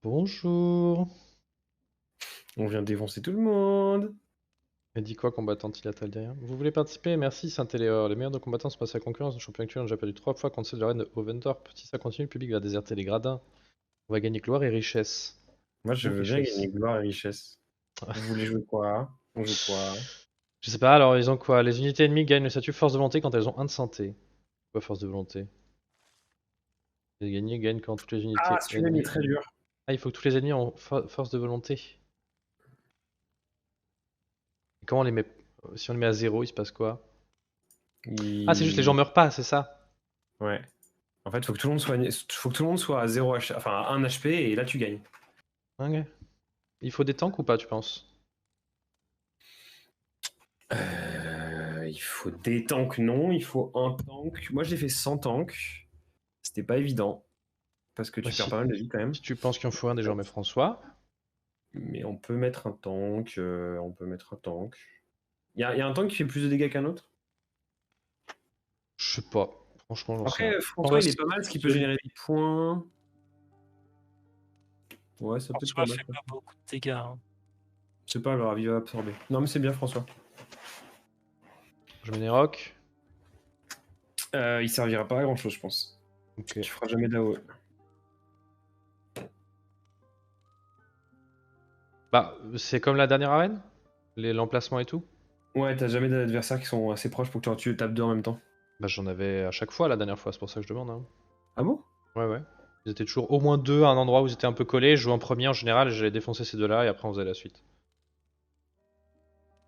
Bonjour. On vient défoncer tout le monde. Elle dit quoi, combattante? Il a derrière. Vous voulez participer? Merci, Saint-Téléor. Les meilleurs de combattants sont passés à la concurrence. Le champion actuel, on a déjà perdu 3 fois contre celle de la reine de Hovendorp. Si ça continue, le public va déserter les gradins. On va gagner gloire et richesse. Moi, je Ou veux bien richesse. gagner gloire et richesse. Vous voulez jouer quoi? On joue quoi? Je sais pas, alors ils ont quoi? Les unités ennemies gagnent le statut force de volonté quand elles ont 1 de santé. Quoi, force de volonté? Les gagnés gagnent quand toutes les Ah, unités celui-là, il est ennemies. très dur. Ah, il faut que tous les ennemis ont force de volonté. Et comment on les met? Si on les met à 0, il se passe quoi? Ah, c'est juste les gens meurent pas, c'est ça? Ouais. En fait, faut que tout le monde soit, faut que tout le monde soit à 0 HP, enfin à 1 HP et là tu gagnes. Ok. Il faut des tanks ou pas, tu penses? Il faut des tanks, non. Il faut un tank. Moi, j'ai fait 100 tanks. C'était pas évident parce que Bah, tu perds pas mal de vie quand même. si tu penses qu'il en faut un, déjà on met François. Mais on peut mettre un tank. On peut mettre un tank. Il y a un tank qui fait plus de dégâts qu'un autre. Je sais pas. Franchement, j'en sais rien. Après, François, il est pas mal parce qu'il peut générer des points. Ouais, ça peut être pas François mal. fait pas beaucoup de dégâts. Hein. C'est pas grave, il va absorber. Non, mais c'est bien, François. Je mets Nerok. Il servira pas à grand chose, je pense. Ok. Tu feras jamais d'AOE. Bah, c'est comme la dernière arène? L'emplacement et tout? Ouais, t'as jamais d'adversaires qui sont assez proches pour que tu tapes deux en même temps. Bah, j'en avais à chaque fois la dernière fois, c'est pour ça que je demande. Hein. Ah bon? Ouais, ouais. Ils étaient toujours au moins deux à un endroit où ils étaient un peu collés. Je jouais en premier en général et j'allais défoncer ces deux-là et après on faisait la suite.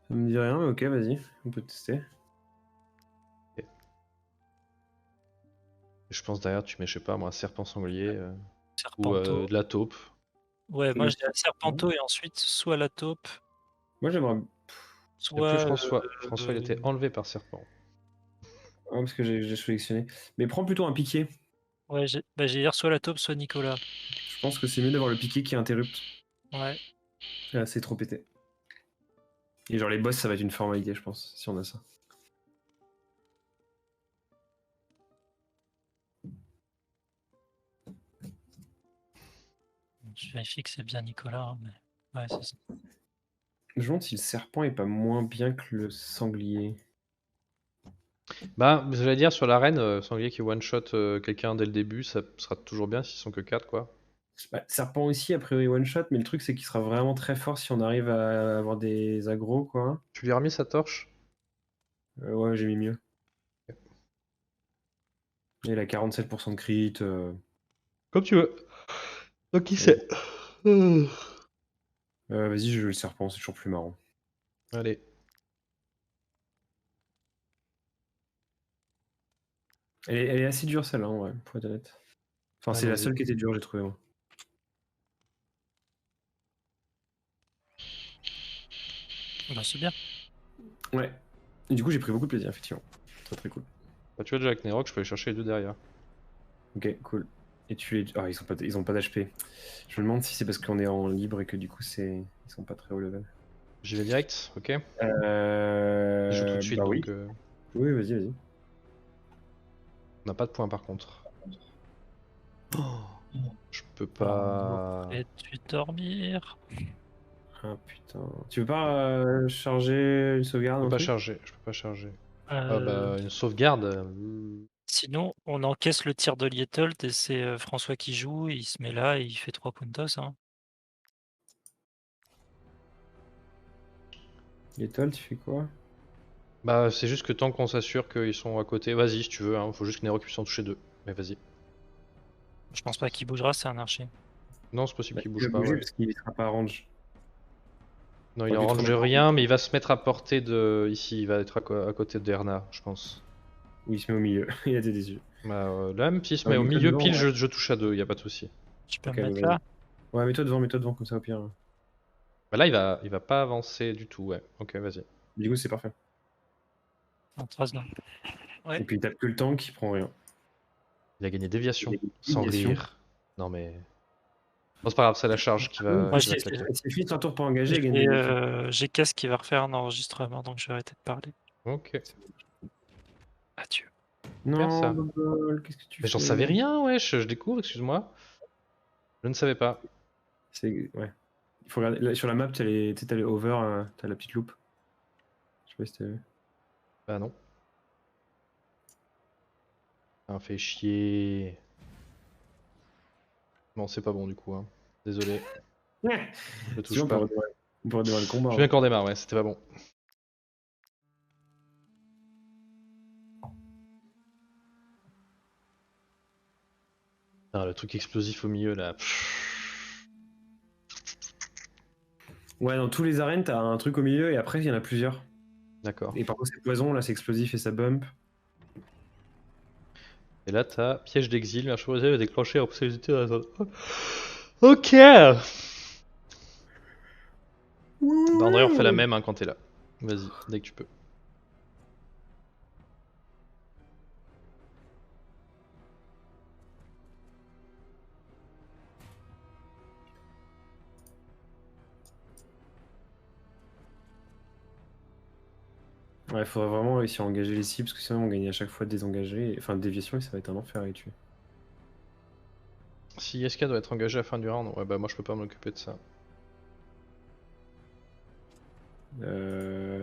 Ça me dit rien, mais ok, vas-y, on peut tester. Et je pense derrière, tu mets, je sais pas moi, un serpent sanglier ou Serpento. de la taupe. Ouais, moi Le je dirais Serpento et ensuite soit la taupe, Moi, j'aimerais. Et plus soit. François. François, il était enlevé par serpent. Ah, parce que j'ai sélectionné. Mais prends plutôt un piqué. Ouais, bah, j'ai dire soit la taupe, soit Nicolas. Je pense que c'est mieux d'avoir le piqué qui interrupte. Ouais. Ah, c'est trop pété. Et genre, les boss, ça va être une formalité, je pense, si on a ça. Je vérifie que c'est bien Nicolas. Hein, mais... Ouais, c'est ça. Je me demande si le serpent est pas moins bien que le sanglier. Bah, j'allais dire sur l'arène, sanglier qui one-shot quelqu'un dès le début, ça sera toujours bien s'ils sont que 4 quoi. Bah, serpent aussi, a priori one shot, mais le truc c'est qu'il sera vraiment très fort si on arrive à avoir des agros, quoi. Tu lui as remis sa torche? Ouais, j'ai mis mieux. Et il a 47% de crit. Comme tu veux. Donc qui Ouais. c'est? Vas-y, je joue le serpent, c'est toujours plus marrant. Allez. Elle est assez dure celle-là, ouais, pour être honnête. Enfin, c'est la Allons-y. seule qui était dure, j'ai trouvé, moi. Bah, c'est bien. Ouais. Et du coup, j'ai pris beaucoup de plaisir, effectivement. Très très cool. Bah, tu vois déjà avec Nerok, je peux aller chercher les deux derrière. Ok, cool. Et tu les. Ah, ils ont pas d'HP. Je me demande si c'est parce qu'on est en libre et que du coup, ils sont pas très haut level. J'y vais direct, ok? Il joue tout de suite Bah oui. donc Oui, vas-y, vas-y. on n'a pas de points par contre. Oh, je peux On pas. va tu dormir. Ah putain. Tu veux pas charger une sauvegarde Je un peux pas truc? charger, je peux pas charger. Ah Euh, bah une sauvegarde. Sinon, on encaisse le tir de Lietold et c'est François qui joue. Il se met là et il fait 3 puntos. Hein. L'étoile, tu fais quoi? Bah c'est juste que tant qu'on s'assure qu'ils sont à côté, vas-y si tu veux, hein, faut juste que Nerok puisse en toucher deux. Mais vas-y. Je pense pas qu'il bougera, c'est un archer. Non, c'est possible Bah, qu'il il va bouge pas, bouger ouais. parce qu'il sera pas à range. Non, il est Aurait en pu range trop de mettre en rien, mais il va se mettre à portée de. Ici, il va être à côté de Erna, je pense. Oui, il se met au milieu. Il a été déçu. Bah, là, même s'il se Ah, met bah, au mets-toi milieu devant, pile, ouais. je touche à deux, y a pas de souci. Tu peux Ok, me bah, mettre vas-y. là. Ouais, mets-toi devant, comme ça au pire. Bah là, il va pas avancer du tout, ouais. Ok, vas-y. Du coup, c'est parfait. En 3 secondes. Ouais. Et puis il tape que le tank, il prend rien. Il a gagné déviation, Il a gagné sans déviation. rire. Non mais. Bon, c'est pas grave, c'est la charge Moi, qui va claquer. C'est fini son tour pour engager, il gagne déviation. j'ai Cass qui va refaire un enregistrement, donc je vais arrêter de parler. Ok. Adieu. Super Non, ça. Bobol, qu'est-ce que tu Mais j'en fais? savais rien, wesh, je découvre, excuse-moi. Je ne savais pas. Ouais. Il faut regarder. Là, sur la map, t'as les over, t'as la petite loupe. Je sais pas si t'as vu. Bah non. Ah, fait chier. Bon, c'est pas bon du coup. Hein. Désolé. Je touche Sinon, pas. on peut redémarrer le combat. Je viens qu'on démarre, ouais, c'était pas bon. Ah, le truc explosif au milieu là. Ouais, dans tous les arènes, t'as un truc au milieu et après, il y en a plusieurs. D'accord. Et par contre, c'est poison, là, c'est explosif et ça bump. Et là, t'as piège d'exil, un chevalier va déclencher en possibilité de la zone. Ok. Bah, André, on refait la même hein, quand t'es là. Vas-y, dès que tu peux. Ouais, il faudrait vraiment réussir à engager les cibles, parce que sinon, on gagne à chaque fois désengagé. Enfin, déviation, et ça va être un enfer à les tuer. Si SK doit être engagé à la fin du round, ouais, bah moi je peux pas m'occuper de ça.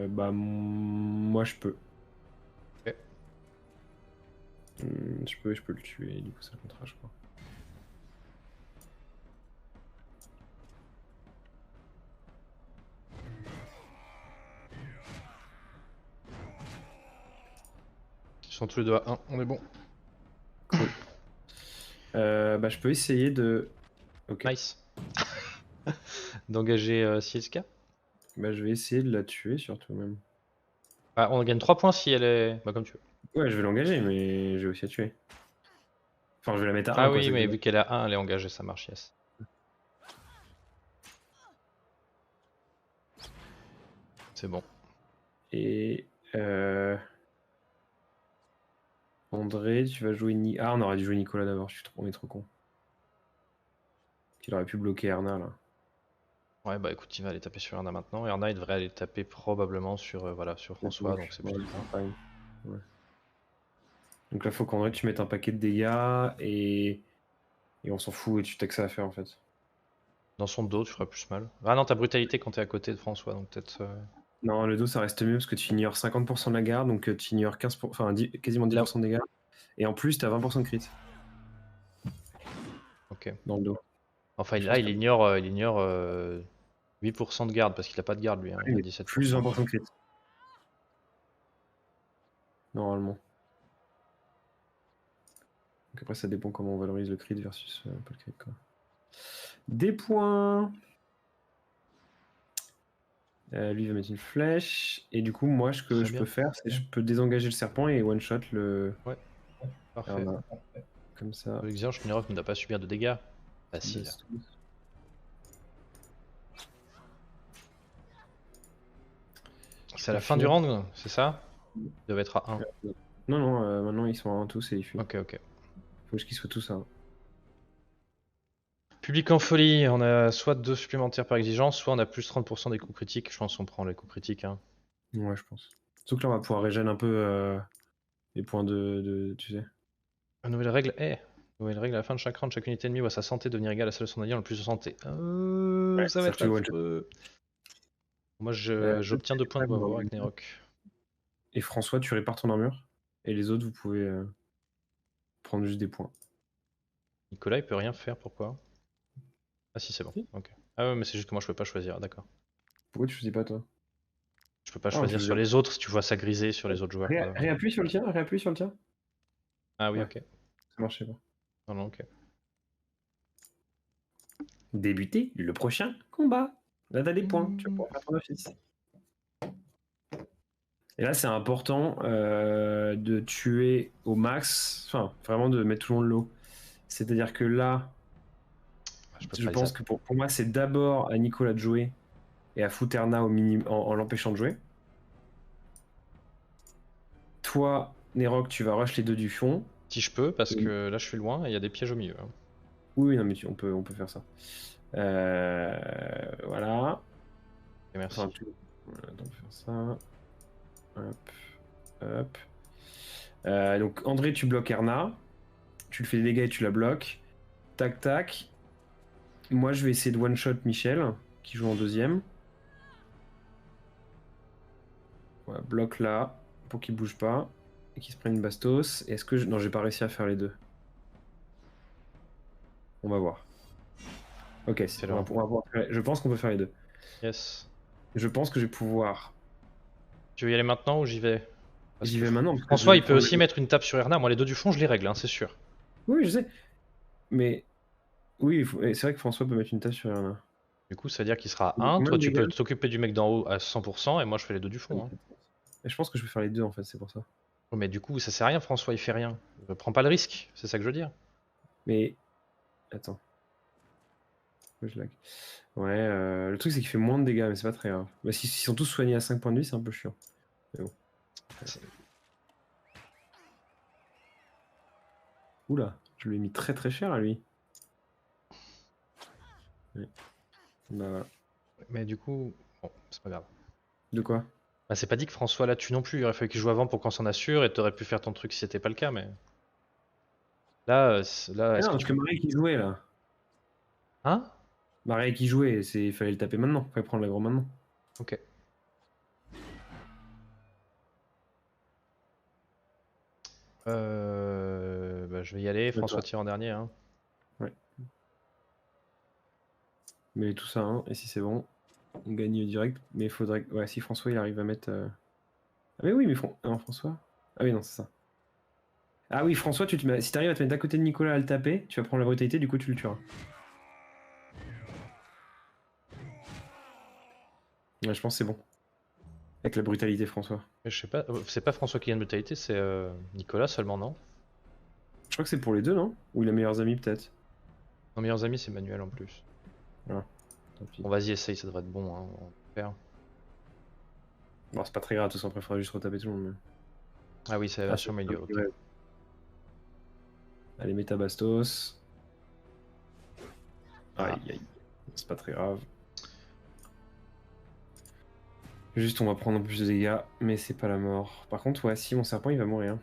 Bah, moi, je peux. Ok. Je peux le tuer, du coup, ça comptera, je crois. Ils sont tous les deux à 1, on est bon. Cool. Bah, je peux essayer de. Ok. Nice. D'engager CSK. Bah, je vais essayer de la tuer, surtout même. Ah, on gagne 3 points si elle est. Bah, comme tu veux. Ouais, je vais l'engager, mais je vais aussi la tuer. Enfin, je vais la mettre à 1, Ah quoi. oui, mais vu qu'elle est à 1, elle est engagée, ça marche, yes. C'est bon. Et. André, tu vas jouer Ah, on aurait dû jouer Nicolas d'abord, on est trop con. Il aurait pu bloquer Erna, là. Ouais, bah écoute, il va aller taper sur Erna maintenant. Erna, il devrait aller taper probablement sur, voilà, sur François, donc c'est Ouais, plutôt bien. pareil. Ouais. Donc là, faut qu'André, tu mettes un paquet de dégâts et on s'en fout et tu t'as que ça à faire en fait. Dans son dos, tu feras plus mal. Ah non, t'as brutalité quand t'es à côté de François, donc peut-être. Non, le dos, ça reste mieux parce que tu ignores 50% de la garde, donc tu ignores 15%, enfin quasiment 10% de dégâts. Et en plus, t'as 20% de crit Ok. dans le dos. Enfin, Je là, pense il ignore 8% de garde parce qu'il a pas de garde lui, hein, il a mais 17%. plus 20% de crit. Normalement. Donc après, ça dépend comment on valorise le crit versus pas le crit, quoi. Des points. Lui il va mettre une flèche. Et du coup, moi, ce que Très je bien. peux faire, c'est que je peux désengager le serpent et one-shot le. Ouais, parfait. Erna. Comme ça. L'exigence Nirok ne doit pas subir de dégâts. Facile. C'est à la fin du round, c'est ça? Il devait être à 1. Non, non, maintenant ils sont à 1 tous et ils fuient. Ok, ok. Faut juste qu'ils soient tous à 1. Public en folie, on a soit 2 supplémentaires par exigence, soit on a plus 30% des coups critiques. Je pense qu'on prend les coups critiques. Hein. Ouais, je pense. Surtout que là, on va pouvoir régénérer un peu les points tu sais. Nouvelle règle est. Nouvelle règle, à la fin de chaque round, chaque unité ennemie voit sa santé devenir égale à celle de son allié en le plus de santé. Ça va être affreux. Moi, j'obtiens 2 points de voir avec Nerok. Et François, tu répares ton armure. Et les autres, vous pouvez prendre juste des points. Nicolas, il peut rien faire, pourquoi? Ah si, c'est bon. Si. Ok. Ah ouais, mais c'est juste que moi, je peux pas choisir. D'accord. Pourquoi tu choisis pas, toi? Je peux pas Ah, choisir sur les autres si tu vois ça griser sur les autres joueurs. Réappuie sur le tien, réappuie sur le tien. Ah oui, Ouais. ok. Ça marchait pas. Non, non, ok. Débuter le prochain combat. Là, t'as des points. Tu vas pouvoir faire ton office. Et là, c'est important de tuer au max. Enfin, vraiment de mettre tout le monde low. C'est-à-dire que là, je pense que pour moi, c'est d'abord à Nicolas de jouer et à Fouterna au minimum en l'empêchant de jouer. Toi, Nerok, tu vas rush les deux du fond. Si je peux, parce que là je suis loin et il y a des pièges au milieu. Hein. Oui, non, mais on peut faire ça. Voilà. Et merci. Enfin, voilà, on peut faire ça. Hop. Hop. Donc, André, tu bloques Erna. Tu le fais des dégâts et tu la bloques. Tac, tac. Moi, je vais essayer de one-shot Michel, qui joue en deuxième. Ouais, bloc là, pour qu'il bouge pas. Et qu'il se prenne une bastos. Est-ce que non, j'ai pas réussi à faire les deux. On va voir. Ok, je pense qu'on peut faire les deux. Yes. Je pense que je vais pouvoir. Tu veux y aller maintenant ou j'y vais? J'y vais maintenant. François, il peut aussi mettre une tape sur Erna. Moi, les deux du fond, je les règle, hein, c'est sûr. Oui, je sais. Mais oui, c'est vrai que François peut mettre une tape sur Erna. Du coup, ça veut dire qu'il sera à 1. Toi, tu peux t'occuper du mec d'en haut à 100%, et moi, je fais les deux du fond. Hein. Et je pense que je vais faire les deux, en fait, c'est pour ça. Mais du coup, ça sert à rien, François, il fait rien. Prends pas le risque, c'est ça que je veux dire. Mais. Attends. Je lag. Ouais, le truc, c'est qu'il fait moins de dégâts, mais c'est pas très grave. Bah, s'ils sont tous soignés à 5 points de vie, c'est un peu chiant. Mais bon. Oula, je lui ai mis très très cher à lui. Ouais. Bah voilà. Mais du coup, bon, c'est pas grave. De quoi? Bah, c'est pas dit que François là tue non plus, il aurait fallu qu'il joue avant pour qu'on s'en assure et t'aurais pu faire ton truc si c'était pas le cas, mais. Là, est-ce non, que parce que Marie qui jouait là. Hein? Marie qui jouait, il fallait le taper maintenant, il fallait prendre l'aggro maintenant. Ok. Bah, je vais y aller, François tire en dernier. Hein. Ouais. Mais tout ça, hein, et si c'est bon, on gagne direct. Mais il faudrait. Ouais, si François il arrive à mettre. Ah, mais oui, mais non, François. Ah oui, non, c'est ça. Ah oui, François, si tu arrives à te mettre à côté de Nicolas à le taper, tu vas prendre la brutalité, du coup tu le tueras. Ouais, je pense que c'est bon. Avec la brutalité, François. Mais je sais pas, c'est pas François qui gagne de brutalité, c'est Nicolas seulement, non? Je crois que c'est pour les deux, non? Ou les meilleurs amis, peut-être. Nos meilleurs amis, c'est Manuel en plus. Voilà. Tant pis. Bon, vas-y, essaye, ça devrait être bon. Hein. On va faire. Bon, c'est pas très grave, tout ça, on préfère juste retaper tout le monde. Ah oui, c'est la version meilleure. Okay. Allez, Métabastos. Aïe, aïe. C'est pas très grave. Juste, on va prendre un peu plus de dégâts, mais c'est pas la mort. Par contre, ouais, si mon serpent, il va mourir.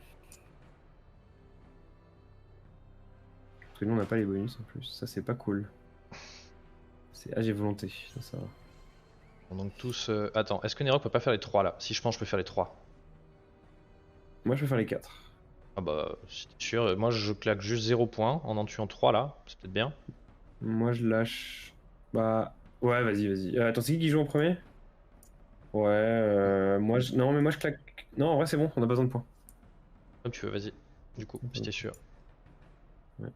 Parce que nous, on n'a pas les bonus en plus. Ça, c'est pas cool. C'est j'ai volonté. Ça va. Bon, donc tous... Attends, est-ce que Nero peut pas faire les 3 là? Si je pense, je peux faire les 3. Moi, je peux faire les 4. Ah bah, si t'es sûr. Moi, je claque juste 0 points en tuant 3 là. C'est peut-être bien. Moi, je lâche... Bah... Ouais, vas-y. Attends, c'est qui joue en premier? Ouais, moi, non, mais moi, je claque... Non, en vrai, c'est bon, on a pas besoin de points. Comme tu veux, vas-y. Du coup, si t'es sûr. Ouais.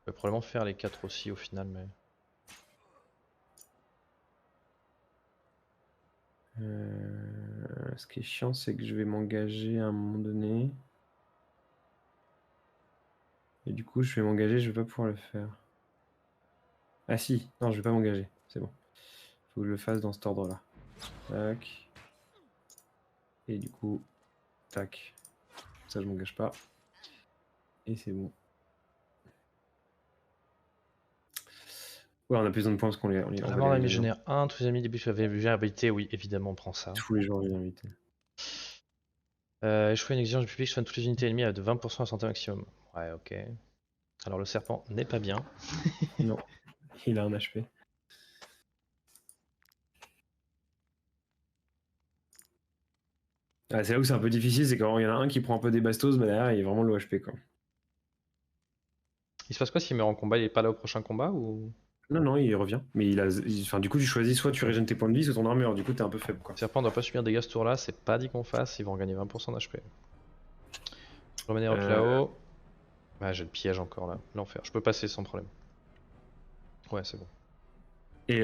Je vais probablement faire les 4 aussi au final, mais... Ce qui est chiant, c'est que je vais m'engager à un moment donné. Et du coup, je vais m'engager, je vais pas pouvoir le faire. Ah si, non, je vais pas m'engager, c'est bon. Faut que je le fasse dans cet ordre-là. Tac. Et du coup, tac. Ça, je m'engage pas. Et c'est bon. Ouais, on a plus besoin de points parce qu'on les... La mort d'ami génère 1, tous les amis début sur la vulnérabilité, oui, évidemment, on prend ça. Tous les jours, vulnérabilité. Échouer une exigence du public, soigne toutes les unités ennemies à de 20% à santé maximum. Ouais, ok. Alors le serpent n'est pas bien. Non, il a un HP. Ah, c'est là où c'est un peu difficile, c'est quand il y en a un qui prend un peu des bastos, mais derrière il est vraiment low HP quoi. Il se passe quoi s'il meurt en combat? Il est pas là au prochain combat ou? Non, il revient. Mais enfin, du coup, tu choisis soit tu régènes tes points de vie, soit ton armure. Du coup, t'es un peu faible quoi. Le serpent doit pas subir de dégâts ce tour là, c'est pas dit qu'on fasse, ils vont gagner 20% d'HP. Je remets Nero là-haut. Ah, j'ai le piège encore là, l'enfer. Je peux passer sans problème. Ouais, c'est bon. Et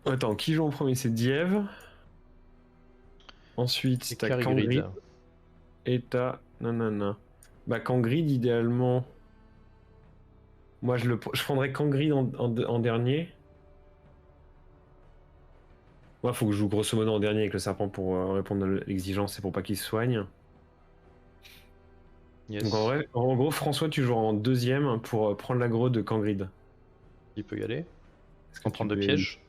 attends, qui joue en premier? C'est Diev. Ensuite, t'as Kangrid. Et t'as... Nanana. Bah, Kangrid, idéalement... Moi, je prendrais Kangrid en dernier. Moi, faut que je joue grosso modo en dernier avec le serpent pour répondre à l'exigence et pour pas qu'il se soigne. Yes. Donc en gros, François, tu joues en deuxième pour prendre l'aggro de Kangrid. Il peut y aller. Sans prendre de piège.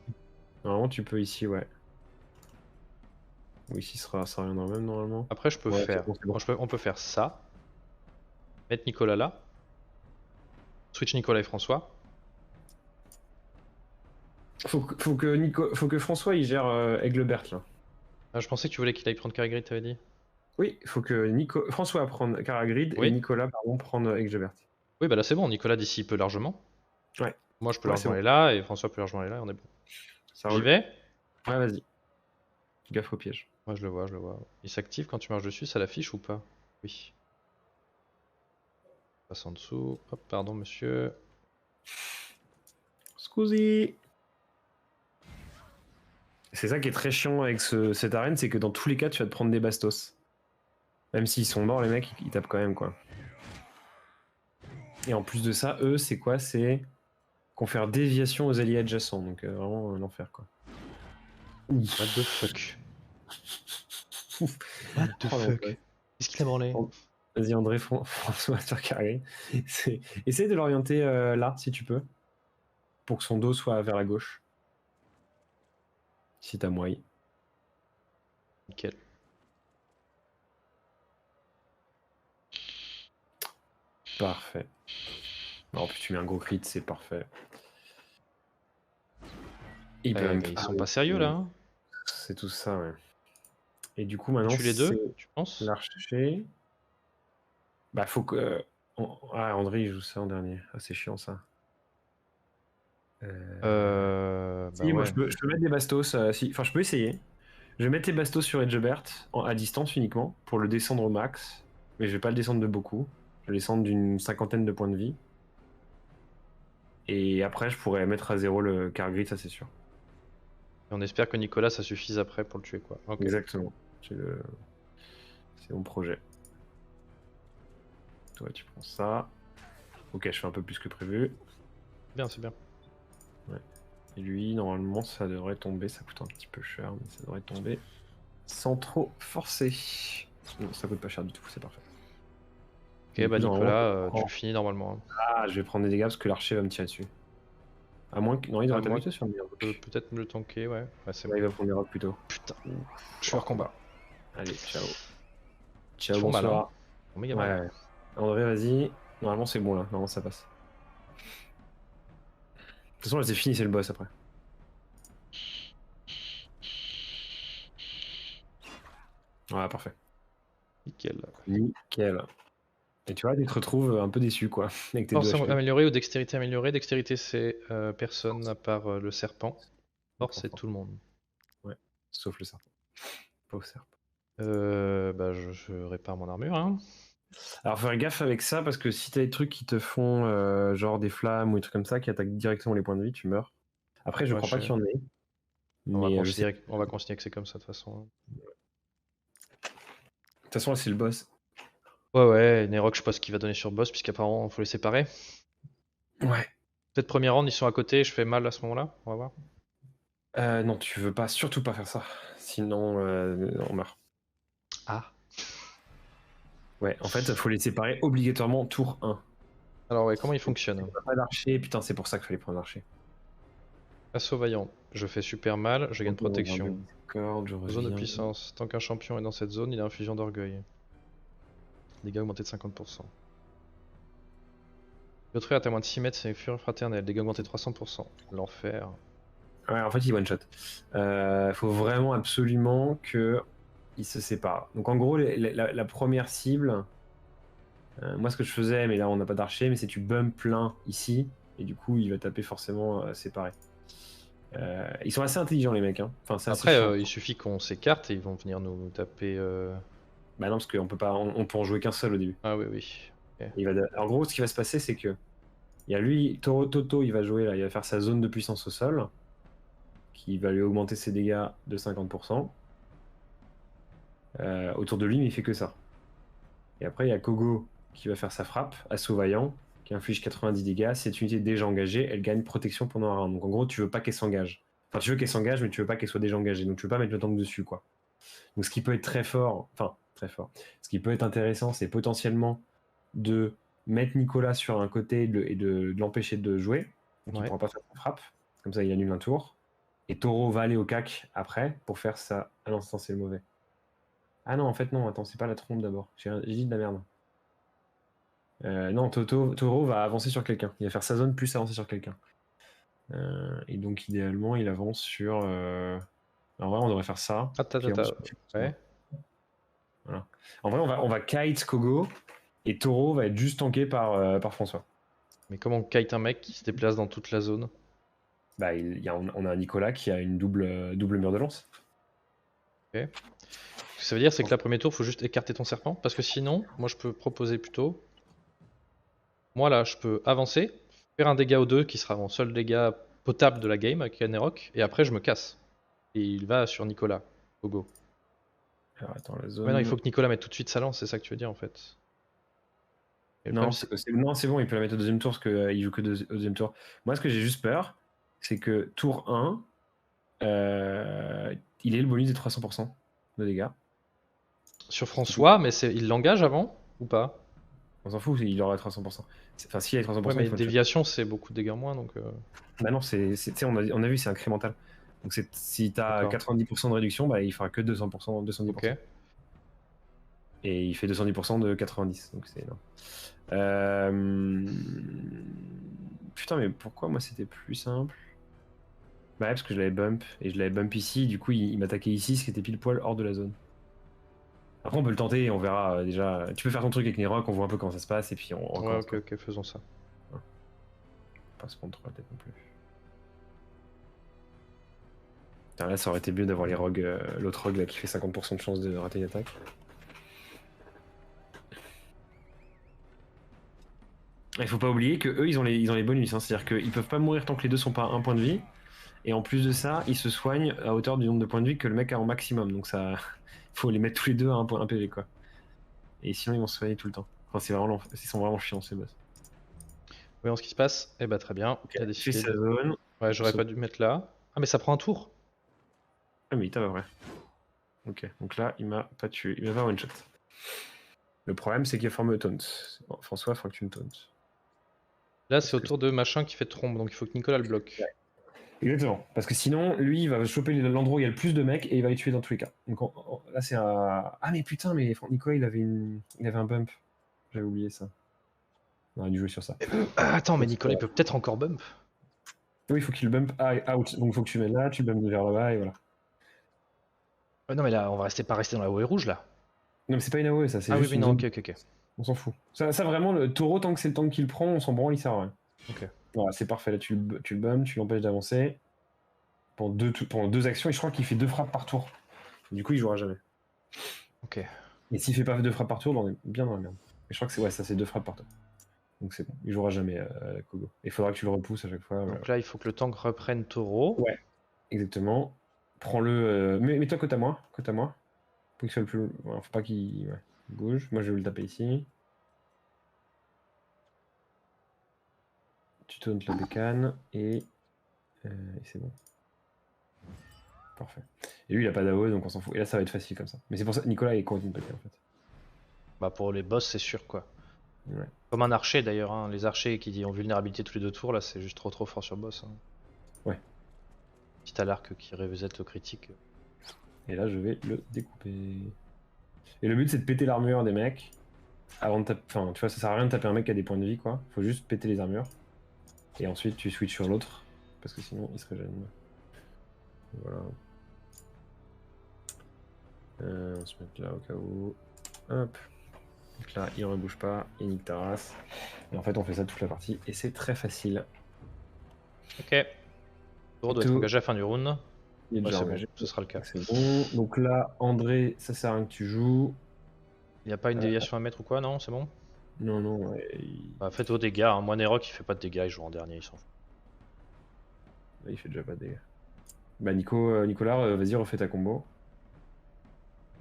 Normalement, tu peux ici, ouais. Oui, ici, ça reviendra même normalement. Après, je peux faire. Bon. On peut faire ça. Mettre Nicolas là. Switch Nicolas et François. Faut que François il gère Aiglebert là. Ah, je pensais que tu voulais qu'il aille prendre Caragrid, t'avais dit. Oui, il faut que François prenne Caragrid et Oui. Nicolas pardon prendre Aiglebert. Oui, bah là c'est bon, Nicolas d'ici peut largement. Ouais. Moi je peux Ouais, largement c'est aller là, et François peut largement aller là, et on est bon. Ça J'y roule. vais? Ouais, vas-y. Gaffe au piège. Moi je le vois, je le vois. Il s'active quand tu marches dessus, ça l'affiche ou pas? Oui. Passe en dessous. Hop, pardon monsieur. Scusi. C'est ça qui est très chiant avec cette arène, c'est que dans tous les cas, tu vas te prendre des bastos. Même s'ils sont morts, les mecs, ils tapent quand même, quoi. Et en plus de ça, eux, c'est quoi? C'est qu'on fait déviation aux alliés adjacents. Donc vraiment l'enfer, quoi. What the fuck? What the fuck? Qu'est-ce qu'il a branlé? Vas-y, André, François sur carré. Essaye de l'orienter là, si tu peux. Pour que son dos soit vers la gauche. Si t'as moyen. Nickel. Parfait. En plus, tu mets un gros crit, c'est parfait. Mais ils sont pas sérieux là, hein? C'est tout ça, ouais. Et du coup, maintenant, Tu les deux, c'est tu penses? l'archer. Bah, faut que. Ah, André, il joue ça en dernier. Ah, c'est chiant, ça. Bah Si, moi, ouais. je peux mettre des bastos. Si. Enfin, je peux essayer. Je vais mettre les bastos sur Edgebert à distance uniquement pour le descendre au max. Mais je vais pas le descendre de beaucoup. Je vais le descendre d'une 50aine de points de vie. Et après, je pourrais mettre à 0 le Cargrid, ça c'est sûr. Et on espère que Nicolas ça suffise après pour le tuer quoi. Ok. Exactement. C'est mon projet. Toi, tu prends ça. Ok, je fais un peu plus que prévu. Bien, c'est bien. Ouais. Et lui, normalement, ça devrait tomber. Ça coûte un petit peu cher, mais ça devrait tomber sans trop forcer. Non, ça coûte pas cher du tout, c'est parfait. Ok, bah coup, Nicolas, tu le finis normalement, hein. Ah, je vais prendre des dégâts parce que l'archer va me tirer dessus. À moins que. Non, il devrait À moins t'habituer sur le mur. Peut-être me le tanker, ouais. Ouais, c'est Là, il bon. va prendre des rocs plutôt. Putain, je suis hors combat. Allez, ciao. Ils Ciao, font mal, hein. bonsoir. Ils font méga Ouais, mal. ouais. André, vas-y. Normalement, c'est bon là. Normalement, ça passe. De toute façon, là, c'est fini, c'est le boss après. Ouais, parfait. Nickel. Nickel. Et tu vois, tu te retrouves un peu déçu, quoi, avec tes Force 2 HP. améliorée ou dextérité améliorée. Dextérité, c'est personne à part le serpent. Force, c'est tout le monde. Ouais, sauf le serpent. Pauvre serpent. Bah, je répare mon armure, hein. Alors, faire gaffe avec ça, parce que si t'as des trucs qui te font genre des flammes ou des trucs comme ça, qui attaquent directement les points de vie, tu meurs. Après, je Ouais, crois pas qu'il y en ait. On va Mais je sais. considérer que c'est comme ça de toute façon. De toute façon, là, c'est le boss. Ouais, Nerok, je sais pas ce qu'il va donner sur boss, puisqu'apparemment, il faut les séparer. Ouais. Peut-être première round, ils sont à côté, je fais mal à ce moment-là, on va voir. Non, tu veux pas, surtout pas faire ça. Sinon, on meurt. Ah. Ouais, en fait, il faut les séparer obligatoirement tour 1. Alors ouais, comment il fonctionne? Pas d'archer, putain, c'est pour ça qu'il fallait prendre l'archer. Assaut vaillant, je fais super mal, je gagne protection. Discord, je Zone de reviens. puissance, tant qu'un champion est dans cette zone, il a infusion d'orgueil. Dégâts augmentés de 50%. L'autre est à moins de 6 mètres, c'est une fureur fraternelle, dégâts augmentés de 300%. L'enfer. Ouais, en fait, il one shot. Faut vraiment absolument que il se sépare. Donc en gros, la première cible, moi ce que je faisais, mais là on n'a pas d'archer, mais c'est tu bump plein ici, et du coup il va taper forcément séparé. Ils sont assez intelligents les mecs. Hein. Enfin, c'est assez chiant. Après, il suffit qu'on s'écarte et ils vont venir nous taper. Bah non, parce qu'on peut pas, on peut en jouer qu'un seul au début. Ah oui, oui. Okay. En gros, ce qui va se passer, c'est que il y a lui, Toto, il va jouer là, il va faire sa zone de puissance au sol, qui va lui augmenter ses dégâts de 50%. Autour de lui, mais il fait que ça. Et après, il y a Kogo qui va faire sa frappe, assaut vaillant, qui inflige 90 dégâts. Cette unité déjà engagée, elle gagne protection pendant un round. Donc en gros, tu veux pas qu'elle s'engage. Enfin, tu veux qu'elle s'engage, mais tu veux pas qu'elle soit déjà engagée. Donc tu veux pas mettre le tank dessus, quoi. Donc ce qui peut être très fort, ce qui peut être intéressant, c'est potentiellement de mettre Nicolas sur un côté et de l'empêcher de jouer. Donc il ne pourra pas faire sa frappe. Comme ça, il annule un tour. Et Taureau va aller au cac après pour faire ça. Ah non, c'est le mauvais. Ah non, en fait, non, attends, c'est pas la trompe d'abord. J'ai dit de la merde. Non, Taureau va avancer sur quelqu'un. Il va faire sa zone plus avancer sur quelqu'un. Et donc idéalement il avance sur... En vrai on devrait faire ça. Puis avance sur- Ouais. Voilà. En vrai on va kite Kogo et Taureau va être juste tanké par François. Mais comment on kite un mec qui se déplace dans toute la zone? Bah, on a un Nicolas qui a une double mur de lance. Ce que ça veut dire, c'est que là, premier tour, faut juste écarter ton serpent. Parce que sinon, moi, je peux proposer plutôt. Moi, là, je peux avancer, faire un dégât aux 2 qui sera mon seul dégât potable de la game avec Anerok. Et après, je me casse. Et il va sur Nicolas. Go. Alors, attends, la zone... Ouais, non, il faut que Nicolas mette tout de suite sa lance, c'est ça que tu veux dire, en fait. Et le Non, problème, non, c'est bon, il peut la mettre au deuxième tour parce qu'il joue que au deuxième tour. Moi, ce que j'ai juste peur, c'est que tour 1, il ait le bonus des 300% de dégâts. sur François, mais il l'engage avant ou pas? On s'en fout, il aura 300%. Enfin, s'il y a 300%, Ouais, mais il faut le déviation, c'est beaucoup de dégâts en moins, donc. Bah non, tu sais, on a vu, c'est incrémental. Donc si t'as D'accord. 90% de réduction, bah, il fera que 200%, 210%. Ok. Et il fait 210% de 90, donc c'est énorme. Putain, mais pourquoi moi c'était plus simple? Bah ouais, parce que je l'avais bump, et je l'avais bump ici, du coup il m'attaquait ici, ce qui était pile poil hors de la zone. Après on peut le tenter et on verra déjà. Tu peux faire ton truc avec Nerok, on voit un peu comment ça se passe, et puis on Ouais, recommence. ok, faisons ça. Pas se prendre trop la tête non plus. Putain, là ça aurait été mieux d'avoir les rogues, l'autre rogue là qui fait 50% de chance de rater une attaque. Il faut pas oublier que eux ils ont les bonus, hein. C'est-à-dire qu'ils peuvent pas mourir tant que les deux sont pas à 1 point de vie. Et en plus de ça, ils se soignent à hauteur du nombre de points de vie que le mec a en maximum. Donc ça, faut les mettre tous les deux à 1 PV quoi. Et sinon ils vont se soigner tout le temps. Enfin, ils sont vraiment chiants ces boss. Voyons ce qui se passe. Eh bah, très bien. Okay. Il a Il fait décidé sa zone. Ouais, j'aurais pas dû mettre là. Ah, mais ça prend un tour. Ah mais il t'a pas vrai. Ok, donc là il m'a pas tué, il m'a pas one shot. Le problème c'est qu'il a formé taunt. Bon, François, il faut que tu me tauntes. Là, c'est au tour de machin qui fait trombe, donc il faut que Nicolas le bloque. Ouais. Exactement, parce que sinon, lui, il va choper l'endroit où il y a le plus de mecs et il va les tuer dans tous les cas. Donc là, c'est un... Ah mais putain, mais Nicolas, il avait un bump. J'avais oublié ça. On aurait dû jouer sur ça. Attends, mais Nicolas, il peut peut-être encore bump. Oui, il faut qu'il bump out. Donc il faut que tu mets là, tu bumpes vers là-bas et voilà. Non, mais là, on va pas rester dans la haie rouge, là. Non, mais c'est pas une AOE, ça, c'est Ah oui, juste oui, une non, zone. ok. On s'en fout. Ça, vraiment, le taureau, tant que c'est le temps qu'il prend, on s'en branle, il sert à rien. Ok. Voilà, c'est parfait. Là, tu le bumps, tu l'empêches d'avancer. Pendant deux actions, et je crois qu'il fait 2 frappes par tour. Du coup, il jouera jamais. Ok. Et s'il fait pas 2 frappes par tour, on est bien dans la merde. Et je crois que c'est ça, c'est 2 frappes par tour. Donc c'est bon, il jouera jamais Kogo. Il faudra que tu le repousses à chaque fois. Donc voilà. là, il faut que le tank reprenne taureau. Ouais, exactement. Prends-le. Mets-toi côte à moi. Côte à moi. Faut qu'il soit le plus. Voilà, faut pas qu'il bouge. Moi, je vais le taper ici. Tu tauntes la bécane et c'est bon. Parfait. Et lui, il a pas d'AOE, donc on s'en fout. Et là, ça va être facile comme ça. Mais c'est pour ça que Nicolas est contre une pété en fait. Bah, pour les boss, c'est sûr, quoi. Ouais. Comme un archer, d'ailleurs. Hein. Les archers qui ont vulnérabilité tous les 2 tours, là, c'est juste trop fort sur boss. Hein. Ouais. Petit à l'arc qui reset le critique. Et là, je vais le découper. Et le but, c'est de péter l'armure des mecs. Avant de taper. Enfin, tu vois, ça sert à rien de taper un mec qui a des points de vie, quoi. Faut juste péter les armures. Et ensuite, tu switches sur l'autre. Parce que sinon, il se régène. Voilà. On se met là au cas où. Hop. Donc là, il ne bouge pas. Il nique ta race. Et en fait, on fait ça toute la partie. Et c'est très facile. Ok. Taureau doit être engagé à la fin du round. Il est déjà c'est engagé. bon, ce sera le cas. C'est bon. Donc là, André, ça sert à rien que tu joues. Il n'y a pas une déviation à mettre ou quoi, non? C'est bon? Non, non. Bah, faites vos dégâts. Hein. Moi, Nerok, il fait pas de dégâts, il joue en dernier, il s'en fout. Il fait déjà pas de dégâts. Bah, Nicolas, vas-y, refais ta combo.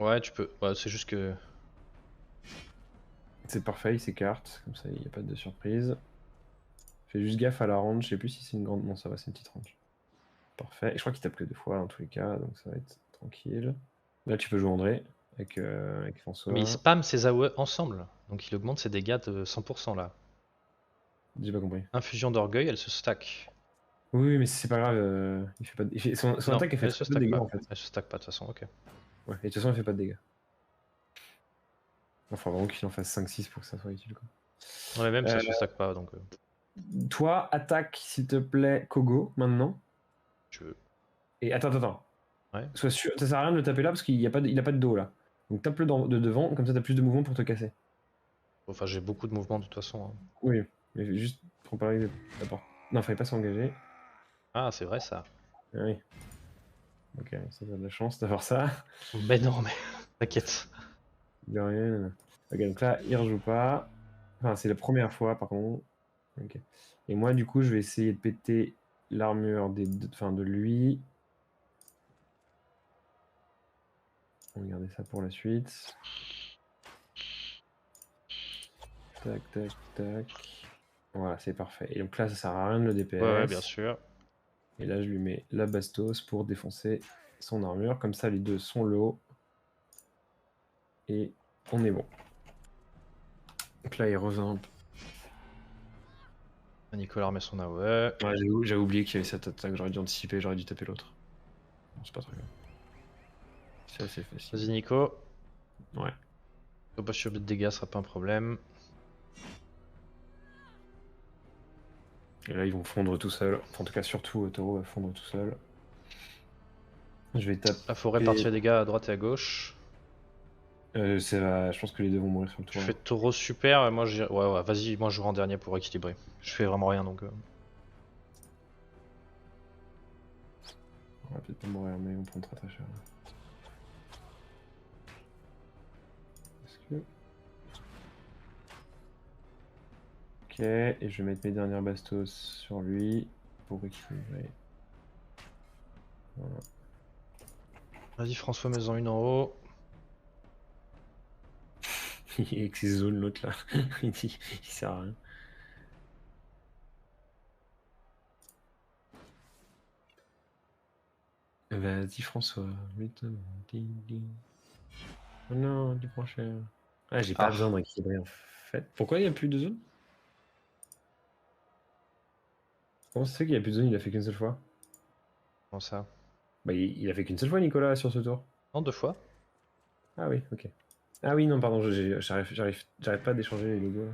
Ouais, tu peux. Bah, c'est juste que. C'est parfait, il s'écarte. Comme ça, il n'y a pas de surprise. Fais juste gaffe à la range. Je sais plus si c'est une grande. Non, ça va, c'est une petite range. Parfait. Et je crois qu'il tape que 2 fois dans tous les cas, donc ça va être tranquille. Là, tu peux jouer André avec François. Mais il spam ses AOE ensemble. Donc il augmente ses dégâts de 100% là. J'ai pas compris. Infusion d'orgueil, elle se stack. Oui, mais c'est pas grave. Il fait pas de... son Non, attaque, elle fait elle se très peu de stack dégâts pas. en fait. Elle se stack pas de toute façon, ok. Ouais, et de toute façon, elle fait pas de dégâts. Enfin, vraiment qu'il en fasse 5-6 pour que ça soit utile quoi. Non, mais même ça se stack pas donc. Toi, attaque, s'il te plaît, Kogo, maintenant. Je veux. Et attends. Ouais. Sois sûr, ça sert à rien de le taper là parce qu'il a pas de dos là. Donc tape-le de devant, comme ça t'as plus de mouvement pour te casser. Enfin, j'ai beaucoup de mouvements de toute façon, hein. Oui, mais juste pour parler d'abord. Non, fallait pas s'engager. Ah, c'est vrai ça. Ah oui. Ok, ça t'as de la chance d'avoir ça. Mais non, mais t'inquiète. De rien. Ok, donc là, il rejoue pas. Enfin, c'est la première fois par contre. Ok. Et moi, du coup, je vais essayer de péter l'armure de lui. On va garder ça pour la suite. Tac, tac, tac. Voilà, c'est parfait. Et donc là, ça sert à rien de le DPS. Ouais, bien sûr. Et là, je lui mets la bastos pour défoncer son armure. Comme ça, les deux sont low. Et on est bon. Donc là, il revient un peu. Nicolas remet son AOE. Ouais, j'ai oublié qu'il y avait cette attaque. J'aurais dû anticiper, j'aurais dû taper l'autre. Bon, c'est pas très grave. C'est assez facile. Vas-y, Nico. Ouais. Pas sur de dégâts, ce sera pas un problème. Et là, ils vont fondre tout seul. Enfin, en tout cas, surtout, Taureau va fondre tout seul. Je vais taper. La forêt partir les dégâts à droite et à gauche. Je pense que les deux vont mourir sur le Tu tour. fais taureau super, et moi je. Ouais, vas-y, moi je joue en dernier pour équilibrer. Je fais vraiment rien donc. On va peut-être pas mourir, mais on prend très très cher. Est-ce que. Ok, et je vais mettre mes dernières bastos sur lui pour équilibrer. Voilà. Vas-y, François, mets-en une en haut. Avec ses zones, l'autre là, il sert à rien. Vas-y François, vite. Oh non, du prochain. Ah, j'ai pas besoin d'équilibrer en fait. Pourquoi il n'y a plus de zone? Comment ça se fait qu'il n'y a plus de zone? Il a fait qu'une seule fois. Comment ça? Bah, il a fait qu'une seule fois, Nicolas, sur ce tour. Non, 2 fois. Ah oui, ok. Ah oui, non, pardon, j'arrive pas d'échanger les logos là.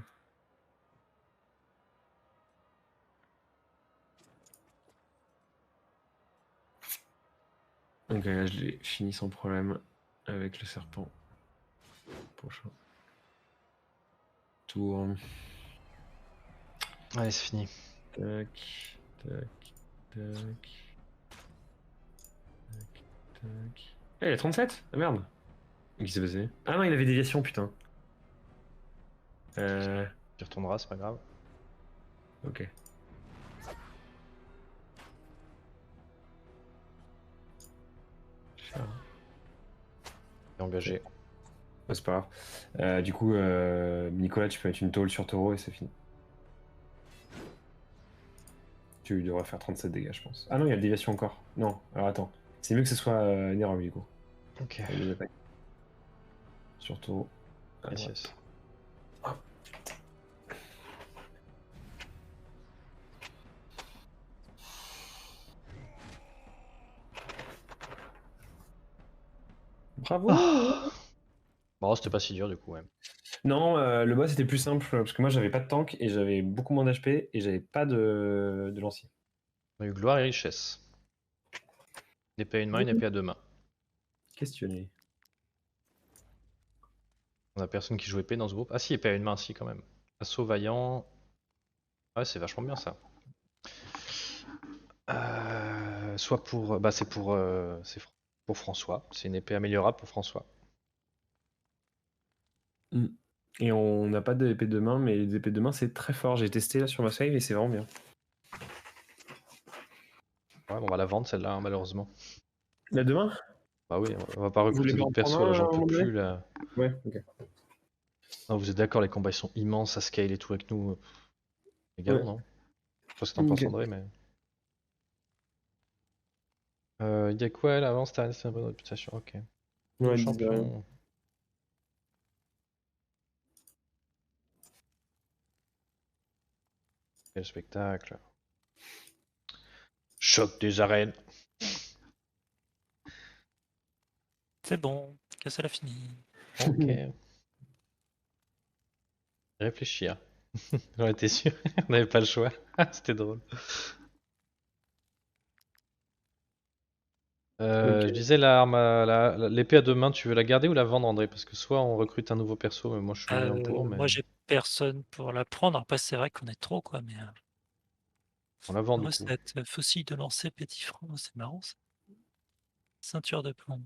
Donc là, je l'ai fini sans problème avec le serpent. Prochain tour. Allez, c'est fini. Tac, tac, tac. Tac, tac. Eh, il a 37? Ah merde. Qu'est-ce qui s'est passé? Ah non, il avait déviation, putain. Tu retourneras, c'est pas grave. Ok. Cher. T'es engagé. Ouais, c'est pas grave. Du coup, Nicolas, tu peux mettre une tôle sur Taureau et c'est fini. Tu devrais faire 37 dégâts, je pense. Ah non, il y a la déviation encore. Non, alors attends. C'est mieux que ce soit Nero, du coup. Ok. Avec les attaques. Sur Taureau. Ah, Yes, ouais. yes. Bravo! Bon, c'était pas si dur du coup, ouais. Non, le boss était plus simple parce que moi j'avais pas de tank et j'avais beaucoup moins d'HP et j'avais pas de lancier. On a eu gloire et richesse. Une épée à une main, une épée à 2 mains. Questionné. On a personne qui joue épée dans ce groupe. Ah si, épée à une main, si quand même. Assaut vaillant. Ouais, c'est vachement bien ça. Soit pour. Bah, c'est pour François. C'est une épée améliorable pour François. Et on n'a pas d'épée de main, mais les épées de main c'est très fort. J'ai testé là sur ma save et c'est vraiment bien. Ouais, on va la vendre celle-là, hein, malheureusement. La de main? Bah oui, on va pas Vous voulez recruter pas d'autres en prendre persos là, un, à j'en un peux moment donné? plus là. Ouais, ok. Non, vous êtes d'accord, les combats ils sont immenses à scale et tout avec nous. Également, Ouais. non? Je sais pas ce que t'en penses, Ok. André, mais. Il y a quoi là avant? C'était une bonne réputation, ok. Ouais, Le dis de rien. champion. Quel spectacle. Choc des arènes. C'est bon, que ça l'a fini. Ok. Réfléchir. J'en étais sûr, on n'avait pas le choix. C'était drôle. Ok. Je disais l'épée à deux mains, tu veux la garder ou la vendre, André? Parce que soit on recrute un nouveau perso, mais moi je suis bien pour, mais Moi, j'ai personne pour la prendre. Après, c'est vrai qu'on est trop, quoi. Mais on la vend du moi, ça coup. va être fossile de lancer petit franc. C'est marrant, ça. Ceinture de plomb.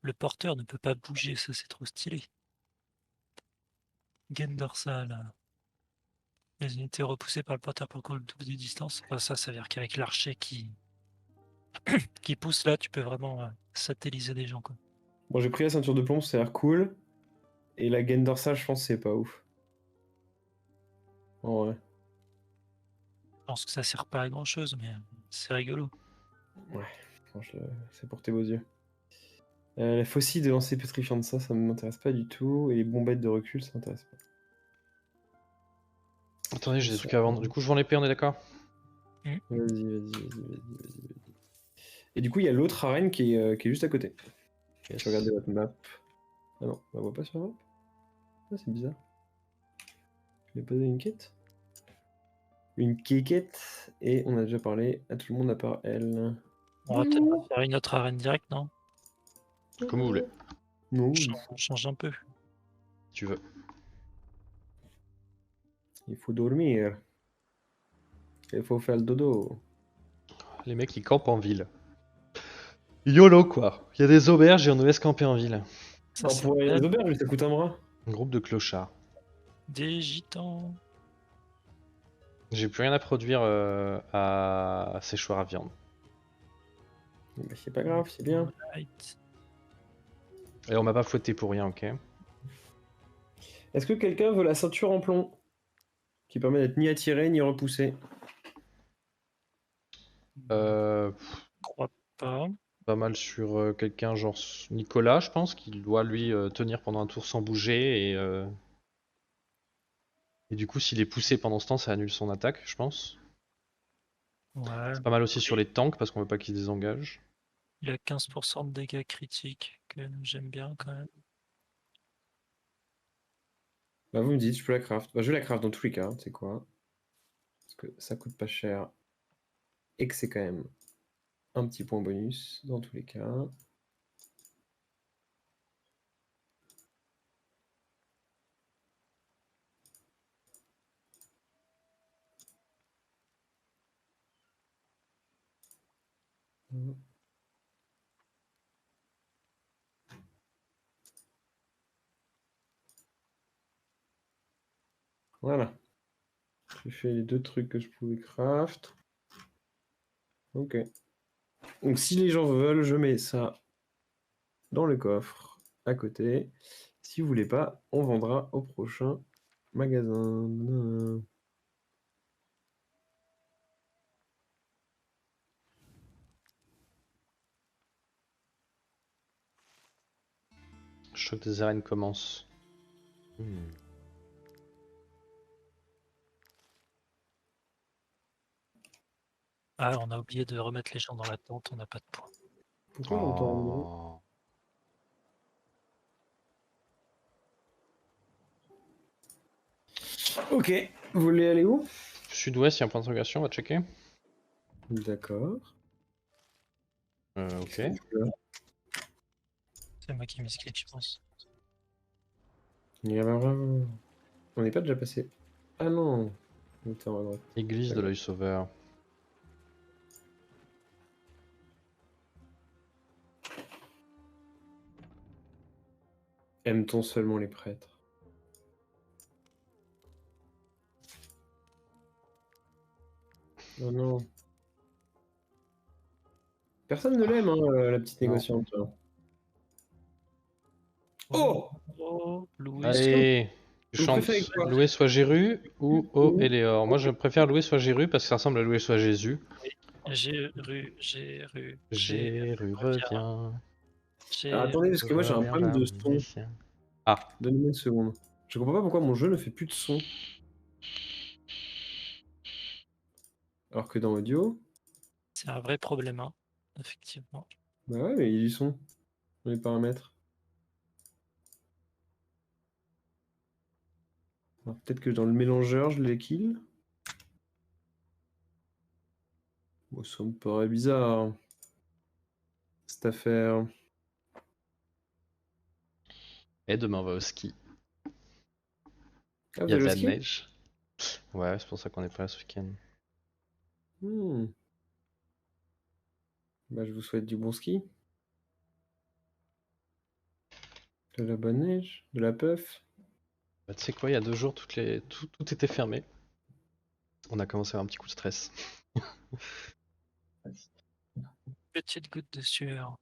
Le porteur ne peut pas bouger, ça, c'est trop stylé. Gaine dorsale. Les unités repoussées par le porteur pour le double de distance. Bah, ça veut dire qu'avec l'archer qui pousse là, tu peux vraiment satelliser des gens, quoi. Bon, j'ai pris la ceinture de plomb, ça a l'air cool. Et la gaine dorsale, je pense que c'est pas ouf. En vrai. Je pense que ça sert pas à grand chose, mais c'est rigolo. Ouais, franchement, c'est pour tes beaux yeux. La faucille de lancer pétrifiante, ça m'intéresse pas du tout. Et les bombettes de recul, ça m'intéresse pas. Attendez, j'ai des trucs à vendre. Du coup, je vends l'épée, on est d'accord? Vas-y. Et du coup, il y a l'autre arène qui est juste à côté. Yes. Je vais regarder votre map. Ah non, on la voit pas sur la map. Ah, c'est bizarre. Je l'ai pas donné une quête. Une quéquette. Et on a déjà parlé à tout le monde à part elle. On va peut-être pas faire une autre arène directe, non? Comme vous voulez, Non, On change un peu. si tu veux. il faut dormir. Il faut faire le dodo. Les mecs ils campent en ville. YOLO quoi. Il y a des auberges et on nous laisse camper en ville. Ça, On c'est pourrait aller bête. aux auberges, mais ça coûte un bras. Un groupe de clochards. Des gitans. J'ai plus rien à produire à séchoir à viande. Bah, c'est pas grave, c'est bien. Right. Et on m'a pas fouetté pour rien, ok? Est-ce que quelqu'un veut la ceinture en plomb qui permet d'être ni attiré ni repoussé? Euh, Je crois pas. Pas mal sur quelqu'un genre Nicolas, je pense, qui doit lui tenir pendant un tour sans bouger et du coup s'il est poussé pendant ce temps ça annule son attaque, je pense. Ouais. C'est pas mal aussi sur les tanks parce qu'on veut pas qu'ils se désengagent. Il a 15% de dégâts critiques, que j'aime bien quand même. Bah, vous me dites, je peux la craft. Bah, je vais la craft dans tous les cas, c'est quoi? Parce que ça coûte pas cher et que c'est quand même un petit point bonus dans tous les cas. Voilà. J'ai fait les deux trucs que je pouvais craft. Ok. Donc si les gens veulent, je mets ça dans le coffre à côté. Si vous voulez pas, on vendra au prochain magasin. Choc des arènes commence. Ah, on a oublié de remettre les gens dans la tente, on n'a pas de points. Pourquoi j'entends Oh. Ok, vous voulez aller où? Sud-ouest, il y a un point d'interrogation, on va checker. D'accord. Ok. C'est moi qui m'explique, je pense. On n'est pas déjà passé. Ah non. On était en droite. Église de l'œil sauveur. Aime-t-on seulement les prêtres? Oh non. Personne ne l'aime, hein, la petite Non. négociante. Oh! Oh, Louis. Allez, tu Vous chantes préférez quoi? louer soit Jéru ou O Ou- Éléor. Moi je préfère louer soit Jéru parce que ça ressemble à louer soit Jésus. Jéru. Jéru revient. Alors, attendez, parce que moi j'ai un problème de son. Ah, Donnez-moi une seconde. Je comprends pas pourquoi mon jeu ne fait plus de son. Alors que dans audio, C'est un vrai problème, hein, effectivement. bah ouais, mais il y a du son dans les paramètres. Peut-être que dans le mélangeur, je les kill. Bon, ça me paraît bizarre, hein, cette affaire. Et demain, on va au ski. Ah, Il vous y a allez de au la ski? neige. Ouais, c'est pour ça qu'on est pas là ce week-end. Hmm. Bah, je vous souhaite du bon ski. De la bonne neige, de la puff. Bah, tu sais quoi, il y a 2 jours, tout était fermé. On a commencé à avoir un petit coup de stress. Petite goutte de sueur.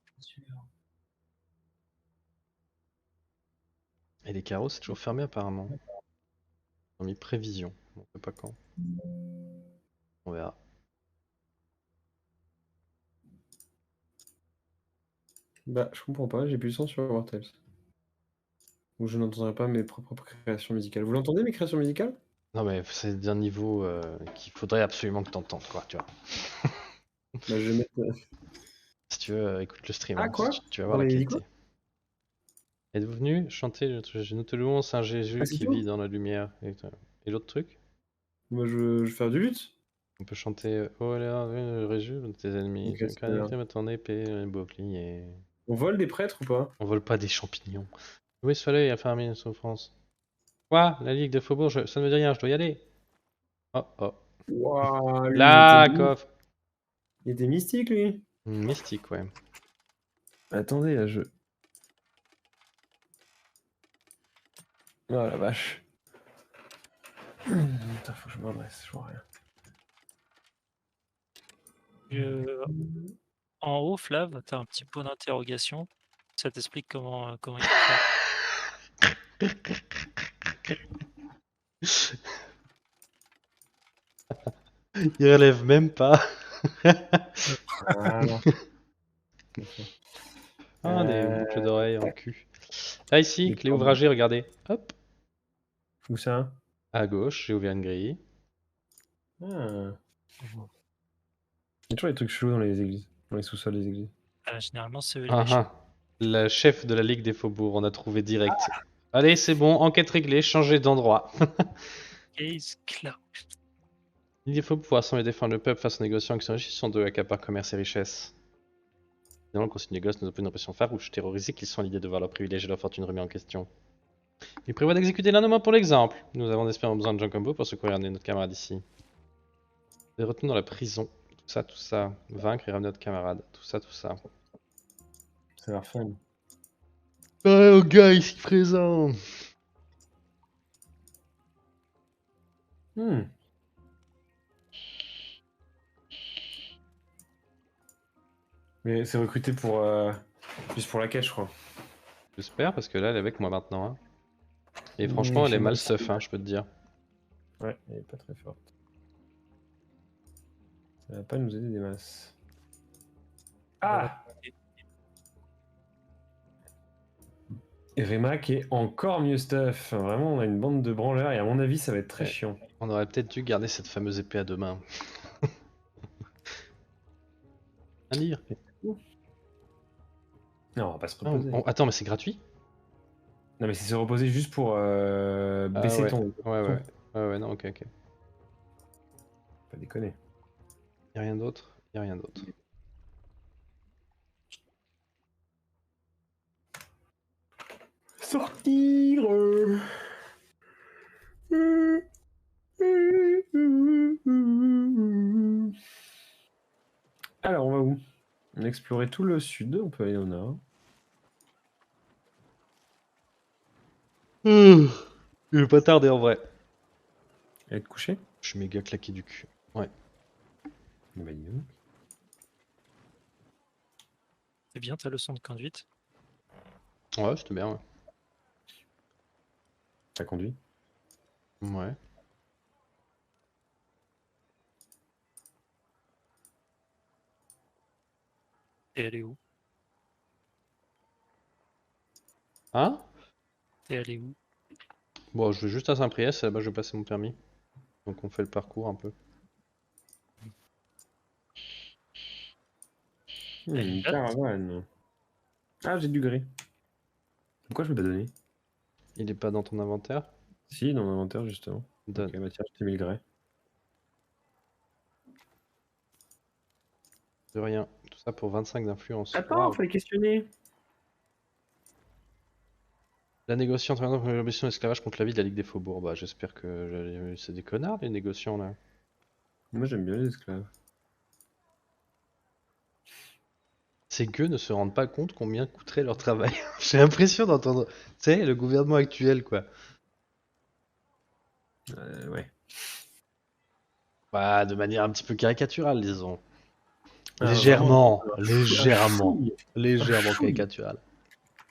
Et les carreaux, c'est toujours fermé apparemment. Ils ont mis prévision. On sait pas quand. On verra. Bah, je comprends pas, j'ai plus le son sur Wartels. Ou je n'entendrai pas mes propres créations musicales. Vous l'entendez, mes créations musicales? Non mais c'est d'un niveau qu'il faudrait absolument que t'entendes quoi, tu vois. Bah, je vais mettre. Si tu veux, écoute le stream, Ah, hein. quoi? Tu vas voir Vous la avez dit quoi? qualité. Êtes-vous venu chanter J'ai noté le nom, c'est un Ah, Jésus c'est qui tout? vit dans la lumière. Et l'autre truc? Moi, je vais faire du luth. On peut chanter Oh là, Jésus, tes ennemis, Ok, c'est pas grave. avec ton épée, un bouclier. On vole des prêtres ou pas? On vole pas des champignons. Louis Soleil a fermé une souffrance. Quoi? La Ligue de Faubourg, ça ne me dit rien, je dois y aller. Oh oh. Waouh, lui, La coffre. il était mystique, lui. Mystique, ouais. Attendez, là, je. Oh la vache. Putain, faut que je m'adresse, je vois rien. En haut, Flav, t'as un petit point d'interrogation. Ça t'explique comment il faut faire. Il relève même pas. Voilà. Ah, des boucles d'oreilles en cul. Ah, ici, Des clé cordes. ouvragée, regardez. Hop. Où ça? À gauche, j'ai ouvert une grille. Ah. Il y a toujours des trucs chelous dans les églises, dans les sous-sols des églises. Généralement, c'est eux les Ah méchants. ah. La chef de la Ligue des Faubourgs, on a trouvé direct. Allez, c'est bon, enquête réglée, changez d'endroit. Case cloud. Ligue des Faubourgs pour rassembler et défendre le peuple face aux négociants qui sont de accaparent commerce et richesse. Finalement, le Conseil du négoce nous oppose une oppression farouche, terrorisés qu'ils sont à l'idée de voir leurs privilèges et leur fortune remis en question. Ils prévoient d'exécuter l'un de moi pour l'exemple. Nous avons désespérément besoin de Jean Combo pour secourir notre camarade ici. Les retenus dans la prison. Tout ça. Vaincre et ramener notre camarade. Tout ça. Ça a l'air fun. Ouais, au gars ici présent. Mais c'est recruté pour juste pour la quête, je crois. J'espère, parce que là, elle est avec moi maintenant. Hein. Et franchement, elle est mal stuff, hein, je peux te dire. Ouais, elle est pas très forte. Ça va pas nous aider des masses. Ah! Et Remac est encore mieux stuff. Vraiment, on a une bande de branleurs et à mon avis, ça va être très Ouais. chiant. On aurait peut-être dû garder cette fameuse épée à deux mains. Un lire. Non, on va pas se reposer. Attends, mais c'est gratuit? Non, mais c'est se reposer juste pour baisser ouais. ton. Ouais, non, ok. Pas déconner. Y'a rien d'autre? Y'a rien d'autre. Sortir. Alors, on va où? On a exploré tout le sud, on peut aller au nord. Je vais pas tarder en vrai. Et te coucher? Je suis méga claqué du cul. Ouais. Bah, dis donc. C'est bien ta leçon de conduite. Ouais, c'était bien, ouais. T'as conduit? Ouais. T'es allé où? Hein? T'es allé où? Bon, je vais juste à Saint-Priest, là-bas je vais passer mon permis. Donc on fait le parcours un peu. Une caravane. Ah, j'ai du gris. Pourquoi je vais pas donner? Il est pas dans ton inventaire? Si, dans l'inventaire, justement. Donne. Ok, bah tiens, je t'ai mis le grès. De rien. Tout ça pour 25 d'influence. Attends, Waouh. fallait questionner. La négociation entre l'abolition de l'esclavage contre la vie de la Ligue des Faubourgs. Bah, j'espère que c'est des connards, les négociants, là. Moi, j'aime bien les esclaves. Ces gueux ne se rendent pas compte combien coûterait leur travail. J'ai l'impression d'entendre, tu sais, le gouvernement actuel, quoi. Ouais. Bah, de manière un petit peu caricaturale, disons. Ah, vraiment, Légèrement chouille. légèrement Chouille. caricaturale.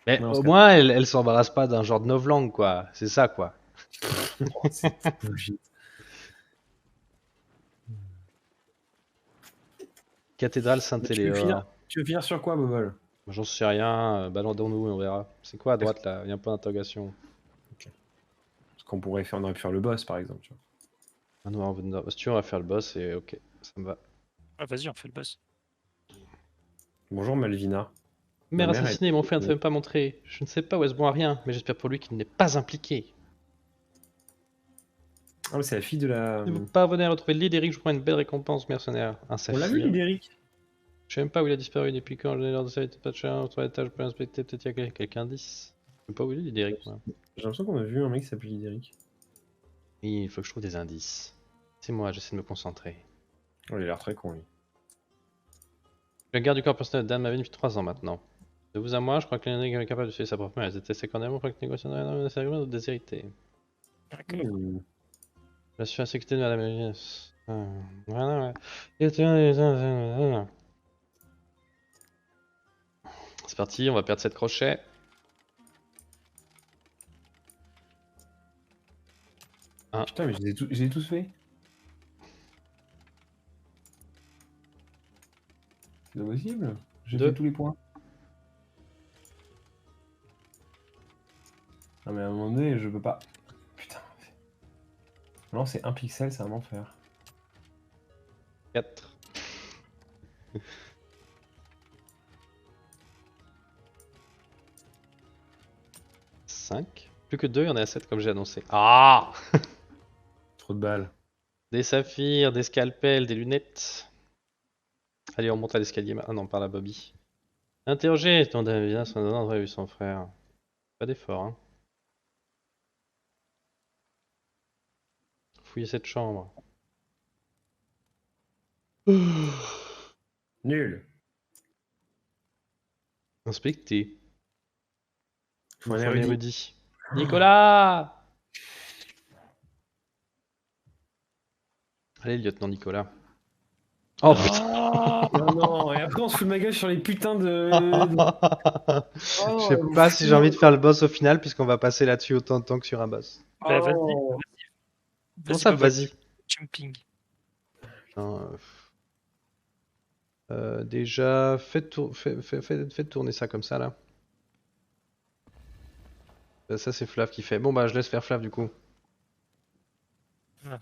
Mais Non, au c'est moins, elle s'embarrasse pas d'un genre de novlangue, quoi. C'est ça, quoi. c'est bullshit. Cathédrale Tu veux finir, Saint-Éléor. tu veux finir sur quoi, Bobol? J'en sais rien, baladons-nous et on verra. C'est quoi à droite, là? Il y a un point d'interrogation. Parce qu'on pourrait faire, on aurait pu faire le boss, par exemple. Tu vois. Un noir si tu veux, on va faire le boss et ok, ça me va. Ah, vas-y, on fait le boss. Bonjour, Malvina. Ma Mère mère, assassinée, mon frère ne s'est même pas montré. Je ne sais pas où est-ce bon à rien, mais j'espère pour lui qu'il n'est pas impliqué. Ah, mais c'est la fille de la. Si vous parvenez à retrouver Lydéric, je vous prends une belle récompense, mercenaire. Un On l'a vu, saphir. Lydéric. Je sais même pas où il a disparu depuis quand. Je l'ai lors de sa pas de chien, au toilette, je peux inspecter, peut-être il y a quelques indices. Je sais pas où il est, Lydéric, moi. J'ai l'impression qu'on a vu un mec qui s'appelle Lydéric. Oui, il faut que je trouve des indices. C'est moi, j'essaie de me concentrer. Oh, il a l'air très con, lui. Je suis le garde du corps personnel de Dan Mavin depuis 3 ans maintenant. De vous à moi, je crois que Lydéric est capable de suivre sa propre main. Elle était secondément, je crois que négocier un argument de déshérité. Ok. Je suis à la sécurité de Madame Eunice. Voilà, ouais. C'est parti, on va perdre 7 crochets. Putain, mais je les ai tous fait. C'est pas possible. J'ai Deux. fait tous les points. Non, mais à un moment donné, je peux pas. Putain. Non, c'est un pixel, c'est un enfer. 4. Plus que 2, il y en a 7 comme j'ai annoncé. Ah! Trop de balles. Des saphirs, des scalpels, des lunettes. Allez, on monte à l'escalier. Ah non, par là, Bobby. Interroger, ton Davina, son André vu son frère. Pas d'effort, hein. Fouiller cette chambre. Nul. Inspecter. Faut un Faut un érudit. érudit. Nicolas! Allez, lieutenant Nicolas. Oh putain! Non, non, et après on se fout de ma gueule sur les putains de. Je sais pas si j'ai envie de faire le boss au final, puisqu'on va passer là-dessus autant de temps que sur un boss. Bah, vas-y, Oh. Comment ça, Bobol, vas-y? Jumping. Putain, déjà, faites tourner ça comme ça là. Ça c'est Flav qui fait. Bon bah je laisse faire Flav du coup. Ouais.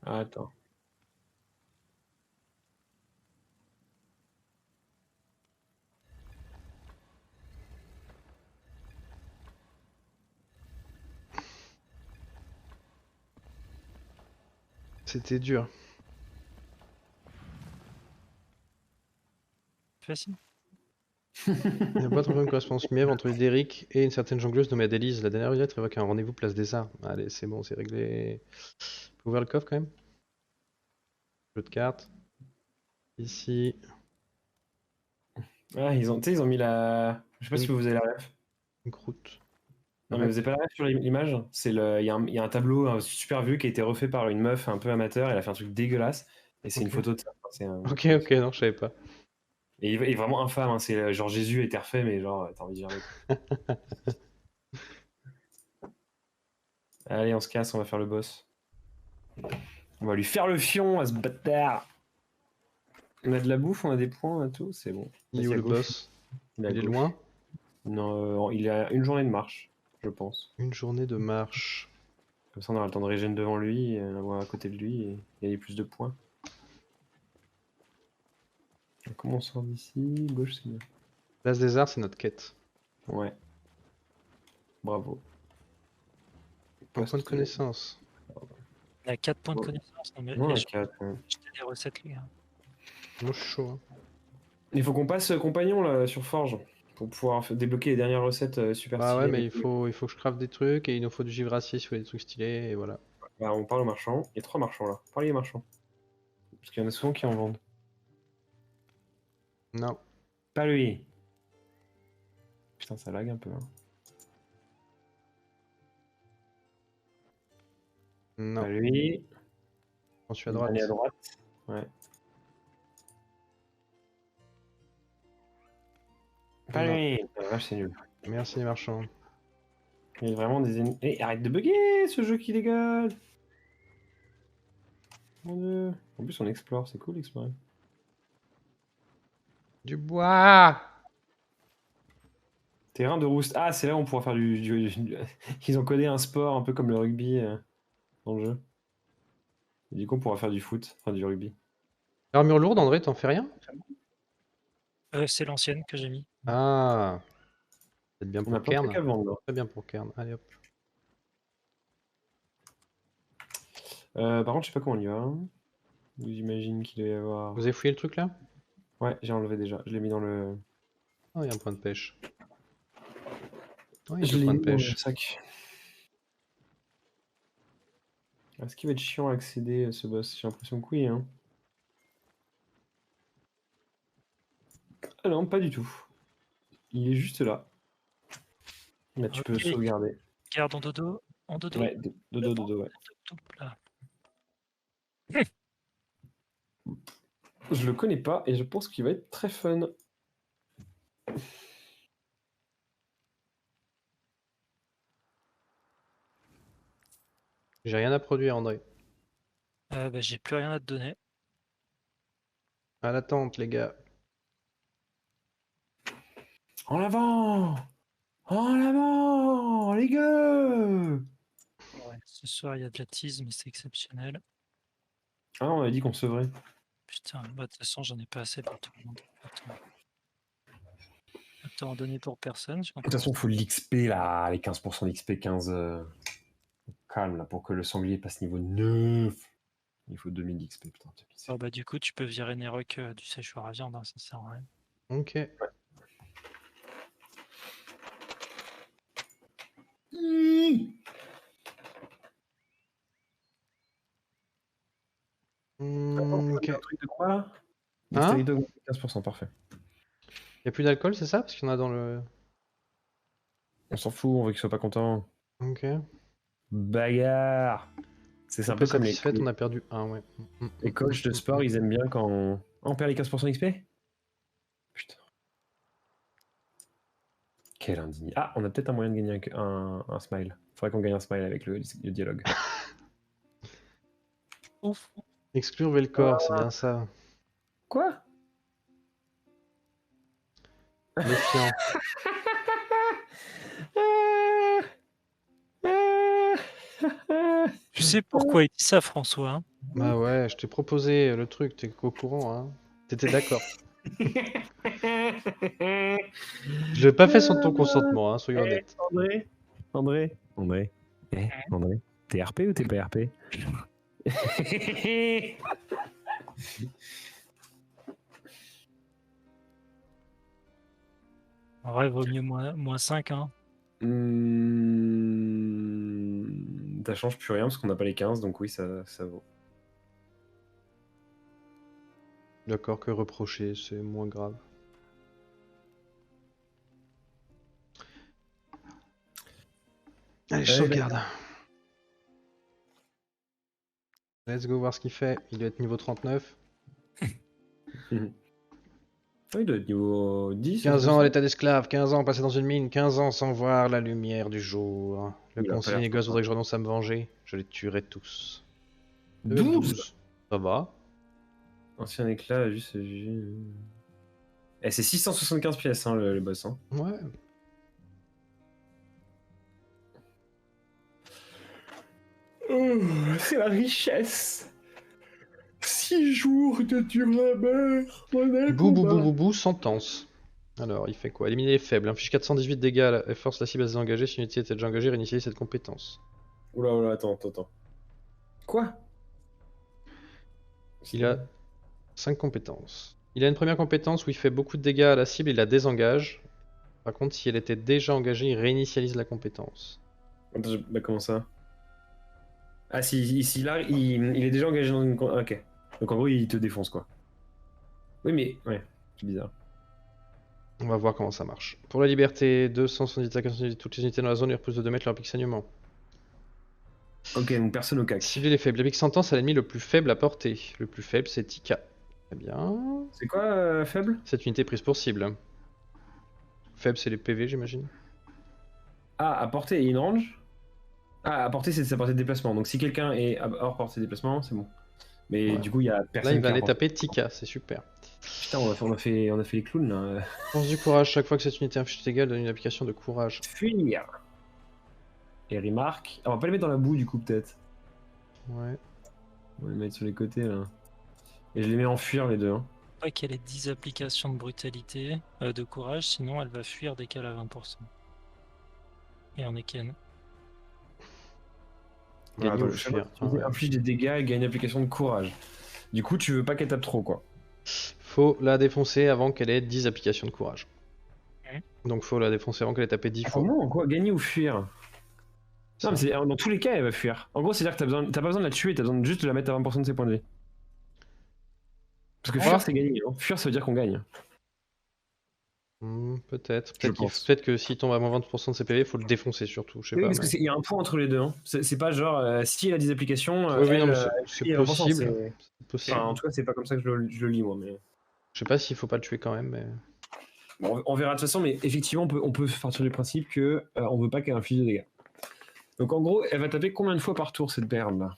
Ah, attends. C'était dur. Facile. Il n'y a pas trouvé une correspondance mièvre entre Lydéric et une certaine jongleuse nommée Adélise. La dernière lettre évoque un rendez-vous place des Arts. Allez, c'est bon, c'est réglé. Vous pouvez ouvrir le coffre quand même? Jeu de cartes. Ici. Ah, tu sais, ils ont mis la. Je sais pas si vous avez la ref. Une croûte. Non, mais vous avez pas la ref sur l'image? Il y a un tableau super vieux qui a été refait par une meuf un peu amateur. Elle a fait un truc dégueulasse. Et c'est Ok. une photo de ça. Ok, ok, non, je savais pas. Et il est vraiment infâme. Hein. C'est genre Jésus a été refait, mais genre, t'as envie de dire. Allez, on se casse, on va faire le boss. On va lui faire le fion à ce bâtard. On a de la bouffe, on a des points, on a tout, c'est bon. Il est où Vas-y, à le gauche. boss? Il est à Il est gauche. loin? Non, il a une journée de marche, je pense. Une journée de marche. Comme ça, on aura le temps de régénérer devant lui, et avoir à côté de lui, et gagner plus de points. Comment on sort d'ici? Gauche, c'est bien. Place des Arts, c'est notre quête. Ouais. Bravo. Un point de connaissance. On a 4 points de Ouais. connaissance. Non, mais Non, les la gens, 4. jetez des recettes, les gars. Moi, je suis chaud. Hein. Il faut qu'on passe compagnon là sur Forge pour pouvoir débloquer les dernières recettes super Bah ouais, stylées. mais il faut que je crafte des trucs et il nous faut du givracier si vous voulez des trucs stylés et voilà. Bah, on parle aux marchands. Il y a 3 marchands là. Parlez aux marchands. Parce qu'il y en a souvent qui en vendent. Non. Pas lui. Putain, ça lag un peu. Hein. Non. Pas lui. Je suis à droite. Allez à droite. Ouais. Pas Non. lui. Ah, vache, c'est nul. Merci les marchands. Il y a vraiment des ennemis. Eh, arrête de bugger ce jeu qui dégage. Mon Dieu. En plus, on explore. C'est cool d'explorer. Du bois. Terrain de rouste. Ah, c'est là où on pourra faire Ils ont codé un sport un peu comme le rugby dans le jeu. Et du coup, on pourra faire du foot, enfin du rugby. L'armure lourde, André, t'en fais rien? C'est l'ancienne que j'ai mis. Ah. C'est bien On a pour plein de trucs Kern. à vendre. Là. Très bien pour Kern. Allez hop. Par contre, je sais pas comment on y va. Hein. J'imagine qu'il doit y avoir. Vous avez fouillé le truc là? Ouais, j'ai enlevé déjà. Je l'ai mis dans le. Oh, il y a un point de pêche. Oh, il y a Je deux l'ai points mis de dans le pêche. sac. Est-ce qu'il va être chiant à accéder à ce boss? J'ai l'impression que oui. Hein. Ah non, pas du tout. Il est juste là. Là, tu peux Ok. sauvegarder. Garde en dodo. En dodo. Ouais, dodo, ouais. Là. Je le connais pas et je pense qu'il va être très fun. J'ai rien à produire, André. Bah, j'ai plus rien à te donner. Ah, À l'attente, les gars. En avant! En avant, les gars! Ouais, ce soir, il y a de la tease, mais c'est exceptionnel. Ah, on avait dit qu'on sevrait. Putain, bah, de toute façon, j'en ai pas assez pour tout le monde. Attends, en donner pour personne. De toute façon, il faut l'XP là, les 15% d'XP, 15. Calme là, pour que le sanglier passe niveau 9. Il faut 2000 d'XP, putain. Oh, bah, du coup, tu peux virer Nerok du séchoir à viande, hein, ça sert à rien. Ok. Ok. Un truc de quoi là? Hein? Dextérité augmentée de 15%, parfait. Y'a plus d'alcool, c'est ça? Parce qu'il y en a dans le. On s'en fout, on veut qu'il soit pas content. Ok. Bagarre! C'est un peu Épée comme satisfaite, on a perdu un, ouais. les coachs de sport, ils aiment bien quand on perd les 15% d'XP? Putain. Quel indigne. Ah, on a peut-être un moyen de gagner un smile. Faudrait qu'on gagne un smile avec le dialogue. Ouf. Exclure Velcor, c'est bien ça. Quoi? Méfiant. Tu sais pourquoi il dit ça, François, hein? Bah ouais, je t'ai proposé le truc, t'es au courant, hein. T'étais d'accord. Je l'ai pas fait sans ton consentement, hein, soyons honnêtes. André, André, t'es RP ou t'es pas RP? En vrai, vaut mieux moins 5, hein. Ça change plus rien parce qu'on n'a pas les 15, donc oui, ça vaut. D'accord que reprocher, c'est moins grave. Allez, je sauvegarde. Let's go voir ce qu'il fait. Il doit être niveau 39. Ah, il doit être niveau 10. 15 ans à l'état d'esclave, 15 ans passé dans une mine, 15 ans sans voir la lumière du jour. Le Il a pas conseiller l'air négoce fort, voudrait que je renonce à me venger. Je les tuerai tous. 12. Ça va. Ancien éclat, juste. Eh, c'est 675 pièces, hein, le boss. Hein. Ouais. C'est la richesse. 6 jours de Durameur. Bou bou bou bou bou, sentence. Alors, il fait quoi? Éliminer les faibles. Inflige 418 dégâts et force la cible à se désengager. Si une unité était déjà engagée, réinitialiser cette compétence. Oula, attends. Quoi? Il a 5 compétences. Il a une première compétence où il fait beaucoup de dégâts à la cible, il la désengage. Par contre, si elle était déjà engagée, il réinitialise la compétence. Attends, bah comment ça? Ah, si là, il est déjà engagé dans une... Ok. Donc en gros, il te défonce, quoi. Oui, mais... Ouais, c'est bizarre. On va voir comment ça marche. Pour la liberté, 270 attaques, toutes les unités dans la zone, ils repoussent de 2 mètres leur pic saignement. Ok, donc personne au cac. Cibler les faibles. La pic sentence à l'ennemi le plus faible à portée. Le plus faible, c'est Tika. Très bien. C'est quoi, faible? Cette unité prise pour cible. Faible, c'est les PV, j'imagine. Ah, à portée et une range? Ah, à portée, c'est sa portée de déplacement. Donc si quelqu'un est hors portée de déplacement, c'est bon. Mais Ouais. du coup, il y a Là, personne il va qui aller est taper Tika, c'est super. Putain, on a fait les clowns, là. Pense du courage. Chaque fois que cette unité inflige des dégâts, elle donne une application de courage. Fuir. Et remarque. Ah, on va pas les mettre dans la boue, du coup, peut-être. Ouais. On va les mettre sur les côtés, là. Et je les mets en fuir, les deux. Hein. Pas qu'elle ait 10 applications de brutalité, de courage, sinon elle va fuir dès qu'elle a 20%. Et on est Ken. Gagner ou je sais fuir. pas, Ah ouais. inflige des dégâts et gagne une application de courage. Du coup, tu veux pas qu'elle tape trop, quoi. Faut la défoncer avant qu'elle ait 10 applications de courage. Ouais. Donc faut la défoncer avant qu'elle ait tapé 10 fois. Comment? Quoi? Gagner ou fuir? Non, mais dans tous les cas, elle va fuir. En gros, c'est-à-dire que t'as pas besoin de la tuer, t'as besoin juste de la mettre à 20% de ses points de vie. Parce que fuir, c'est gagner. Hein. Fuir, ça veut dire qu'on gagne. Peut-être. Je Peut-être pense. peut-être que s'il tombe à moins 20% de ses PV, faut le défoncer surtout. Je sais Oui, pas. parce mais- qu'il y a un point entre les deux. Hein. C'est pas genre, si elle a des applications, Oui, oui, non, elle, mais elle c'est fuit à 20%, possible. c'est- C'est possible. Enfin, en tout cas, c'est pas comme ça que je le lis, moi. Mais... Je sais pas s'il faut pas le tuer quand même, mais. Bon, on verra de toute façon, mais effectivement, on peut partir du principe que on veut pas qu'elle inflige de dégâts. Donc en gros, elle va taper combien de fois par tour cette berbe là?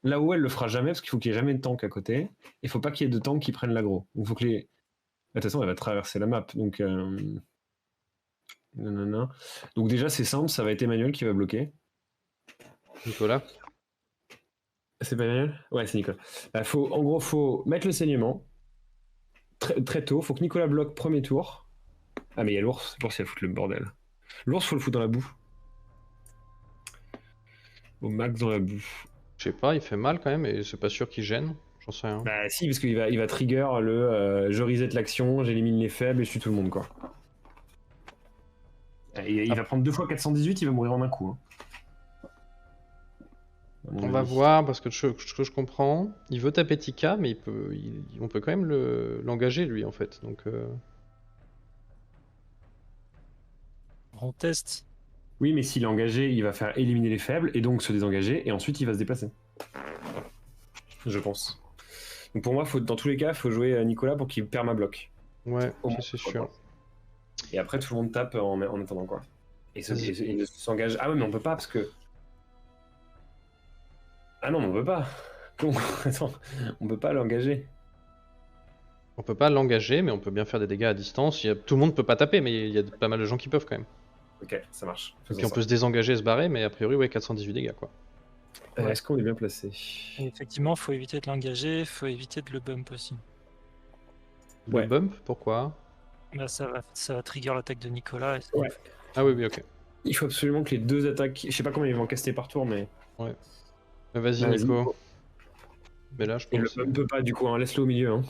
Là où elle le fera jamais, parce qu'il faut qu'il y ait jamais de tank à côté. Il faut pas qu'il y ait de tank qui prennent l'aggro. Donc faut que les. De toute façon, elle va traverser la map. Donc. Nanana. Donc déjà, c'est simple, ça va être Emmanuel qui va bloquer. Nicolas. C'est pas Emmanuel? Ouais, c'est Nicolas. En gros, faut mettre le saignement très tôt. Faut que Nicolas bloque premier tour. Ah, mais il y a l'ours. L'ours, il va foutre le bordel. L'ours, faut le foutre dans la boue. Au max dans la boue. Je sais pas, il fait mal quand même et c'est pas sûr qu'il gêne. J'en sais rien. Bah si, parce qu'il va trigger le je reset l'action, j'élimine les faibles et je tue tout le monde, quoi. Il va prendre 2 fois 418, il va mourir en un coup. Hein. On va voir parce que ce que je comprends, il veut taper Tika, mais on peut quand même l'engager lui en fait. Donc. On teste. Oui, mais s'il est engagé, il va faire éliminer les faibles et donc se désengager et ensuite il va se déplacer. Je pense. Donc pour moi, dans tous les cas, il faut jouer à Nicolas pour qu'il perma-bloque. Ouais, Au ça moins, c'est quoi. sûr. Et après, tout le monde tape en attendant, quoi. Et ne s'engage. Ah ouais, mais on peut pas parce que. Ah non, mais on peut pas. Attends, on peut pas l'engager. On peut pas l'engager, mais on peut bien faire des dégâts à distance. Tout le monde peut pas taper, mais il y a pas mal de gens qui peuvent quand même. Ok, ça marche. Et puis on peut se désengager et se barrer, mais a priori, ouais, 418 dégâts quoi. Ouais. Est-ce qu'on est bien placé? Et effectivement, faut éviter de l'engager, faut éviter de le bump aussi. Le Ouais. bump, pourquoi? Là, ça va trigger l'attaque de Nicolas. Et ça Ouais. Ah oui, ok. Il faut absolument que les deux attaques. Je sais pas combien ils vont caster par tour, mais. Vas-y, Vas-y, Nico. Nico. Mais là, je Et le pense. bump peut pas, du coup, hein. Laisse-le au milieu. Hein.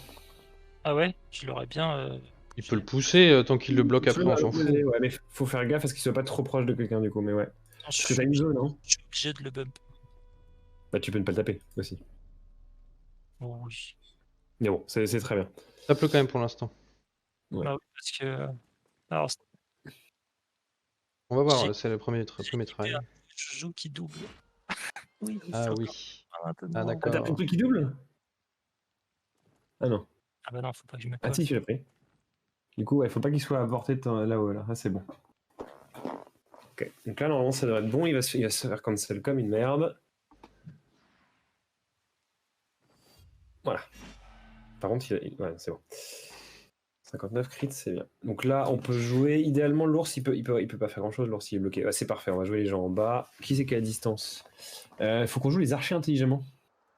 Ah ouais, je l'aurais bien. Il peut le pousser tant qu'il le bloque après, on s'en fout. Ouais, mais faut faire gaffe à ce qu'il soit pas trop proche de quelqu'un, du coup, mais ouais. Parce que t'as une zone, hein. Je suis obligé de le bump. Bah, tu peux ne pas le taper aussi. Oh, oui. Mais bon, c'est très bien. Tape-le quand même pour l'instant. Ouais. Bah oui, parce que. Alors, On va voir, J'ai- c'est le premier try. je joue qui double. Oui, Ah c'est oui. encore maintenant. Ah Ah, d'accord. t'as pris le truc qui double? Ah non. Ah bah non, faut pas que je me Ah colle. si, tu l'as pris. Du coup, ouais, faut pas qu'il soit à portée de là-haut, là. Ah, c'est bon. Ok. Donc là, normalement, ça devrait être bon. Il va se faire cancel comme une merde. Voilà. Par contre, ouais, c'est bon. 59 crits, c'est bien. Donc là, on peut jouer. Idéalement, l'ours, il peut pas faire grand-chose. L'ours, il est bloqué. Ouais, c'est parfait. On va jouer les gens en bas. Qui c'est qui est à distance? Faut qu'on joue les archers intelligemment.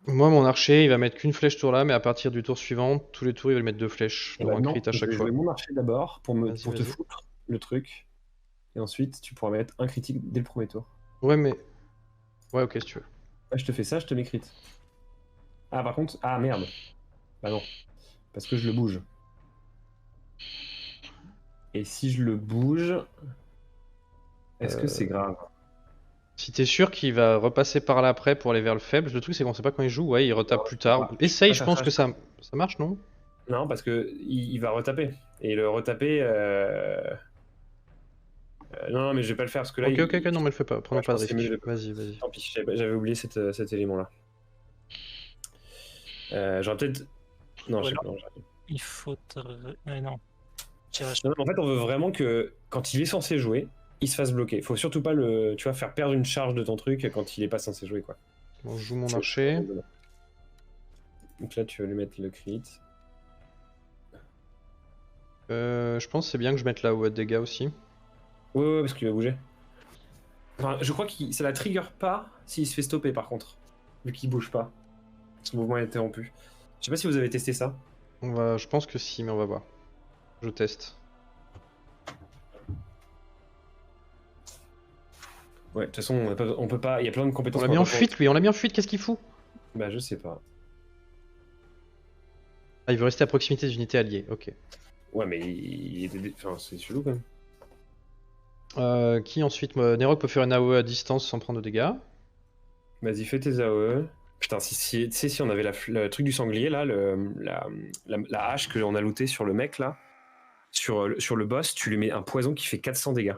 Moi, mon archer, il va mettre qu'une flèche tour là, mais à partir du tour suivant, tous les tours, il va le mettre 2 flèches. Eh Donc ben un non, crit à je chaque vais fois. jouer mon archer d'abord pour te Vas-y. foutre le truc. Et ensuite, tu pourras mettre un critique dès le premier tour. Ouais, mais. Ouais, ok, si tu veux. Ouais, je te fais ça, je te mets crit. Ah, par contre, ah merde. Bah non. Parce que je le bouge. Et si je le bouge, est-ce que c'est grave? Si t'es sûr qu'il va repasser par là après pour aller vers le faible, le truc c'est qu'on sait pas quand il joue, ouais, il retape plus tard. Essaye, je pense que ça marche, non? Non, parce que il va retaper. Et le retaper. Non, mais je vais pas le faire parce que là. Ok, non, mais le fais pas, prenons pas de risque. Vas-y. Tant pis, j'avais oublié cet élément-là. J'aurais peut-être. Non, je sais pas. Il faudrait. Mais non. Non, en fait, on veut vraiment que quand il est censé jouer, il se fasse bloquer. Faut surtout pas faire perdre une charge de ton truc quand il est pas censé jouer, quoi. Bon, je joue mon archer. Donc là, tu vas lui mettre le crit. Je pense que c'est bien que je mette la OE de dégâts aussi. Ouais, parce qu'il va bouger. Enfin, je crois que ça la trigger pas s'il se fait stopper, par contre. Vu qu'il bouge pas. Son mouvement est interrompu. Je sais pas si vous avez testé ça. Je pense que si, mais on va voir. Je teste. Ouais, de toute façon, on peut pas. Il y a plein de compétences. On l'a mis en fuite, lui, on l'a mis en fuite, qu'est-ce qu'il fout? Bah, je sais pas. Ah, il veut rester à proximité des unités alliées, ok. Ouais, mais enfin, c'est chelou quand même. Qui ensuite Nerok peut faire une AOE à distance sans prendre de dégâts. Vas-y, fais tes AOE. Putain, si on avait le truc du sanglier là, la hache que l'on a looté sur le mec là, sur le boss, tu lui mets un poison qui fait 400 dégâts.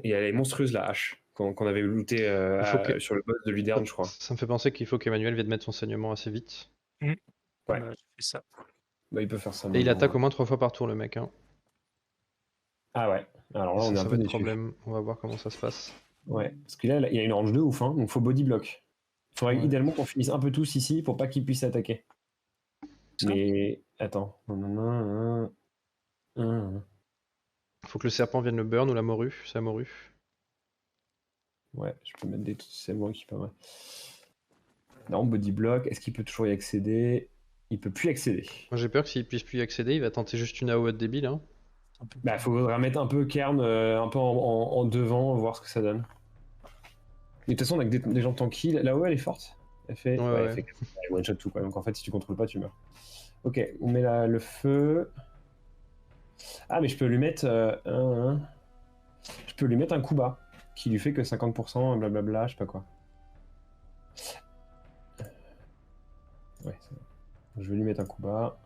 Et elle est monstrueuse la hache qu'on avait looté sur le boss de Ludern, je crois. Ça me fait penser qu'il faut qu'Emmanuel vienne mettre son saignement assez vite. Ouais. Bah, je fais ça. Bah, il peut faire ça. Et il attaque au moins 3 fois par tour le mec. Hein. Ah ouais. Alors là, on est un peu déçu. Problème. On va voir comment ça se passe. Ouais, parce que là, il y a une range de ouf, hein, donc faut body block. Il faudrait idéalement qu'on finisse un peu tous ici pour pas qu'ils puissent attaquer. Mais attends. Faut que le serpent vienne le burn ou la morue. C'est la morue. Ouais, je peux mettre c'est moi qui pas mal. Non, body block. Est-ce qu'il peut toujours y accéder? Il peut plus y accéder. Moi j'ai peur que s'il puisse plus y accéder, il va tenter juste une AOE débile. Hein. Bah, faudra mettre un peu Cairn un peu en devant, voir ce que ça donne. Mais de toute façon, avec des gens tranquilles, là-haut elle est forte. Elle fait. Elle fait one shot tout quoi. Donc en fait, si tu contrôles pas, tu meurs. Ok, on met le feu. Ah, mais je peux lui mettre Je peux lui mettre un coup bas qui lui fait que 50%, blablabla, je sais pas quoi. Ouais, c'est bon. Je vais lui mettre un coup bas.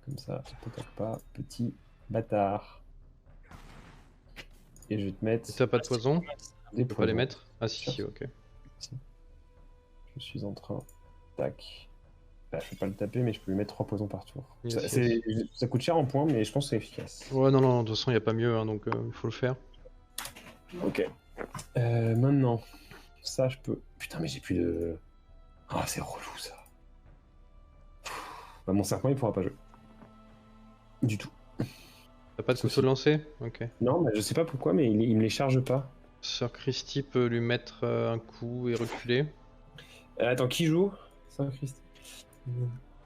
Comme ça, ça t'attaque pas, petit bâtard. Et je vais te mettre. T'as pas de poison? Tu peux pas les mettre? Ah si, ok. Je suis en train. Tac. Bah, je peux pas le taper, mais je peux lui mettre 3 poisons par tour. Ça coûte cher en points, mais je pense que c'est efficace. Ouais, non, de toute façon, il n'y a pas mieux, hein, donc il faut le faire. Ok. Maintenant, ça, je peux. Putain, mais j'ai plus de. Ah, c'est relou ça. Bah, mon serpent, il pourra pas jouer. Du tout. T'as pas de couteau de lancer? Ok. Non, mais je sais pas pourquoi, mais il me les charge pas. Sœur Christy peut lui mettre un coup et reculer. Attends, qui joue? Sœur Christy.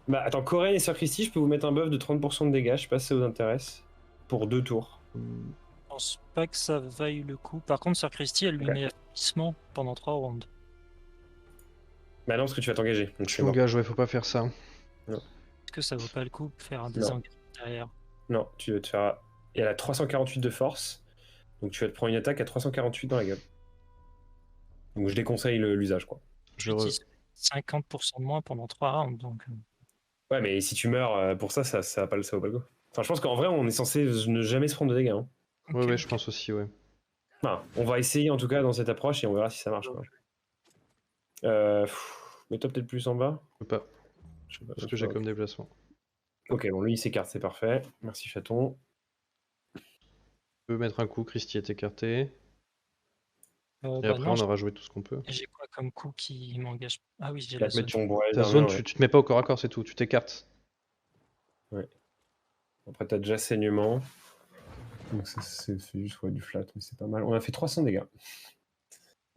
Bah, attends, Corinne et Sœur Christy, je peux vous mettre un buff de 30% de dégâts, je sais pas si ça vous intéresse. Pour 2 tours. Je pense pas que ça vaille le coup. Par contre, Sœur Christy, elle lui met affaiblissement pendant 3 rounds. Bah non, parce que tu vas t'engager. Je m'engage, ouais, faut pas faire ça. Non. Est-ce que ça vaut pas le coup de faire un désengagement derrière? Non, tu vas te faire. Et elle a 348 de force. Donc tu vas te prendre une attaque à 348 dans la gueule. Donc je déconseille l'usage, quoi. Je dis 50% de moins pendant 3 rounds. Donc... Ouais, mais si tu meurs pour ça vaut pas le coup. Enfin, je pense qu'en vrai, on est censé ne jamais se prendre de dégâts. Hein. Ouais, je pense aussi, ouais. Enfin, on va essayer en tout cas dans cette approche et on verra si ça marche. Quoi. Mets-toi peut-être plus en bas. Je peux pas. Parce que j'ai comme déplacement. Ok, bon, lui il s'écarte, c'est parfait. Merci chaton. Je peux mettre un coup, Christy est écarté. Et après, non, on aura joué tout ce qu'on peut. J'ai quoi comme coup qui m'engage? Ah oui, j'ai la zone. Ta zone, tu te mets pas au corps à corps, c'est tout. Tu t'écartes. Ouais. Après, t'as déjà saignement. Donc c'est juste du flat, mais c'est pas mal. On a fait 300 dégâts.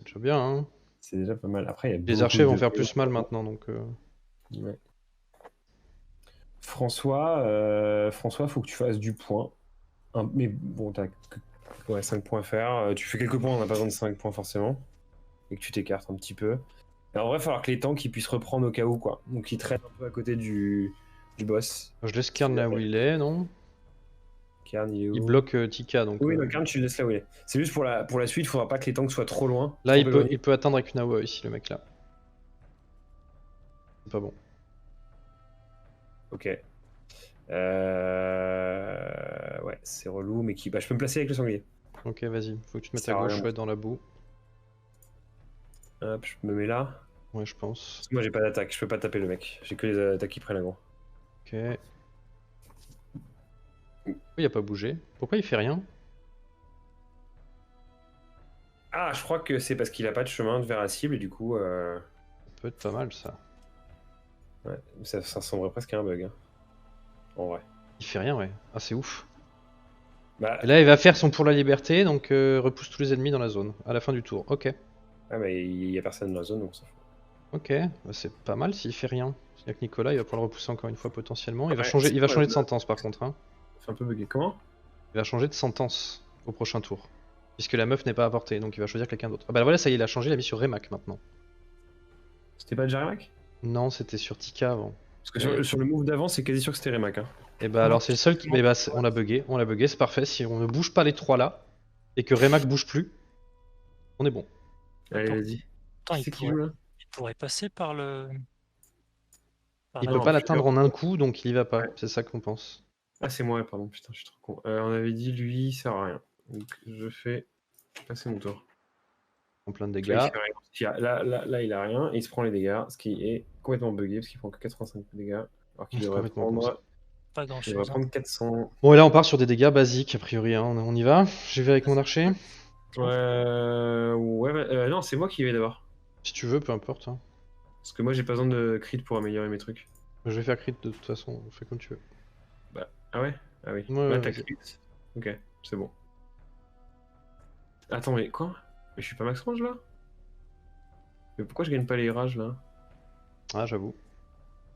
C'est déjà bien, hein. C'est déjà pas mal. Après, il y a Les beaucoup archers vont de faire PO. plus mal maintenant, donc... Ouais. François, François, faut que tu fasses du point. Mais bon, t'as ouais, 5 points à faire. Tu fais quelques points, on n'a pas besoin de 5 points forcément. Et que tu t'écartes un petit peu. Et en vrai, il va falloir que les tanks ils puissent reprendre au cas où, quoi. Donc ils traînent un peu à côté du boss. Je laisse Karn là où il est, non? Karn, il est où? Il bloque Tika, donc... Oui, le Karn, tu le laisses là où il est. C'est juste pour la suite, il faudra pas que les tanks soient trop loin. Là, trop il éloignés. peut atteindre avec une AOE ici, le mec là. C'est pas bon. Ok. Ouais, c'est relou, mais je peux me placer avec le sanglier. Ok, vas-y. Faut que tu te mettes Ça à sert à gauche, rien. ouais, dans la boue. Hop, je me mets là. Ouais, je pense. Parce que moi, j'ai pas d'attaque, je peux pas taper le mec. J'ai que les attaques qui prennent à gros. Ok. Pourquoi il a pas bougé? Pourquoi il fait rien? Ah, je crois que c'est parce qu'il a pas de chemin vers la cible et du coup, Ça peut être pas mal, ça. ouais, ça ressemblerait presque à un bug. Hein. En vrai. Il fait rien, ouais. Ah, c'est ouf. Bah, Et là, il va faire son pour la liberté, donc repousse tous les ennemis dans la zone, à la fin du tour. Ok. ah, mais il y a personne dans la zone, donc ça. Ok, bah, c'est pas mal s'il fait rien. C'est-à-dire que Nicolas, il va pouvoir le repousser encore une fois potentiellement. Il va Ouais, changer, c'est il va quoi, changer de sentence par contre. Hein. C'est un peu bugué. Comment? Il va changer de sentence au prochain tour. Puisque la meuf n'est pas à portée, donc il va choisir quelqu'un d'autre. Ah bah voilà, ça y est, il a changé, il a mis sur Remak maintenant. C'était pas déjà Remak? Non, c'était sur Tika avant. Parce que sur le move d'avant, c'est quasi sûr que c'était Remak. Hein. Et bah alors c'est le seul qui... Mais bah on l'a bugué, c'est parfait. Si on ne bouge pas les trois là, et que Remak bouge plus, on est bon. Allez, Attends. vas-y. Attends, Qui c'est qui joue là? il pourrait passer par le. Il la peut non, pas en l'atteindre en un coup, donc il y va pas. Ouais. C'est ça qu'on pense. Ah, c'est moi, pardon, putain, je suis trop con. On avait dit lui, il sert à rien. Donc je fais passer mon tour. En plein de Là, il dégâts. fait rien. Là, il a rien et il se prend les dégâts, ce qui est complètement bugué parce qu'il prend que 85 dégâts. Alors qu'il C'est devrait complètement con, ça. Pas grand il devrait chose. prendre 400. Bon et là on part sur des dégâts basiques a priori, hein. On y va. J'y vais avec mon archer. Ouais, non, c'est moi qui y vais d'abord. Si tu veux, peu importe. Hein. Parce que moi, j'ai pas besoin de crit pour améliorer mes trucs. Je vais faire crit de toute façon, fais comme tu veux. Bah, ah ouais? Ah oui. Ouais, Là, ouais, t'as vas-y. crit. Ok, c'est bon. Attends, mais quoi? Mais je suis pas max range là? Mais pourquoi je gagne pas les rages là? Ah j'avoue.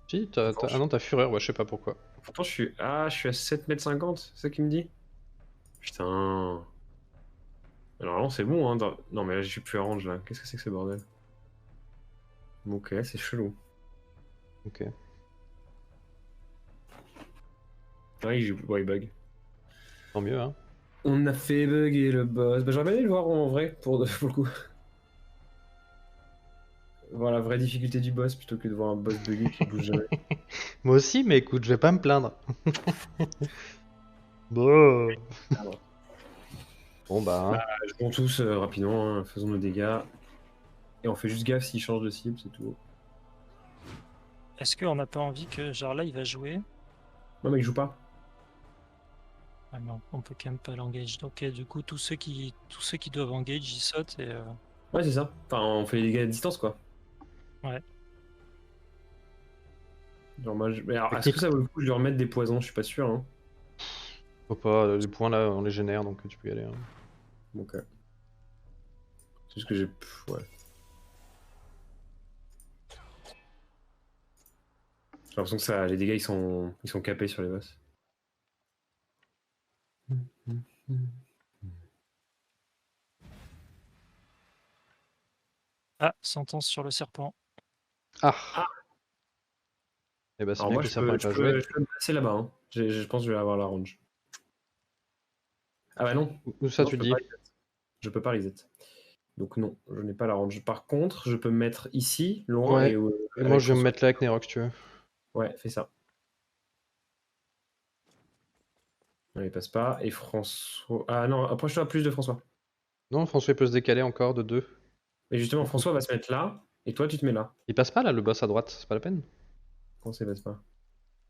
Si, Attends, ah non, t'as fureur, ouais, je sais pas pourquoi. Pourtant, je suis à 7,50 m, c'est ça qu'il me dit? Putain. Alors là, c'est bon, hein. Non, mais là, je suis plus à range là. Qu'est-ce que c'est que ce bordel? Ok, c'est chelou. Ok. Ouais, il bug. Tant mieux, hein. On a fait bugger le boss. Bah, j'aurais bien aimé le voir en vrai pour le coup. Voir la vraie difficulté du boss plutôt que de voir un boss buggé qui bouge jamais. Moi aussi, mais écoute, je vais pas me plaindre. Bon. Bon bah. Hein. Jouons tous rapidement, hein, faisons nos dégâts. Et on fait juste gaffe s'il change de cible, c'est tout. Est-ce qu'on n'a pas envie que, genre là, il va jouer? Non, mais il joue pas. Ah non, on peut quand même pas l'engage. Donc, du coup, tous ceux qui doivent engage, ils sautent et. Ouais, c'est ça. Enfin, on fait les dégâts à distance, quoi. Ouais. Genre, moi, mais alors, est-ce que ça vaut le coup de lui remettre des poisons? Je suis pas sûr. Hein. Faut pas, les points là, on les génère, donc tu peux y aller. Hein. Donc, c'est juste que j'ai. Ouais. J'ai l'impression que ça, les dégâts ils sont capés sur les boss. Ah, sentence sur le serpent. Ah. Ah. Et bah c'est Alors bien moi, que le je serpent peux, ait je, pas peux, joué. je peux me placer là-bas. Hein. Je pense que je vais avoir la range. Ah bah non. Où ça Non, tu je peux dis? pas reset. Je peux pas reset. Donc non, je n'ai pas la range. Par contre, je peux me mettre ici, loin, Ouais. et Et moi je vais me mettre là avec Nerox, tu veux. Ouais, fais ça. Non, il passe pas. Et François... Ah non, approche-toi plus de François. Non, François il peut se décaler encore de 2. Et justement, François va se mettre là, et toi, tu te mets là. Il passe pas là, le boss à droite, c'est pas la peine. Comment ça, il passe pas?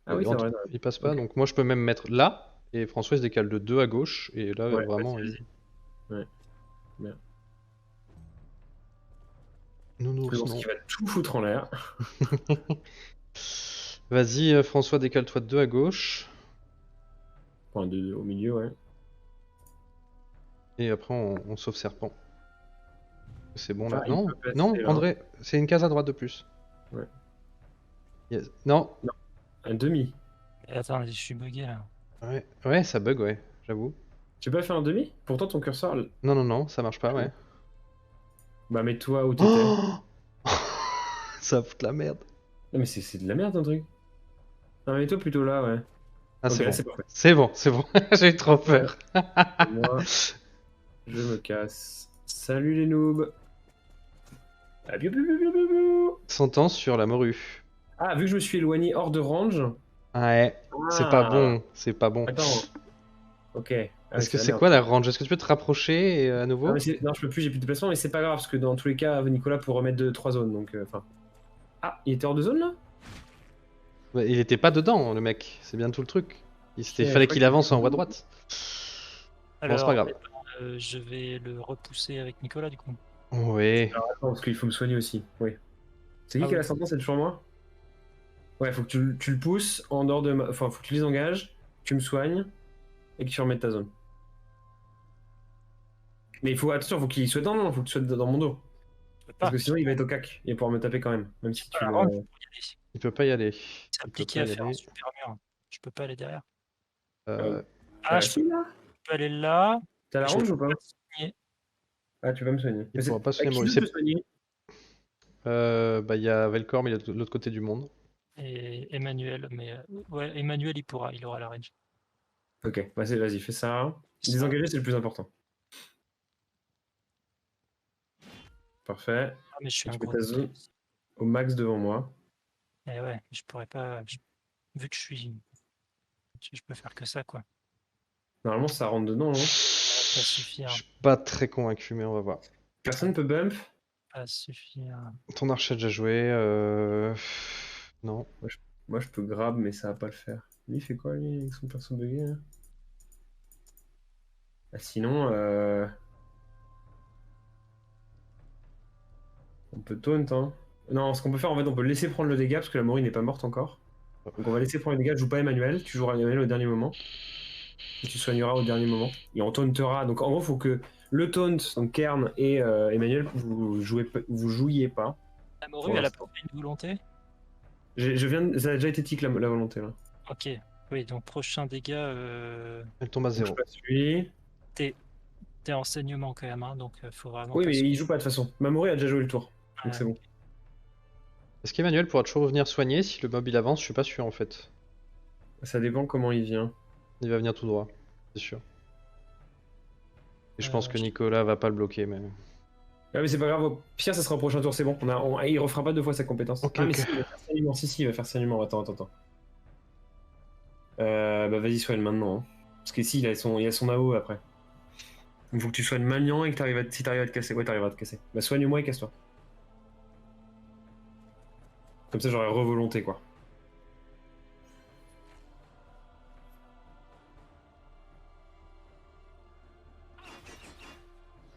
Ah oui, c'est vrai. Il passe pas, Ok. donc moi je peux même mettre là, et François il se décale de 2 à gauche, et là Ouais, vraiment. vas-y. Ouais. Bien. Nounours, Je pense non. qu'il va tout foutre en l'air. Vas-y, François, décale-toi de 2 à gauche. Enfin, au milieu, ouais. Et après, on sauve Serpent. C'est bon là. Ah, il Non, peut passer, non, là. André, c'est une case à droite de plus. Ouais. Yes. Non, Un demi. Attends, je suis bugué là. ouais, ça bug, ouais, j'avoue. Tu peux pas faire un demi? Pourtant ton curseur. Non, non, non, ça marche pas, ouais. Bah mets-toi où t'étais. Oh ça fout la merde. Non mais c'est de la merde un truc. Non mets-toi plutôt là, ouais. Ah, Ok, c'est là, bon. c'est parfait. C'est bon, c'est bon. J'ai eu trop peur. Moi, je me casse. Salut les noobs. Ah, biou, biou, biou, biou, biou, biou. Sentence sur la morue. Ah, vu que je me suis éloigné hors de range. Ouais, c'est pas bon, c'est pas bon. Attends. Ok. Ah, Est-ce que la c'est merde. quoi la range? Est-ce que tu peux te rapprocher à Ah, nouveau? mais non, je peux plus, j'ai plus de déplacement, mais c'est pas grave parce que dans tous les cas, Nicolas peut remettre 3 zones. Donc, enfin. Ah, il était hors de zone là? Ouais, il était pas dedans, le mec. C'est bien tout le truc. Il Ok, fallait je crois qu'il qu'il avance était en haut à dedans. droite. Bon, Alors, c'est pas grave. je vais le repousser avec Nicolas du coup. Ouais. Alors, attends, parce qu'il faut me soigner aussi. Oui. C'est qui Ah qui a oui. la sentence? C'est toujours moi? Ouais, faut que tu le pousses en dehors de ma. Enfin, faut que tu les engages, tu me soignes et que tu remettes ta zone. Mais il faut, attention, faut qu'il soit dans, non, faut que tu sois dans mon dos. Je peux Parce pas. que sinon il va être au cac. Il va pouvoir me taper quand même. Même si tu La le. range, faut y aller. Il peut pas y aller. C'est Il peut appliqué pas à y faire un aller. super mur. Je peux pas aller derrière. Euh, Ah, je Si, là. peux aller là. T'as la Je range peux ou pas? pas soigner. Ah, tu vas me soigner. il pourra pas À soigner qui Maurice. d'autre peut soigner? Bah, il y a Velcor, mais il est de l'autre côté du monde. Et Emmanuel, mais ouais, Emmanuel il aura la range. Ok, vas-y, fais ça. Désengager, c'est le plus important. Parfait. Ah, mais je suis Et un tu mets gros ta décalé zone aussi. au max devant moi. Eh ouais, je pourrais pas. Vu que je peux faire que ça, quoi. Normalement, ça rentre dedans, non? Pas Je suffire. suis pas très convaincu, mais on va voir. Personne peut bump? Pas suffire. Ton archer a déjà joué. Non. Moi, je peux grab, mais ça va pas le faire. Lui, il fait quoi, lui, avec son perso bugué, là? Ah, sinon, on peut taunt, hein. Non, ce qu'on peut faire, en fait, on peut laisser prendre le dégât, parce que la Mori n'est pas morte encore. Donc on va laisser prendre les dégâts, joue pas Emmanuel, tu joueras Emmanuel au dernier moment. Et tu soigneras au dernier moment. Et on tauntera. Donc en gros, faut que le taunt, donc Kern et Emmanuel, vous jouiez pas. La morue, elle a pas une volonté? Ça a déjà été tic la volonté là. Ok. Oui, donc prochain dégât, Elle tombe à Donc, 0. je passe lui. t'es enseignement quand même, hein, donc faut vraiment. Oui, pas mais se- il joue pas de toute façon. Mamori a déjà joué le tour. Donc Ah, c'est bon. Est-ce qu'Emmanuel pourra toujours venir soigner si le mob il avance? Je suis pas sûr en fait. Ça dépend comment il vient. Il va venir tout droit, c'est sûr. Et je pense que je- Nicolas va pas le bloquer, mais. Ah mais c'est pas grave, au pire ça sera au prochain tour, c'est bon. Il refera pas 2 fois sa compétence. Ok, ah mais ok. si, il va faire saignement. Si, il va faire saignement. Attends. Bah vas-y, soigne maintenant. Hein. Parce que si, il a son AO après. Il faut que tu soignes maintenant et que si t'arrives à te casser. Ouais, t'arriveras à te casser. Bah soigne-moi et casse-toi. Comme ça j'aurai revolonté quoi.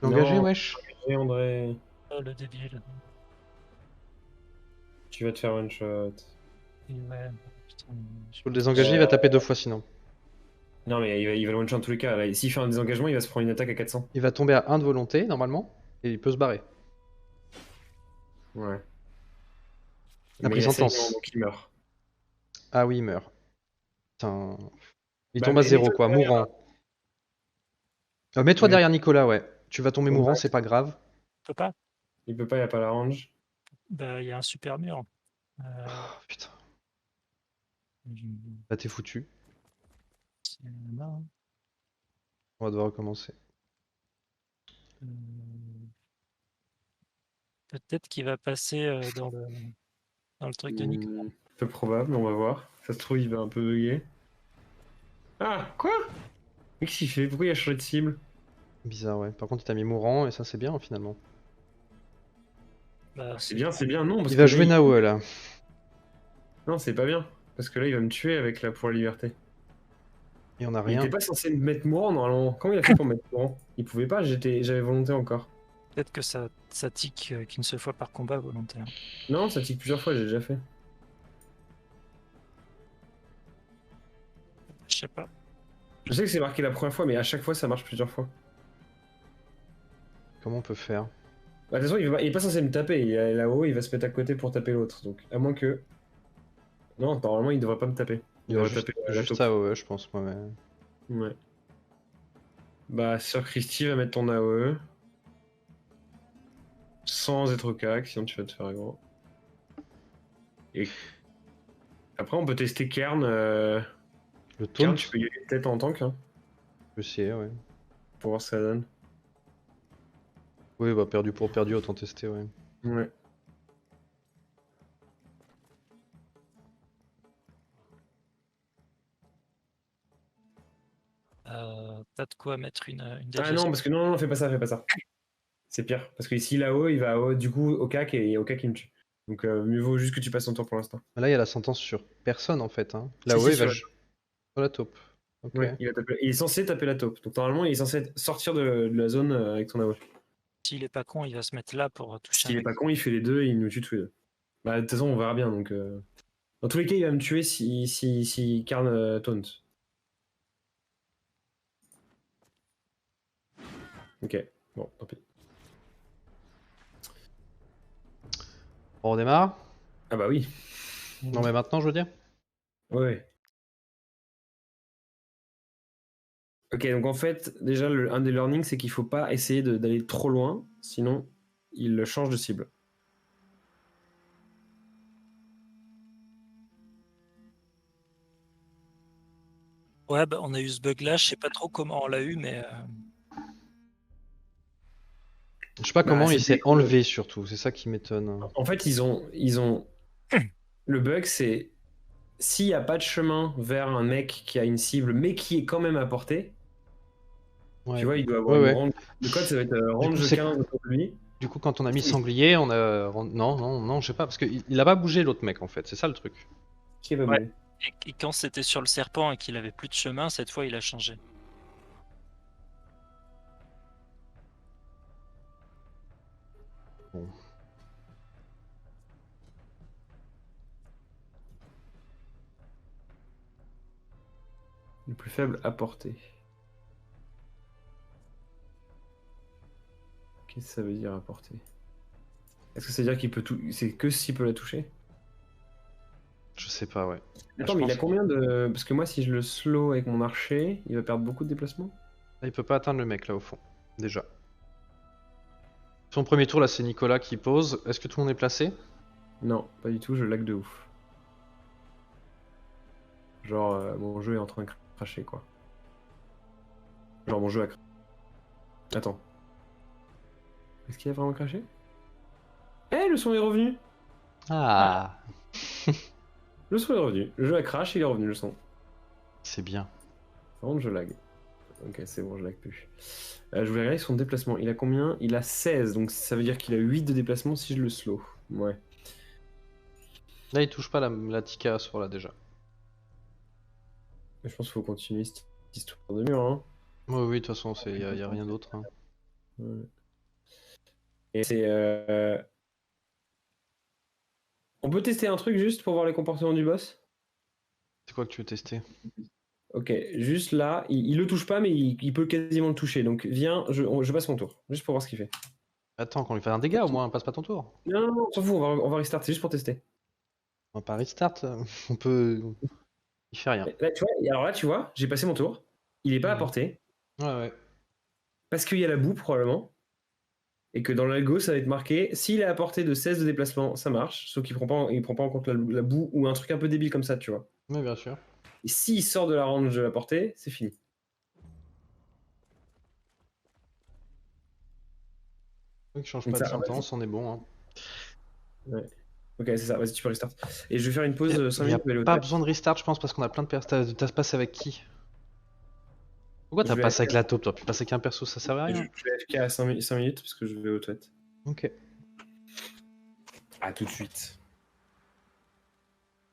Engagé, Non. wesh. Et André, Oh, le débile. tu vas te faire one shot. Et ouais, putain, Faut le désengager, il va taper 2 fois sinon. Non mais il va le one shot dans tous les cas. Là, s'il fait un désengagement, il va se prendre une attaque à 400. Il va tomber à 1 de volonté normalement, et il peut se barrer. Ouais. Il a Mais pris il a sentence. saignement, donc il meurt. Ah oui, il meurt. Putain. Il Bah, tombe à mais 0 mets-toi quoi, derrière. mourant. Mets-toi Ouais. derrière Nicolas, ouais. Tu vas tomber Au mourant, max. c'est pas grave. peut pas. Il peut pas, il a pas la range. Bah, il y a un super mur. Oh, putain, C'est là t'es foutu. là. On va devoir recommencer. Euh, Peut-être qu'il va passer dans le truc de Nicolas. Peu probable, on va voir. Ça se trouve, il va un peu bugger. Ah, quoi? Mais qu'est-ce qu'il fait? Pourquoi il a changé de cible? Bizarre, ouais. Par contre, il t'a mis mourant, et ça c'est bien finalement. Bah, C'est bien, non. Parce Il que va là, jouer Naoe là. Non, c'est pas bien. Parce que là, il va me tuer avec pour la liberté. Et on a Il rien. était pas censé me mettre mourant normalement. Comment il a fait pour me mettre mourant? Il pouvait pas, j'avais volonté encore. Peut-être que ça tique qu'une seule fois par combat volontaire. Non, ça tique plusieurs fois, j'ai déjà fait. Je sais pas. Je sais que c'est marqué la première fois, mais à chaque fois, ça marche plusieurs fois. Comment on peut faire? Bah, de toute façon, il est pas censé me taper. Il est là-haut, il va se mettre à côté pour taper l'autre. Donc, à moins que. Non, normalement, il devrait pas me taper. Il Il va devrait juste, taper la juste taupe. AOE, je pense, moi. Mais... Ouais. Bah, Sœur Christy va mettre ton AOE. Sans être au cac, sinon tu vas te faire aggro. Et après, on peut tester Kern. Le Kern, taunt, tu peux y aller peut-être en tank, hein, je sais, ouais. pour voir ce que ça donne. Oui, bah perdu pour perdu, autant tester, ouais. Ouais. T'as de quoi mettre une Ah défausse. non, parce que non, fais pas ça, fais pas ça. C'est pire. Parce que ici, là-haut, il va du coup au cac et au cac, il me tue. Donc, mieux vaut juste que tu passes ton tour pour l'instant. Là, il y a la sentence sur personne, en fait. Hein. Si, Là-haut, si, il va sur la... sur la taupe. Ok. Ouais, il est censé taper la taupe. Donc, normalement, il est censé sortir de la zone avec ton AOE. S'il est pas con, il va se mettre là pour toucher un S'il est mec. pas con, il fait les deux et il nous tue tous les deux. Bah, de toute façon, on verra bien. Donc, dans tous les cas, il va me tuer si Karn taunt. Ok, bon, tant pis. On redémarre? Ah bah oui. Non, mais maintenant, je veux dire? Ouais. Ok, donc en fait, déjà, un des learnings, c'est qu'il faut pas essayer d'aller trop loin, sinon il change de cible. Ouais, bah, on a eu ce bug là, je sais pas trop comment on l'a eu, mais Je sais pas Bah, comment il c'était s'est enlevé, surtout. C'est ça qui m'étonne. En fait, ils ont... Le bug, c'est s'il n'y a pas de chemin vers un mec qui a une cible, mais qui est quand même à portée, Ouais. tu vois, il doit avoir Ouais, une ouais. range. Le code, ça va être Du coup, range 15 autour de lui. Du coup, quand on a mis Si, sanglier, on a. Non, non, non, je sais pas. Parce qu'il a pas bougé, l'autre mec, en fait. C'est ça le truc. qui va ouais. bouger. Et quand c'était sur le serpent et qu'il avait plus de chemin, cette fois il a changé. Bon. Le plus faible à portée. Qu'est-ce que ça veut dire à portée? Est-ce que ça veut dire qu'il peut tout. C'est que s'il peut la toucher? Je sais pas, ouais. Attends, je mais il a pense- combien de. Parce que moi, si je le slow avec mon archer, il va perdre beaucoup de déplacement? Là, il peut pas atteindre le mec, là, au fond. Déjà. Son premier tour, là, c'est Nicolas qui pose. Est-ce que tout le monde est placé? Non, pas du tout, je lag de ouf. Genre, mon jeu est en train de cracher, quoi. Genre, mon jeu a craché. Attends. Est-ce qu'il a vraiment craché? Eh, le son est revenu! Ah, Le son est revenu. Le jeu a crash, il est revenu, le son. c'est bien. Par contre, je lag. Ok, c'est bon, je lag plus. Je voulais regarder son déplacement. Il a combien? Il a 16, donc ça veut dire qu'il a 8 de déplacement si je le slow. Ouais. Là, il touche pas la Tika sur là, déjà. Je pense qu'il faut continuer cette histoire de mur, hein. Oui, oui, de toute façon, y a rien d'autre. Hein. Ouais. Et c'est. On peut tester un truc juste pour voir les comportements du boss? C'est quoi que tu veux tester? Ok, juste là, il le touche pas, mais il peut quasiment le toucher. Donc viens, je passe mon tour, juste pour voir ce qu'il fait. Attends, qu'on lui fasse un dégât au moins, passe pas ton tour. Non, non, non, on s'en fout, on va restart, c'est juste pour tester. On va pas restart, on peut. Il fait rien. Là, tu vois, alors là, tu vois, j'ai passé mon tour, il est pas à Mhm. portée, Ouais, ouais. parce qu'il y a la boue probablement, et que dans l'algo, ça va être marqué, s'il est à portée de 16 de déplacement, ça marche, sauf qu'il prend pas en compte la boue ou un truc un peu débile comme ça, tu vois. Ouais, bien sûr. Et s'il sort de la range de la portée, c'est fini. Donc, il change Donc pas de ça, en fait, sentence, on est bon. Hein. ouais. Ok, c'est ça, vas-y, tu peux restart. Et je vais faire une pause 5 Il n'y a minutes, je vais aller aux pas toilettes. besoin de restart, je pense, parce qu'on a plein de personnes. T'as passé avec qui? Pourquoi Je t'as vais passé avec AFK, la taupe? T'aurais pu passer avec un perso, ça servait à rien. je vais AFK à 5 minutes parce que je vais aux toilettes. Ok. À tout de suite.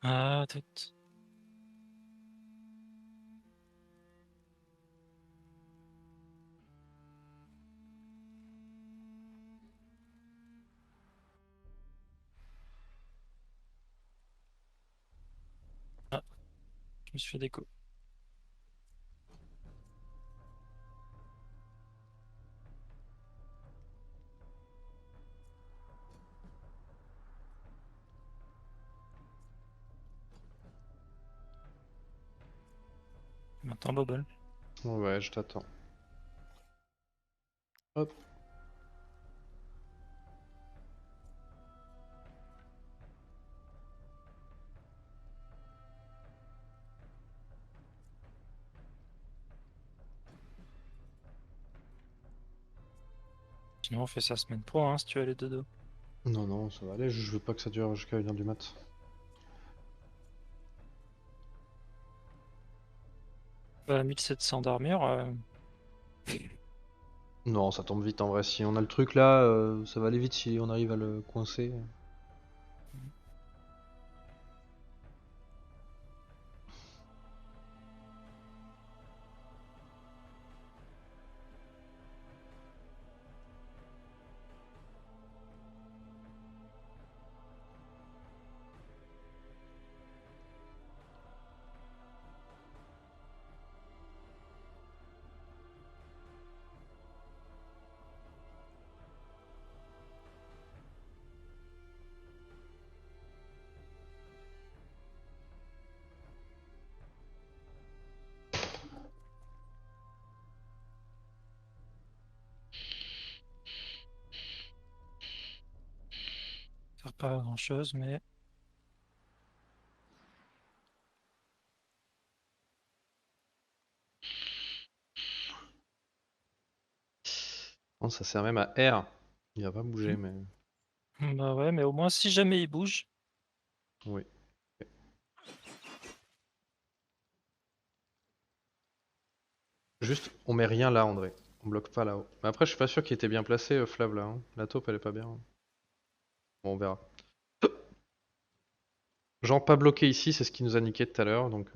Ah, tout. Ah, je me suis fait déco. Maintenant, Bobble. Ouais, je t'attends. Hop. Sinon, on fait ça semaine pro, hein, si tu veux aller dodo. Non, non, ça va aller, je veux pas que ça dure jusqu'à 1h du mat. Bah, 1700 d'armure. Non, ça tombe vite en vrai. Si on a le truc là, ça va aller vite si on arrive à le coincer. Ça sert pas à grand chose, mais. Non, ça sert même à R. Il va pas bouger, mais. Bah ouais, mais au moins, si jamais il bouge. Oui. Juste, on met rien là, André. On bloque pas là-haut. Mais après, je suis pas sûr qu'il était bien placé, Flav là. Hein. La taupe, elle est pas bien. Bon, on verra. Genre, pas bloqué ici, c'est ce qui nous a niqué tout à l'heure, donc.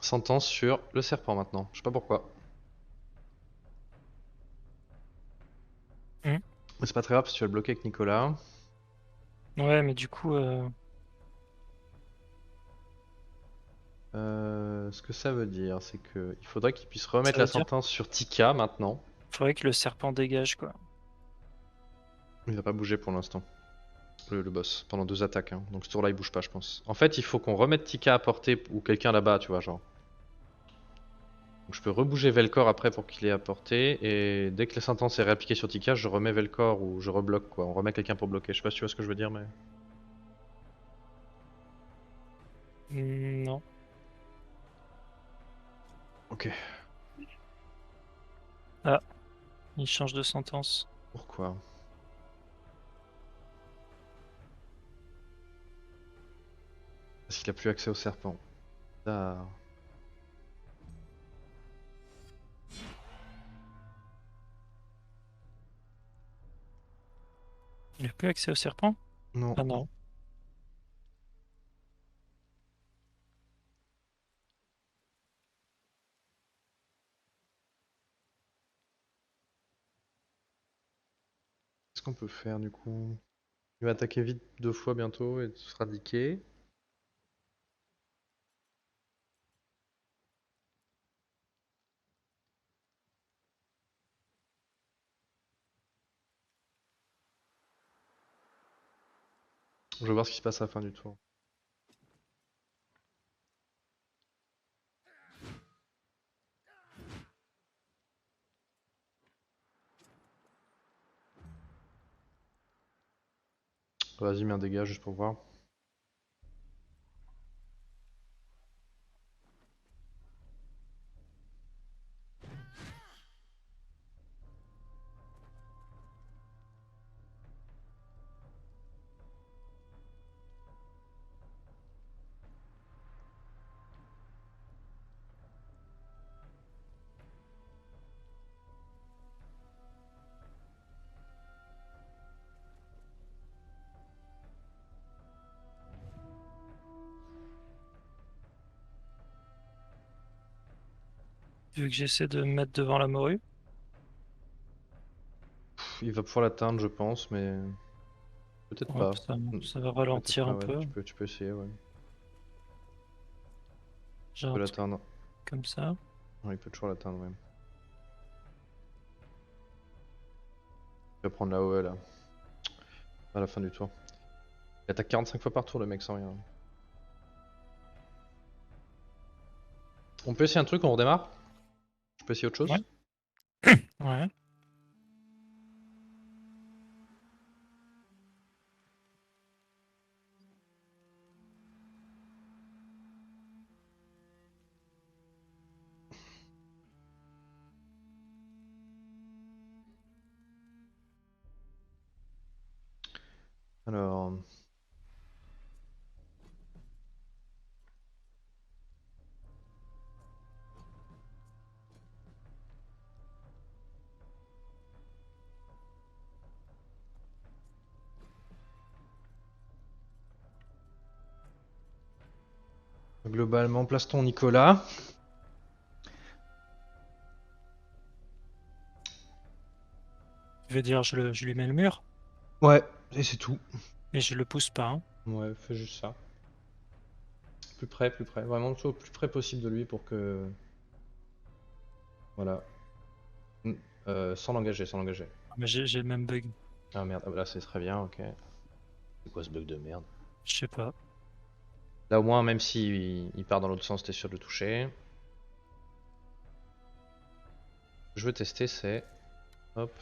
Sentence sur le serpent maintenant. Je sais pas pourquoi. Hmm. Mais c'est pas très grave parce que tu vas le bloquer avec Nicolas. Ouais, mais du coup, Ce que ça veut dire, c'est que il faudrait qu'il puisse ça remettre veut la dire sentence sur Tika maintenant. faudrait que le serpent dégage, quoi. Il va pas bouger pour l'instant. Le boss, pendant 2 attaques. Hein. Donc ce tour-là, il bouge pas, je pense. En fait, il faut qu'on remette Tika à portée ou quelqu'un là-bas, tu vois, genre. Donc je peux rebouger Velcor après pour qu'il ait à portée. Et dès que la sentence est réappliquée sur Tika, je remets Velcor ou je rebloque, quoi. On remet quelqu'un pour bloquer. Je sais pas si tu vois ce que je veux dire, mais. Non. Ok. Ah, il change de sentence. Pourquoi? Parce qu'il a plus accès au serpent. Ah. Il a plus accès au serpent? Non. Ah non. Qu'est-ce qu'on peut faire du coup? Il va attaquer vite 2 fois bientôt et sera niqué. Je vais voir ce qui se passe à la fin du tour. Vas-y, mets un dégât juste pour voir. Tu veux que j'essaie de me mettre devant la morue? Il va pouvoir l'atteindre, je pense, mais peut-être Hop, pas. ça va Peut-être ralentir pas, un ouais. peu. Tu peux essayer, ouais. J'ai Tu un peux truc l'atteindre. comme ça. Ouais, il peut toujours l'atteindre, ouais. Il va prendre la OE là. À la fin du tour. Il attaque 45 fois par tour, le mec, sans rien. On peut essayer un truc, on redémarre? Je peux essayer autre chose? Ouais. Ouais. Alors... Globalement, place ton Nicolas. Je veux dire, je lui mets le mur, Ouais, et c'est tout. mais je le pousse pas. Hein. Ouais, fais juste ça. Plus près, plus près. Vraiment, au plus près possible de lui pour que... Voilà. Sans l'engager, sans l'engager. Mais j'ai le même bug. Ah merde, ah, là c'est très bien, ok. C'est quoi ce bug de merde? Je sais pas. Là au moins, même si il part dans l'autre sens, t'es sûr de le toucher. Ce que je veux tester, c'est... Hop.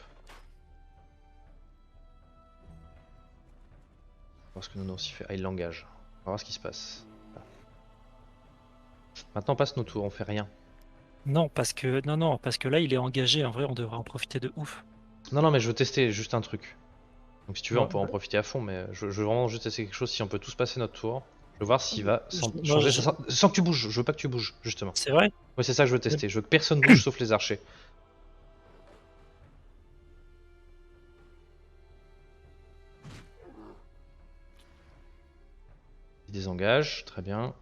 Voir ce que Nounours il fait. Ah, il l'engage. On va voir ce qui se passe. Maintenant, on passe nos tours, on fait rien. Non, parce que là, il est engagé. En vrai, on devrait en profiter de ouf. Non, non, mais je veux tester juste un truc. Donc si tu veux, on Ouais. peut en profiter à fond, mais je veux vraiment juste tester quelque chose. Si on peut tous passer notre tour, je veux voir s'il va Moi, changer je- sans que tu bouges. Je veux pas que tu bouges, justement. C'est vrai? Ouais, c'est ça que je veux tester. Je veux que personne bouge sauf les archers. Il désengage, très bien.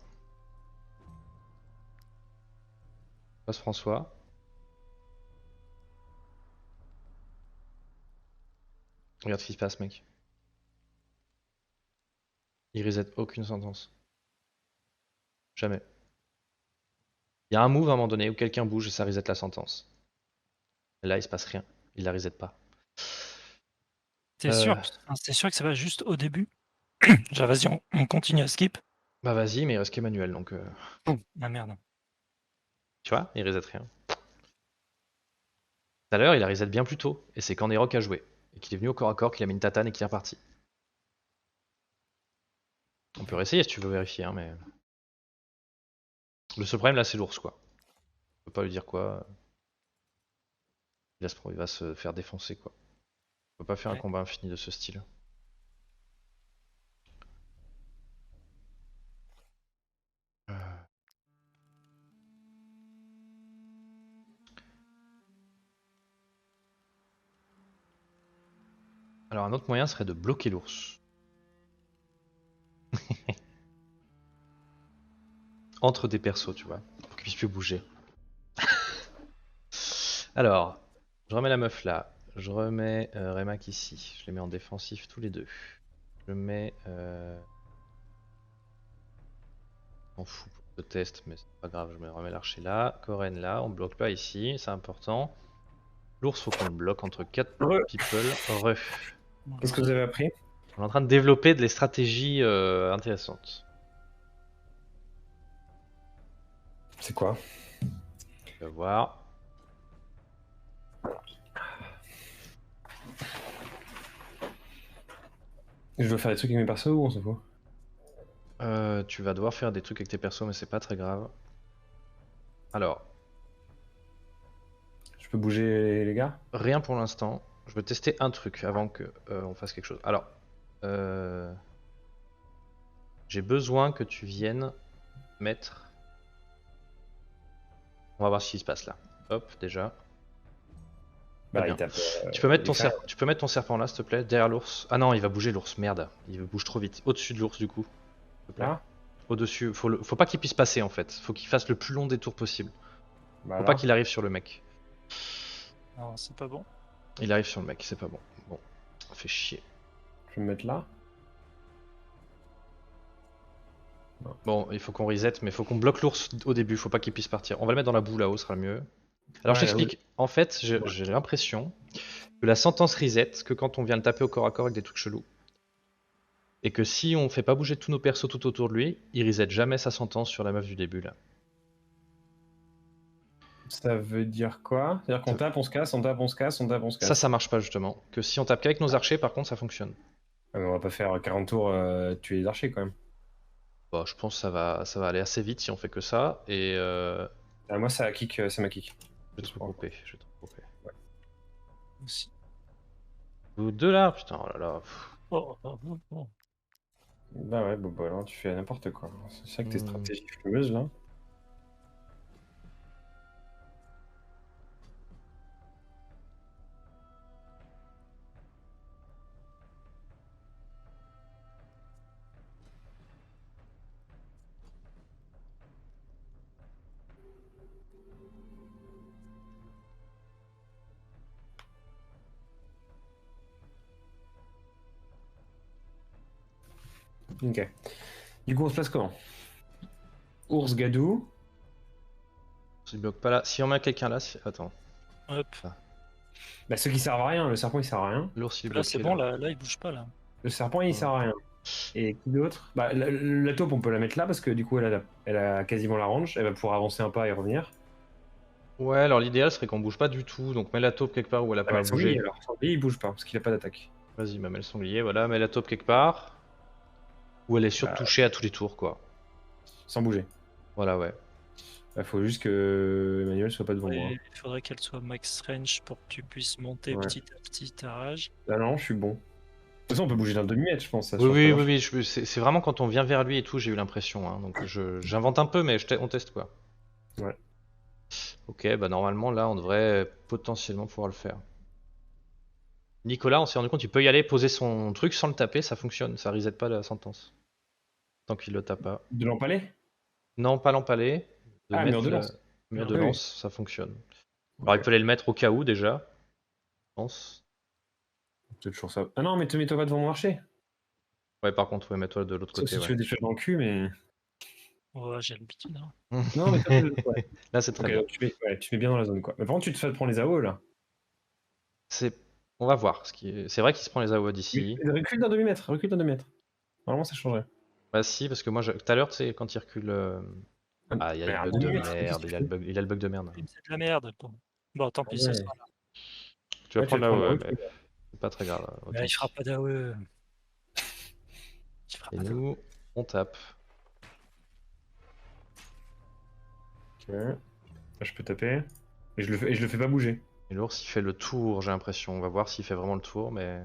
Passe François. Regarde ce qui se passe, mec. Il reset aucune sentence. Jamais. Il y a un move à un moment donné où quelqu'un bouge et ça reset la sentence. Et là, il se passe rien. Il la reset pas. T'es sûr? Enfin, c'est sûr que ça va juste au début? Genre, vas-y, on continue à skip. Bah vas-y, mais il reste qu'Emmanuel, donc... Ah merde. Tu vois, il reset rien. Tout à l'heure, il a reset bien plus tôt. Et c'est quand Nerok a joué. Et qu'il est venu au corps à corps, qu'il a mis une tatane et qu'il est reparti. On peut réessayer si tu veux vérifier, hein, mais... Le seul problème là, c'est l'ours, quoi. On peut pas lui dire quoi. Il va se faire défoncer, quoi. On peut pas faire un Ouais. combat infini de ce style. Alors un autre moyen serait de bloquer l'ours. Entre des persos, tu vois. Pour qu'il puisse plus bouger. Alors, je remets la meuf là. Je remets Remak ici. Je les mets en défensif tous les deux. Je mets... On m'en fout pour le test, mais c'est pas grave. Je me remets l'archer là. Koren là. On bloque pas ici, c'est important. L'ours, faut qu'on le bloque entre 4 people. Qu'est-ce que vous avez appris? On est en train de développer des stratégies intéressantes. C'est quoi? On va voir. Je dois faire des trucs avec mes persos ou on s'en fout? Tu vas devoir faire des trucs avec tes persos, mais c'est pas très grave. Alors, Je peux bouger les gars? rien pour l'instant. Je veux tester un truc avant que on fasse quelque chose. Alors, j'ai besoin que tu viennes mettre. On va voir ce qui se passe là. Hop, déjà. Bah, Très il bien. tape. Tu peux, mettre ton les frères. tu peux mettre ton serpent là, s'il te plaît, derrière l'ours. Ah non, il va bouger l'ours, merde. Il bouge trop vite. Au-dessus de l'ours, du coup. S'il te plaît. Là? Au-dessus. Faut pas qu'il puisse passer en fait. Faut qu'il fasse le plus long des tours possible. Bah Faut là, pas qu'il arrive sur le mec. Non, c'est pas bon. Il arrive sur le mec, c'est pas bon. Bon, ça fait chier. je vais me mettre là. Bon, il faut qu'on reset, mais il faut qu'on bloque l'ours au début, faut pas qu'il puisse partir. On va le mettre dans la boue là-haut, ce sera mieux. Alors je Ouais, t'explique, en fait, j'ai l'impression que la sentence reset que quand on vient le taper au corps à corps avec des trucs chelous. Et que si on fait pas bouger tous nos persos tout autour de lui, il reset jamais sa sentence sur la meuf du début là. Ça veut dire quoi? C'est-à-dire qu'on tape, on se casse, on tape, on se casse, on tape, on se casse. Ça marche pas justement. Que si on tape qu'avec nos archers, par contre, ça fonctionne. Ah, mais on va pas faire 40 tours tuer les archers quand même. Bon, je pense que ça va aller assez vite si on fait que ça. Et Ah, moi, ça kick, c'est ma kick. je vais te regrouper, je vais te regrouper. Aussi. Vous deux là, putain, oh là là. Oh, oh, oh, oh. Bah ouais, bah là, tu fais n'importe quoi. C'est ça que tes Hmm. stratégies fumeuses là. Ok. Du coup, on se place comment? Ours Gadou. Il bloque pas là. Si on met quelqu'un là, attends. Hop. Bah, ceux qui servent à rien. Le serpent, il sert à rien. L'ours il est Là, bloqué. c'est bon, là, il bouge pas, là. Le serpent, il Ouais. sert à rien. Et qui d'autre? Bah, la taupe, on peut la mettre là parce que du coup, elle a quasiment la range. Elle va pouvoir avancer un pas et revenir. Ouais, alors l'idéal serait qu'on bouge pas du tout. Donc mets la taupe quelque part où elle a Ah, pas à mais sanglier, bouger. alors. Sanglier, il bouge pas parce qu'il a pas d'attaque. Vas-y, mets le sanglier, voilà, mets la taupe quelque part. Où elle est Bah, surtouchée à tous les tours, quoi. sans bouger. Voilà, ouais. Bah, faut juste que Emmanuel soit pas devant moi. Ouais, il faudrait qu'elle soit max range pour que tu puisses monter Ouais. petit à petit ta rage. Ah non, je suis bon. De toute façon, on peut bouger d'un demi-mètre, je pense. Ça Oui, change oui, pas oui, grand-chose. oui, c'est vraiment quand on vient vers lui et tout, j'ai eu l'impression. Hein. Donc j'invente un peu, mais on teste quoi. Ouais. Ok, bah normalement là, on devrait potentiellement pouvoir le faire. Nicolas, on s'est rendu compte, il peut y aller poser son truc sans le taper, ça fonctionne, ça reset pas la sentence. Tant qu'il le tape pas. De l'empaler? Non, pas l'empaler. De Ah, mettre mur de le lance. mur de Oui. lance, ça fonctionne. Alors il Ok. peut aller le mettre au cas où déjà, je pense. C'est toujours ça. Ah non, mais te mets-toi pas devant mon archer. Ouais, par contre, ouais, mets-toi de l'autre Sauf côté, si tu veux ouais. des flèches dans le cul, mais. Ouais, j'ai l'habitude. Hein. Non, mais toi, ouais. Là, c'est très Ok, bien. donc tu mets bien dans la zone, quoi. Mais par contre, tu te fais prendre les AO, là. On va voir. C'est vrai qu'il se prend les AOA d'ici. Recule d'un demi-mètre, recule d'un demi-mètre. Normalement, ça changerait. Bah si, parce que moi, tout à l'heure, tu sais, quand il recule... Ah, il y a Mais le un bug de demi-mètre, qu'est-ce merde, que tu il a fais? il a le bug de merde. C'est de la merde. Bon, tant pis, ça Ouais. sera là. Tu vas Ouais, tu prendre vas là, prendre ouais, recul. mais c'est pas très grave. Mais Autant il fera pis. pas d'AOE. Il fera Et pas d'AOE. nous, on tape. Ok. Là, je peux taper. Et je le fais pas bouger. Et l'ours, il fait le tour, j'ai l'impression. On va voir s'il fait vraiment le tour, mais...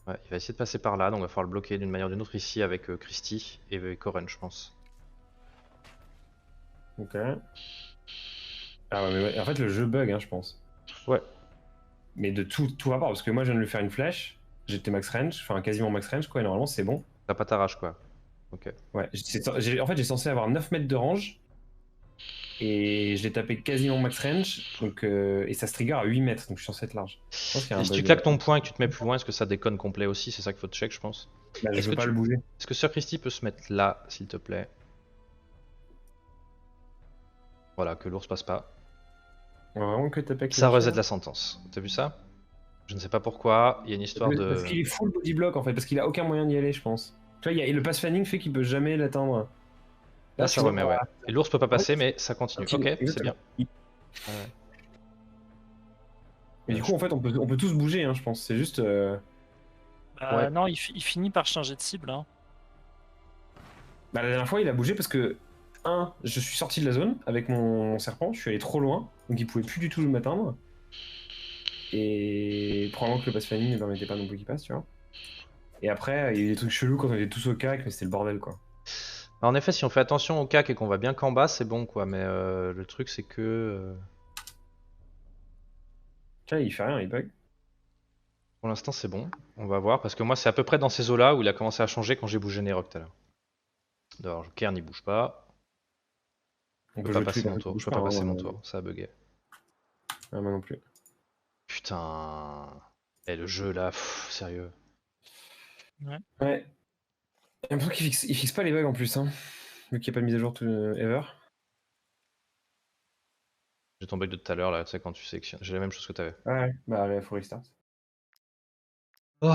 Ouais, il va essayer de passer par là, donc on va falloir le bloquer d'une manière ou d'une autre ici avec Christy et Coren, je pense. Ok. Ah ouais, mais ouais. En fait, le jeu bug, hein, je pense. Ouais. Mais de tout rapport, parce que moi, je viens de lui faire une flèche. J'étais max range, enfin quasiment max range, quoi. Et normalement, c'est bon. T'as pas ta rage, quoi. Ok. Ouais. En fait, j'ai censé avoir 9 mètres de range. Et je l'ai tapé quasiment max range. Donc, et ça se trigger à 8 mètres. Donc, je suis censé être large. Je pense qu'il y a un Et si tu bug. claques ton point et que tu te mets plus loin, est-ce que ça déconne complet aussi? C'est ça qu'il faut check, je pense. Bah, je Est-ce veux que pas le bouger. Est-ce que Sir Christy peut se mettre là, s'il te plaît? Voilà, que l'ours passe pas. On va vraiment que taper avec Ça le reset chien. la sentence. T'as vu ça? Je ne sais pas pourquoi, il y a une histoire Parce de... qu'il est full body block en fait, parce qu'il a aucun moyen d'y aller, je pense. Tu vois, le pass fanning fait qu'il peut jamais l'atteindre. Là, tu ça vois, remet, ouais. Et l'ours peut pas passer, mais ça continue. Ok, c'est exactement. bien. Ouais. Mais du coup, en fait, on peut tous bouger, hein, je pense. C'est juste. Ouais. Non, il finit par changer de cible. Hein. Bah, la dernière fois, il a bougé parce que, je suis sorti de la zone avec mon serpent, je suis allé trop loin, donc il pouvait plus du tout m'atteindre. Et probablement que le pass fanning ne permettait pas non plus qu'il passe, tu vois. Et après, il y a eu des trucs chelous quand on était tous au cac, mais c'était le bordel, quoi. En effet, si on fait attention au cac et qu'on va bien qu'en bas, c'est bon, quoi. Mais le truc, c'est que... Tu vois, il fait rien, il bug. Pour l'instant, c'est bon. On va voir, parce que moi, c'est à peu près dans ces eaux-là où il a commencé à changer quand j'ai bougé Nerok tout à l'heure. Alors, Kern, il bouge pas. On Je peut peux pas jouer passer tous les mon cartes qui tour. Je bougent peux pas, pas hein, passer mon tour. Ça a bugué. moi non plus. Putain. Et le jeu là, sérieux. Ouais. J'ai l'impression qu'il fixe pas les bugs en plus, hein. Vu qu'il n'y a pas de mise à jour ever. J'ai ton bug de tout à l'heure là, tu sais, quand tu sélectionnes. J'ai la même chose que t'avais. Ouais, bah allez, faut restart. Oh.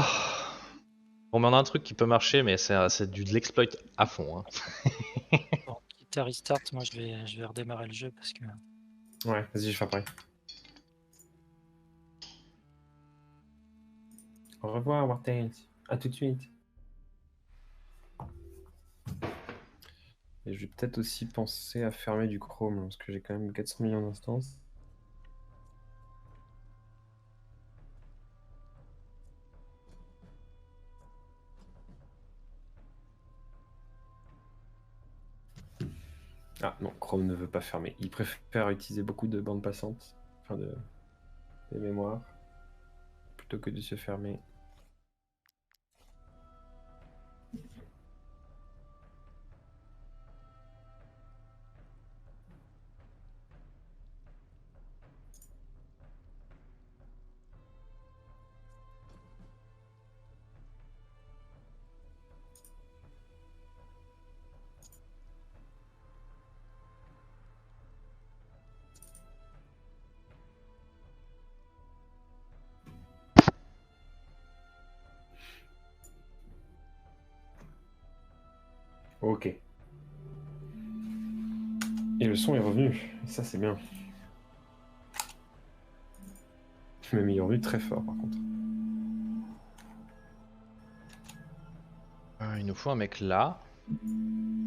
Bon, mais on a un truc qui peut marcher, mais c'est de l'exploit à fond. Hein. Bon, quitte à restart, moi je vais redémarrer le jeu parce que. Ouais, vas-y, je fais pareil. Au revoir, Martin. À tout de suite. Et je vais peut-être aussi penser à fermer du Chrome, parce que j'ai quand même 400 millions d'instances. Ah non, Chrome ne veut pas fermer. Il préfère utiliser beaucoup de bandes passantes, enfin des mémoires, plutôt que de se fermer. Ok. Et le son est revenu. Et ça, c'est bien. Même il est revenu très fort, par contre. Il nous faut un mec là.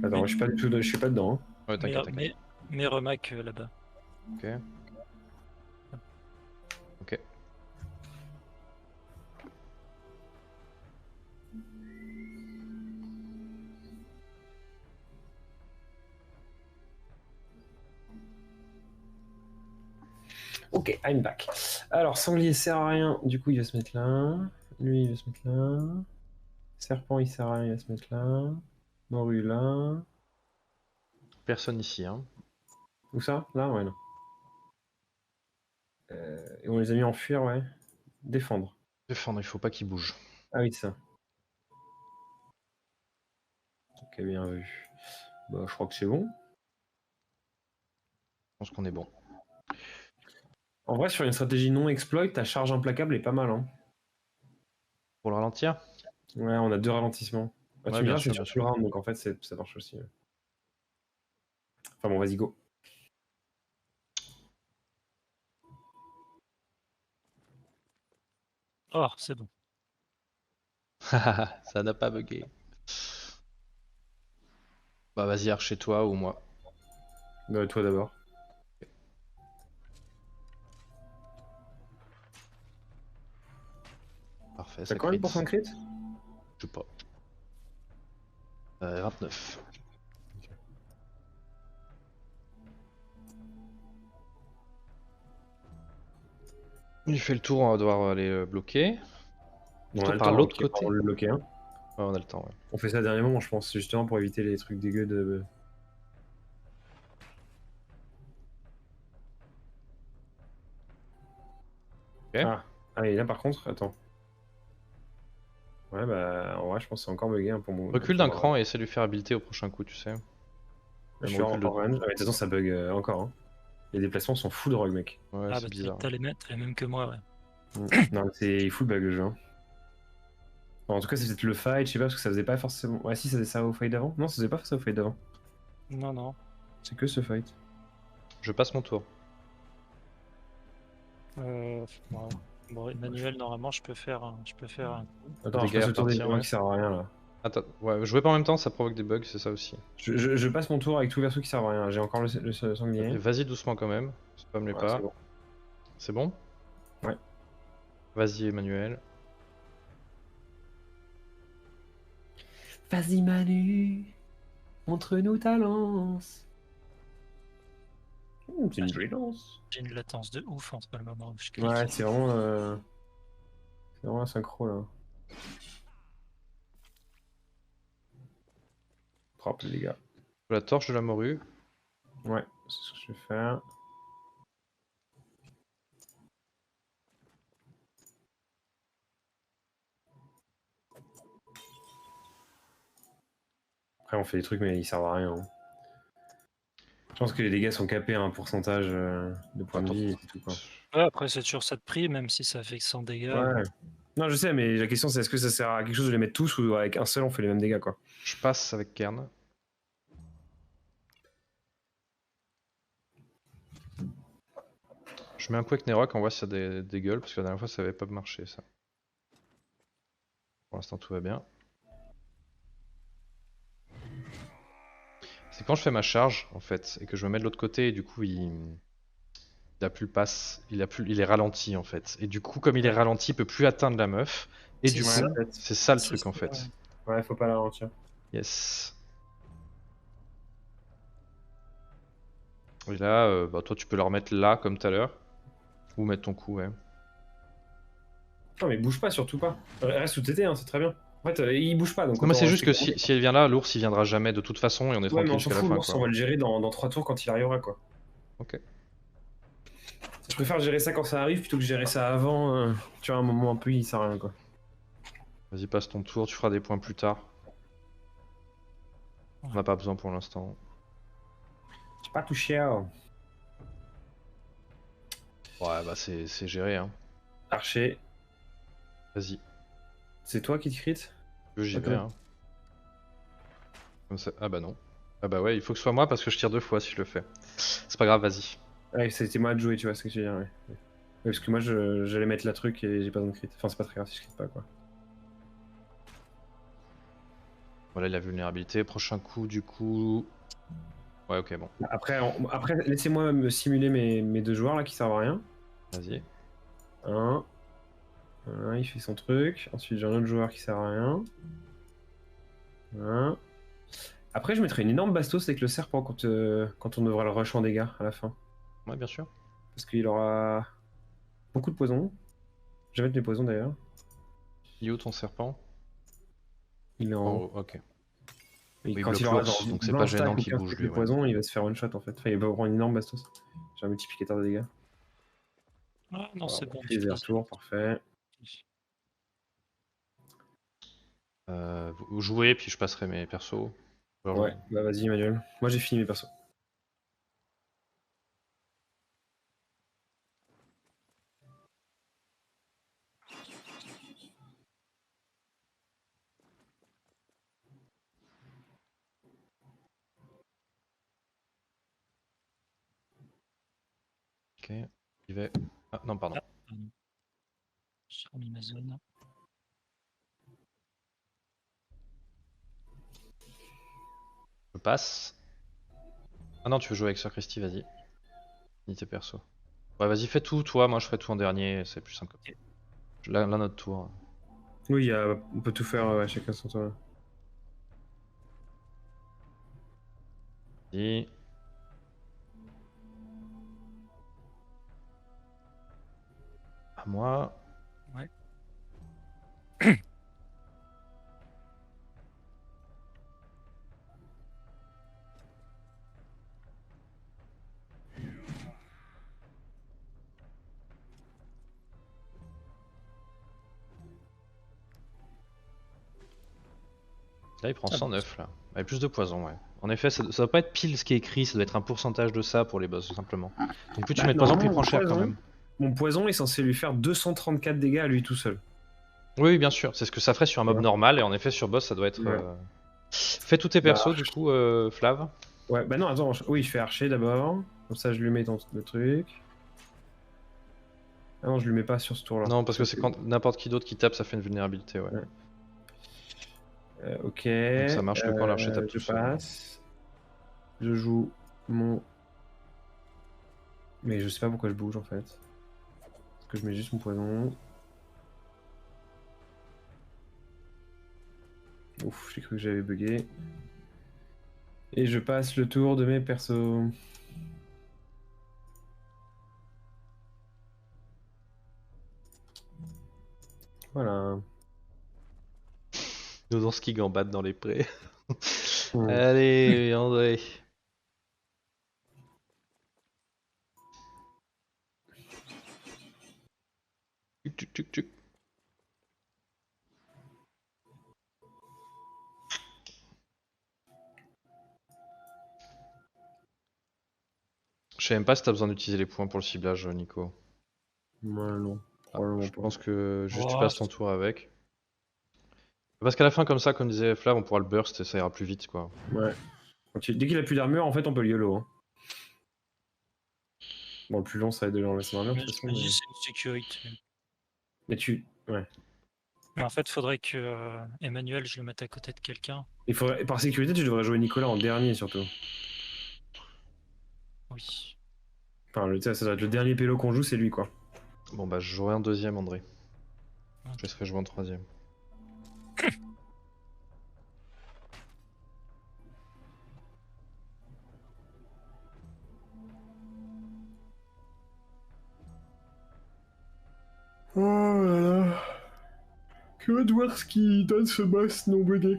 Attends, je suis pas du tout, je suis pas dedans. Hein. Ouais, t'inquiète. Mais Remac là-bas. Ok. Ok. Ok, I'm back. Alors, sanglier sert à rien, du coup il va se mettre là. Lui il va se mettre là. Serpent il sert à rien, il va se mettre là. Morue là. Personne ici. Hein. Où ça? Là? Ouais, non. Et on les a mis en fuir, ouais. Défendre. Défendre, il faut pas qu'il bouge. Ah oui, ça. Ok, bien vu. Bah, je crois que c'est bon. Je pense qu'on est bon. En vrai, sur une stratégie non exploit, ta charge implacable est pas mal. Hein. Pour le ralentir? Ouais, on a 2 ralentissements. Bah, Ouais, tu me bien diras, sûr, c'est bien sur tout sûr. le round, donc en fait, ça marche aussi. Enfin bon, vas-y, go. Oh, c'est bon. Ça n'a pas bugué. Bah vas-y, archer toi ou moi. Bah, toi d'abord. Parfait, T'as ça combien crit. de pourcents de crit? Je sais pas. 29. Il fait le tour, on va devoir aller bloquer. Bon, on Plutôt a le par temps, l'autre ok, côté. on le bloquer. Hein. Ouais, on a le temps, ouais. On fait ça à dernier moment, je pense, justement pour éviter les trucs dégueux de. Ok. Ah, et là par contre, attends. Ouais, bah, en vrai, je pense que c'est encore bugué hein, pour mon. Recule pour d'un moi. cran et essaie de lui faire habiliter au prochain coup, tu sais. Je Même suis en recule de... range. Ah, mais de toute façon, ça bug encore. Hein. Les déplacements sont fous de rogue, mec. Ouais, Ah c'est bah bizarre. t'as les mêmes que moi, ouais. Non, mais il fout le bug le jeu. Hein. Bon, en tout cas, c'est peut-être le fight, je sais pas, parce que ça faisait pas forcément. Ouais, si, ça faisait ça au fight d'avant. Non, ça faisait pas ça au fight d'avant. Non, non. C'est que ce fight. Je passe mon tour. Ouais. Bon, Emmanuel, normalement, je peux faire un. Attends, je Dégâts passe à le tour des repartir, gens ouais. qui servent à rien là. Attends, ouais, jouer pas en même temps, ça provoque des bugs, c'est ça aussi. Je passe mon tour avec tout verso qui servent à rien. J'ai encore le sanglier. Vas-y doucement quand même, spam les Ouais, pas. c'est bon. C'est bon? Ouais. Vas-y Emmanuel. Vas-y Manu, montre-nous ta lance. C'est une jolie lance. J'ai une latence de ouf entre le moment où je clique. Ouais, c'est vraiment un synchro là. Propre les gars. La torche de la morue. Ouais, C'est ce que je vais faire. Après, on fait des trucs, mais ils servent à rien. Hein. Je pense que les dégâts sont capés à un pourcentage de points de vie et tout. Quoi. Ouais, après, c'est toujours ça de prix, même si ça fait que 100 dégâts. Ouais. Non, je sais, mais la question c'est est-ce que ça sert à quelque chose de les mettre tous ou avec un seul on fait les mêmes dégâts quoi. Je passe avec Kern. Je mets un coup avec Nerok, on voit si ça a des gueules, parce que la dernière fois ça avait pas marché ça. Pour l'instant tout va bien. C'est quand je fais ma charge en fait, et que je me mets de l'autre côté, et du coup il a plus le pass, il est ralenti en fait. Et du coup comme il est ralenti, il peut plus atteindre la meuf. Et du coup, c'est ça le truc en fait. Ouais, faut pas la ralentir. Yes. Et là, bah, toi tu peux le remettre là comme tout à l'heure. Ou mettre ton coup, ouais. Non mais bouge pas, surtout pas. Reste où t'étais, hein, c'est très bien. En fait, il bouge pas donc. Non mais c'est juste que si elle vient là, l'ours il viendra jamais de toute façon et on est tranquille jusqu'à la fin. L'ours on va le gérer dans 3 tours quand il arrivera quoi. Ok. Je préfère gérer ça quand ça arrive plutôt que gérer ça avant. Tu vois, un moment un peu il sert à rien quoi. Vas-y, passe ton tour, tu feras des points plus tard. On n'a pas besoin pour l'instant. J'ai pas touché. Ouais, bah c'est géré, hein. Archer. Vas-y. C'est toi qui te crit? J'y vais, hein. Comme ça... Ah bah non. Ah bah ouais, il faut que ce soit moi parce que je tire 2 fois si je le fais. C'est pas grave, vas-y. Ouais, c'était moi de jouer, tu vois ce que je veux dire, ouais. Ouais, parce que moi j'allais mettre la truc et j'ai pas besoin de crit. Enfin, c'est pas très grave si je crit pas quoi. Voilà, il a vulnérabilité. Prochain coup, du coup. Ouais, ok, bon. Après laissez-moi me simuler mes 2 joueurs là qui servent à rien. Vas-y. Il fait son truc. Ensuite, j'ai un autre joueur qui sert à rien. Après, je mettrai une énorme bastos avec le serpent quand on devra le rush en dégâts à la fin. Ouais, bien sûr. Parce qu'il aura beaucoup de poison. Je vais mettre mes poisons d'ailleurs. Il est où ton serpent? Il est en haut. Ok. Et oui, quand il aura donc c'est pas gênant qu'il bouge lui. Le poison, il va se faire one shot en fait. Enfin, il va prendre une énorme bastos. J'ai un multiplicateur de dégâts. Ah non, c'est bon. Les retours, parfait. Vous jouez, puis je passerai mes persos. Ouais, bah vas-y Emmanuel. Moi j'ai fini mes persos. Ok, j'y vais. Ah non, pardon. J'ai remis ma zone. Je passe. Ah non, tu veux jouer avec Sir Christy, vas-y. Ni tes persos. Ouais, vas-y, fais tout, toi, moi je ferai tout en dernier, c'est plus simple. Okay. Là, notre tour. Oui, on peut tout faire chacun son tour. Vas-y. À moi. Ouais. Là, il prend 109 là. Avec plus de poison, ouais. En effet, ça doit pas être pile ce qui est écrit, ça doit être un pourcentage de ça pour les boss, tout simplement. Donc plus tu mets de poison, plus il prend cher quand même. Mon poison est censé lui faire 234 dégâts à lui tout seul. Oui, bien sûr, c'est ce que ça ferait sur un mob normal, et en effet, sur boss, ça doit être. Ouais. Fais tous tes persos, du coup, Flav. Ouais, bah non, attends, oui, je fais archer d'abord. Comme ça, je lui mets le truc. Ah non, je lui mets pas sur ce tour-là. Non, parce que c'est quand n'importe qui d'autre qui tape, ça fait une vulnérabilité, ouais. Ok. Donc ça marche que quand l'archer tape tout seul. Je joue mon. Mais je sais pas pourquoi je bouge en fait. Parce que je mets juste mon poison. Ouf, j'ai cru que j'avais bugué. Et je passe le tour de mes persos. Voilà. Nos ours qui gambadent dans les prés. Allez, André. tuc, tuc. Je sais même pas si t'as besoin d'utiliser les points pour le ciblage, Nico. Ouais, non. Je pense que juste tu Oh, passes ton tour avec. Parce qu'à la fin, comme ça, comme disait Flav, on pourra le burst et ça ira plus vite, quoi. Ouais. Dès qu'il a plus d'armure, en fait, on peut le YOLO. Hein. Bon, le plus long, ça va être de lui enlever son armure, de mais toute je façon. me dis, Mais, c'est une sécurité. mais tu. Ouais. Mais en fait, faudrait que Emmanuel, je le mette à côté de quelqu'un. Par sécurité, tu devrais jouer Nicolas en dernier, surtout. Oui. Enfin, ça doit être le dernier pélo qu'on joue, c'est lui, quoi. Bon bah je jouerai en deuxième, André. Ok. Je laisserai jouer en troisième. Oh là là. Que de voir ce qui donne ce boss non buggé.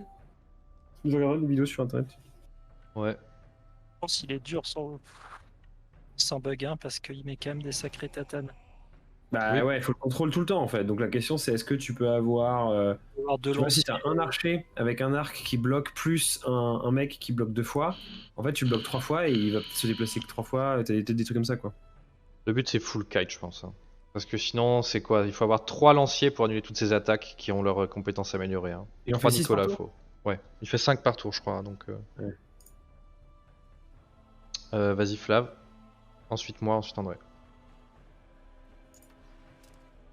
Vous regardez une vidéo sur internet. Ouais. Je pense qu'il est dur sans bug, hein, parce qu'il met quand même des sacrés tatanes. Bah Oui. ouais, il faut le contrôle tout le temps en fait. Donc la question c'est est-ce que tu peux avoir. Il faut avoir deux Tu vois, si lanciers. t'as un archer avec un arc qui bloque plus un mec qui bloque 2 fois, en fait tu le bloques 3 fois et il va peut-être se déplacer que 3 fois. T'as des trucs comme ça quoi. Le but c'est full kite, je pense. Hein. Parce que sinon, c'est quoi? Il faut avoir 3 lanciers pour annuler toutes ces attaques qui ont leurs compétences améliorées. Hein. Et on 3 fait 6 par Nicolas, tour. faut. Ouais. Il fait 5 par tour, je crois. Donc, Ouais. vas-y, Flav. Ensuite moi, ensuite André.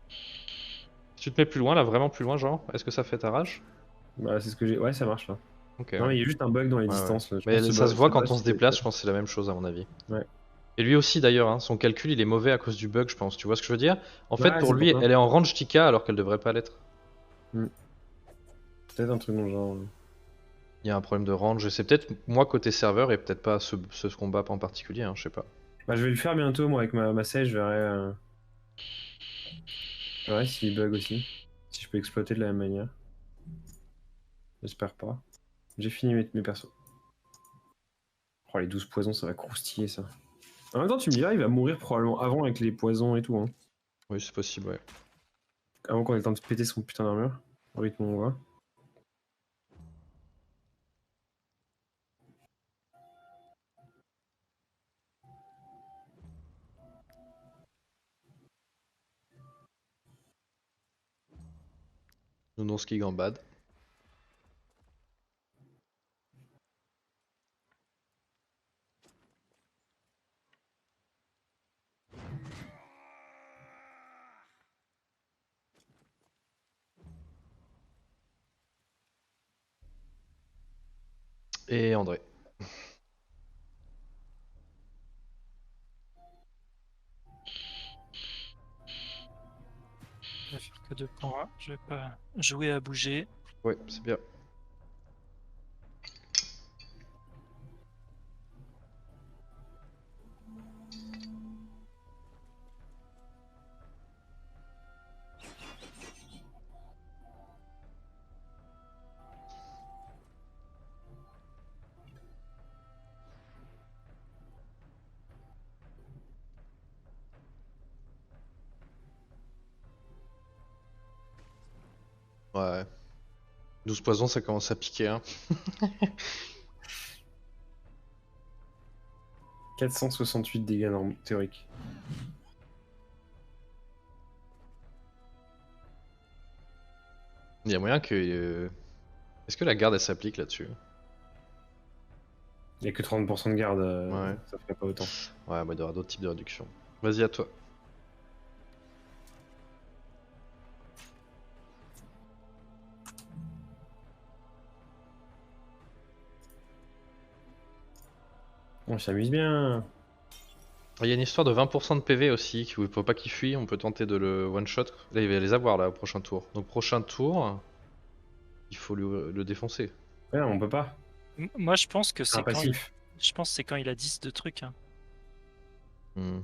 Si tu te mets plus loin, là, vraiment plus loin, genre, est-ce que ça fait ta rage? Bah c'est ce que j'ai. Ouais, ça marche là. Ok. Non, mais il y a juste un bug dans les Ouais, ouais. distances. Là. Je Mais pense que ça se voit quand on se c'est- déplace, je pense que c'est la même chose à mon avis. Ouais. Et lui aussi d'ailleurs, hein, son calcul il est mauvais à cause du bug, je pense. Tu vois ce que je veux dire? En fait, Ouais, pour c'est lui, ça. elle est en range Tika alors qu'elle devrait pas l'être. Peut-être un truc dans le genre. Il y a un problème de range. Et c'est peut-être moi côté serveur et peut-être pas ce combat en particulier, hein, je sais pas. Bah je vais le faire bientôt moi avec ma sèche, je verrai s'il bug aussi. Si je peux exploiter de la même manière. J'espère pas. J'ai fini mes persos. Oh, les 12 poisons, ça va croustiller ça. En même temps, tu me diras, il va mourir probablement avant avec les poisons et tout. Hein. Oui, c'est possible, ouais. Avant qu'on ait le temps de péter son putain d'armure. Au rythme où on va. Nounours qui gambade. Et André. Je vais faire que 2 points. Je vais pas jouer à bouger. Ouais, c'est bien. Ouais. 12 poisons, ça commence à piquer, hein. 468 dégâts théoriques. Il y a moyen que. Est-ce que la garde elle s'applique là-dessus? Il y a que 30% de garde, Ouais. ça ferait pas autant. Ouais, bah il y aura d'autres types de réductions. Vas-y, à toi. On s'amuse bien. Il y a une histoire de 20% de PV aussi, qu'il faut pas qu'il fuit, on peut tenter de le one-shot. Là, il va les avoir là au prochain tour. Donc, prochain tour, il faut le défoncer. Ouais, on peut pas. Moi, je pense que C'est un c'est quand il... passif. Je pense que c'est quand il a 10 de trucs. Hein. Hmm.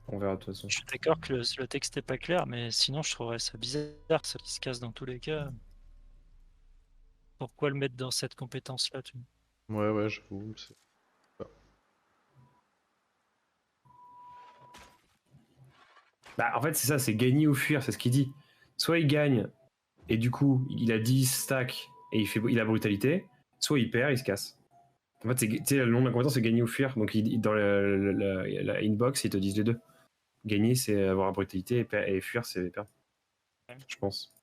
On verra de toute façon. Je suis d'accord que le texte est pas clair, mais sinon, je trouverais ça bizarre, ça qui se casse dans tous les cas. Pourquoi le mettre dans cette compétence-là Ouais, ouais, j'avoue. Bah, en fait, c'est ça, c'est gagner ou fuir, c'est ce qu'il dit. Soit il gagne, et du coup, il a 10 stacks, et il a brutalité, soit il perd, il se casse. En fait, tu sais, le nom de la compétence, c'est gagner ou fuir. Donc, dans la inbox, ils te disent les deux. Gagner, c'est avoir la brutalité, et fuir, c'est perdre. Je pense.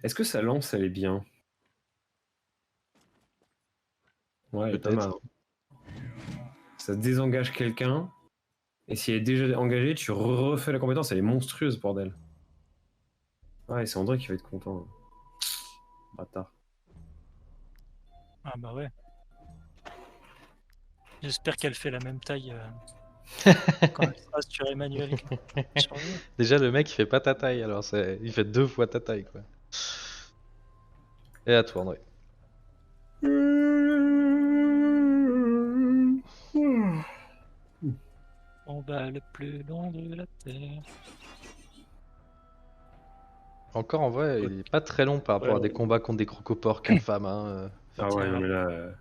Est-ce que sa lance, elle est bien? Ouais, elle est pas mal. Ça désengage quelqu'un, et si elle est déjà engagée, tu refais la compétence, elle est monstrueuse, bordel. Ouais, c'est André qui va être content. Bâtard. Ah bah ouais. J'espère qu'elle fait la même taille quand elle sera sur Emmanuel. Déjà, le mec, il fait pas ta taille, alors il fait 2 fois ta taille, quoi. Et à toi, André. Combat le plus long de la Terre. Encore en vrai, il est pas très long par rapport à des combats contre des crocoporques infâmes. Hein. Ah ouais, non, mais là.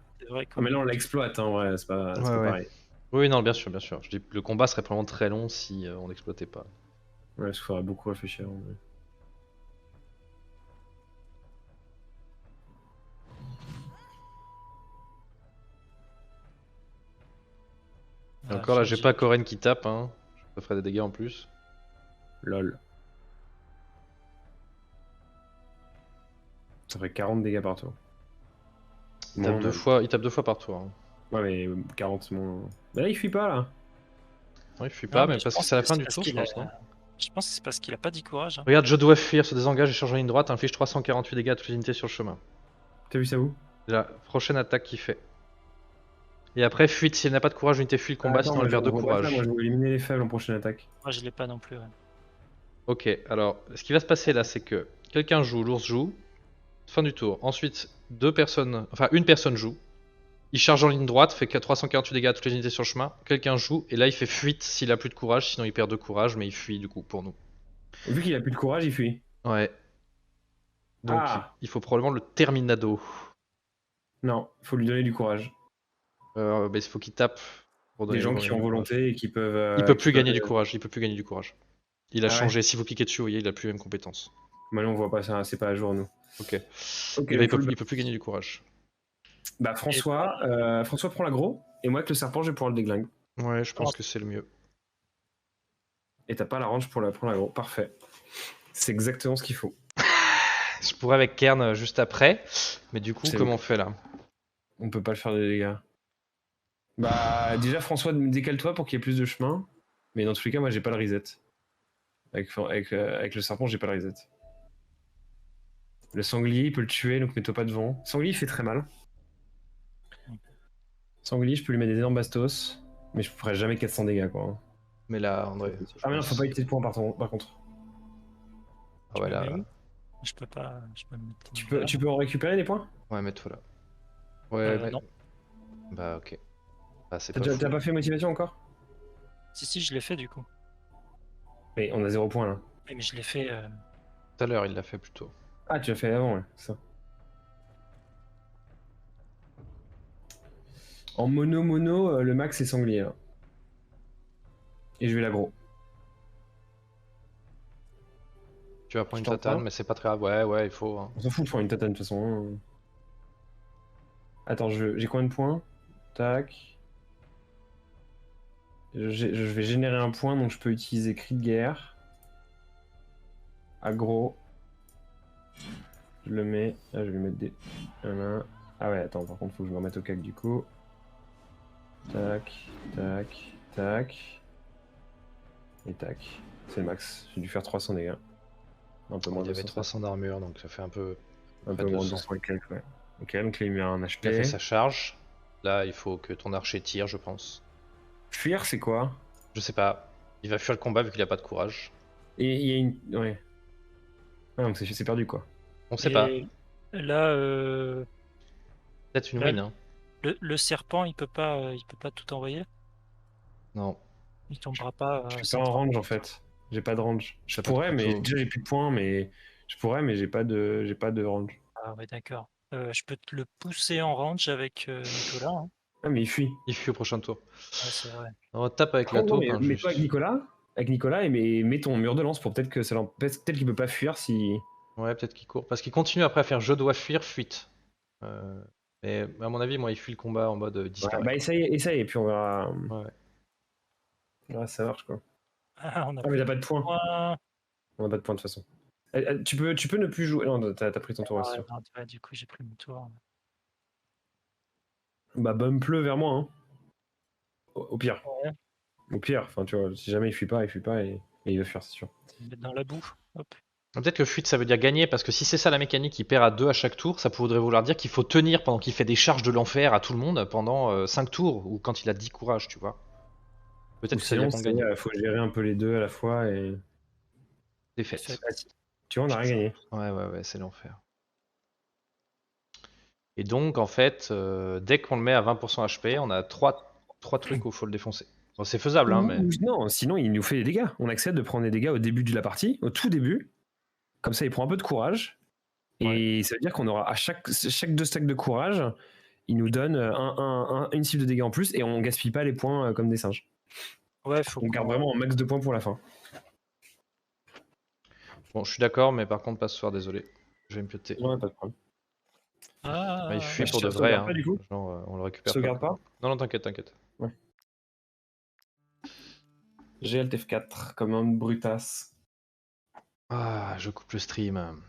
Mais là, on l'exploite, hein, ouais, c'est pas pareil. Oui, non, bien sûr, bien sûr. Je dis, le combat serait probablement très long si on l'exploitait pas. Ouais, parce qu'il faudrait beaucoup réfléchir. Ouais. Et encore là, j'ai pas Coren qui tape, hein. Ça ferait des dégâts en plus. Lol. Ça ferait 40 dégâts par tour. Il tape 2 fois par tour. Hein. Ouais, mais 40 moins. Mais là, il fuit pas là. Non, il fuit pas, mais parce que c'est la fin du tour, je pense, non? Je pense que c'est parce qu'il a pas dit courage. Hein. Regarde, je dois fuir, se désengage et change en ligne droite, inflige 348 dégâts à toutes les unités sur le chemin. T'as vu ça où? La prochaine attaque qu'il fait. Et après, fuite, s'il n'a pas de courage, l'unité fuit le combat, sinon elle perd de courage. Moi, je vais éliminer les faibles en prochaine attaque. Moi, je l'ai pas non plus. Ouais. Ok, alors, ce qui va se passer là, c'est que quelqu'un joue, l'ours joue, fin du tour. Ensuite, une personne joue. Il charge en ligne droite, fait 348 dégâts à toutes les unités sur le chemin. Quelqu'un joue, et là il fait fuite s'il a plus de courage, sinon il perd de courage, mais il fuit du coup pour nous. Vu qu'il a plus de courage, il fuit. Ouais. Donc il faut probablement le terminado. Non, faut lui donner du courage. Mais il faut qu'il tape. Pour des gens qui ont volonté et qui peuvent. Il peut plus gagner du courage. Il peut plus gagner du courage. Il a changé. Si vous cliquez dessus, vous voyez, il a plus les mêmes compétences. Maintenant, on voit pas ça. C'est pas à jour nous. Ok. Il peut plus gagner du courage. Bah François prend l'aggro et moi avec le serpent je vais pouvoir le déglingue. Ouais, je pense que c'est le mieux. Et t'as pas la range pour prendre l'aggro. Parfait. C'est exactement ce qu'il faut. Je pourrais avec Kern juste après, mais du coup, comment on fait là? On peut pas le faire des dégâts. Bah déjà François, décale-toi pour qu'il y ait plus de chemin. Mais dans tous les cas, moi j'ai pas le reset. Avec le serpent, j'ai pas le reset. Le sanglier, il peut le tuer, donc mets-toi pas devant. Sanglier, il fait très mal. Sanglier, je peux lui mettre des énormes bastos, mais je ferai jamais 400 dégâts quoi. Mais là, André. Ah mais non, faut pas utiliser de points par contre. Ah ouais, là. Je peux pas. Tu peux en récupérer des points? Ouais, mets-toi là. Ouais, non. Bah, ok. Bah, T'as pas fait motivation encore? Si, je l'ai fait du coup. Mais on a 0 points là. Oui, mais je l'ai fait. Tout à l'heure, il l'a fait plutôt. Ah, tu l'as fait avant, ouais, ça. En mono, le max c'est sanglier là. Et je vais l'aggro. Tu vas prendre une tatane, mais c'est pas très grave. Ouais, il faut. Hein. On s'en fout de prendre une tatane de toute façon. Attends, j'ai combien de points? Tac. Je vais générer un point, donc je peux utiliser cri de guerre. Aggro. Je le mets. Là, je vais mettre des. Ah ouais, attends, par contre, faut que je me remette au cac du coup. Tac, tac, tac. Et tac. C'est le max. J'ai dû faire 300 dégâts. Un peu moins il y avait 300 d'armure, donc ça fait un peu. Un peu moins de 200 et quelques, ouais. Ok, donc là il met un HP. Il a fait sa charge. Là, il faut que ton archer tire, je pense. Fuir, c'est quoi? Je sais pas. Il va fuir le combat vu qu'il a pas de courage. Et il y a une. Ouais. Ah, donc c'est perdu quoi. On sait pas. Là. Peut-être une win, hein. Le serpent, il peut pas tout envoyer? Non. Il tombera pas. Je suis pas en range en fait. J'ai pas de range. Je pourrais, mais déjà j'ai plus de points, mais je pourrais, mais j'ai pas de range. Ah ouais, d'accord. Je peux te le pousser en range avec Nicolas. Hein. Ah, mais il fuit. Il fuit au prochain tour. Ouais, c'est vrai. On tape avec la Non, taupe. mais Hein, mets-toi juste. avec Nicolas et mets ton mur de lance pour peut-être que ça l'empêche. Peut-être qu'il peut pas fuir si. Ouais, peut-être qu'il court. Parce qu'il continue après à faire je dois fuir, fuite. Et à mon avis, moi, il fuit le combat en mode Ouais, discret. bah essaye, et puis on verra. Ouais. On verra si ça marche quoi. Ah, on a Ah, mais t'as pas de points. point. On a pas de points de toute façon. Tu peux ne plus jouer. Non, t'as pris ton tour, Ouais, c'est sûr. non, ouais, du coup, j'ai pris mon tour. Bah, bump-le vers moi, hein. Au pire. Ouais, Au pire, enfin, tu vois, si jamais il fuit pas et il va fuir, c'est sûr. mettre dans la boue. Hop. Peut-être que fuite ça veut dire gagner, parce que si c'est ça la mécanique, il perd à 2 à chaque tour, ça pourrait vouloir dire qu'il faut tenir pendant qu'il fait des charges de l'enfer à tout le monde pendant 5 tours, ou quand il a 10 courage, tu vois. Peut-être Ou que ça veut dire sinon, qu'on gagne. faut gérer un peu les deux à la fois et. Défaite. Tu vois, on a rien gagné. Ouais, c'est l'enfer. Et donc, en fait, dès qu'on le met à 20% HP, on a 3 trucs où il faut le défoncer. Bon, c'est faisable, hein, mais. Non, sinon il nous fait des dégâts. On accepte de prendre des dégâts au début de la partie, au tout début. Comme ça, il prend un peu de courage. Et ça veut dire qu'on aura à chaque 2 stacks de courage, il nous donne une cible de dégâts en plus et on gaspille pas les points comme des singes. Ouais, faut On garde vraiment un max de points pour la fin. Bon, je suis d'accord, mais par contre, pas ce soir, désolé. Je vais me pioter. Ouais, pas de problème. Ah, Il fuit Bah, pour je de te vrai. sauvegarde Hein. pas, du coup Genre, on le récupère Sauvegarde pas. Non, t'inquiète. Ouais. J'ai Alt F4 comme un brutasse. Ah, je coupe le stream.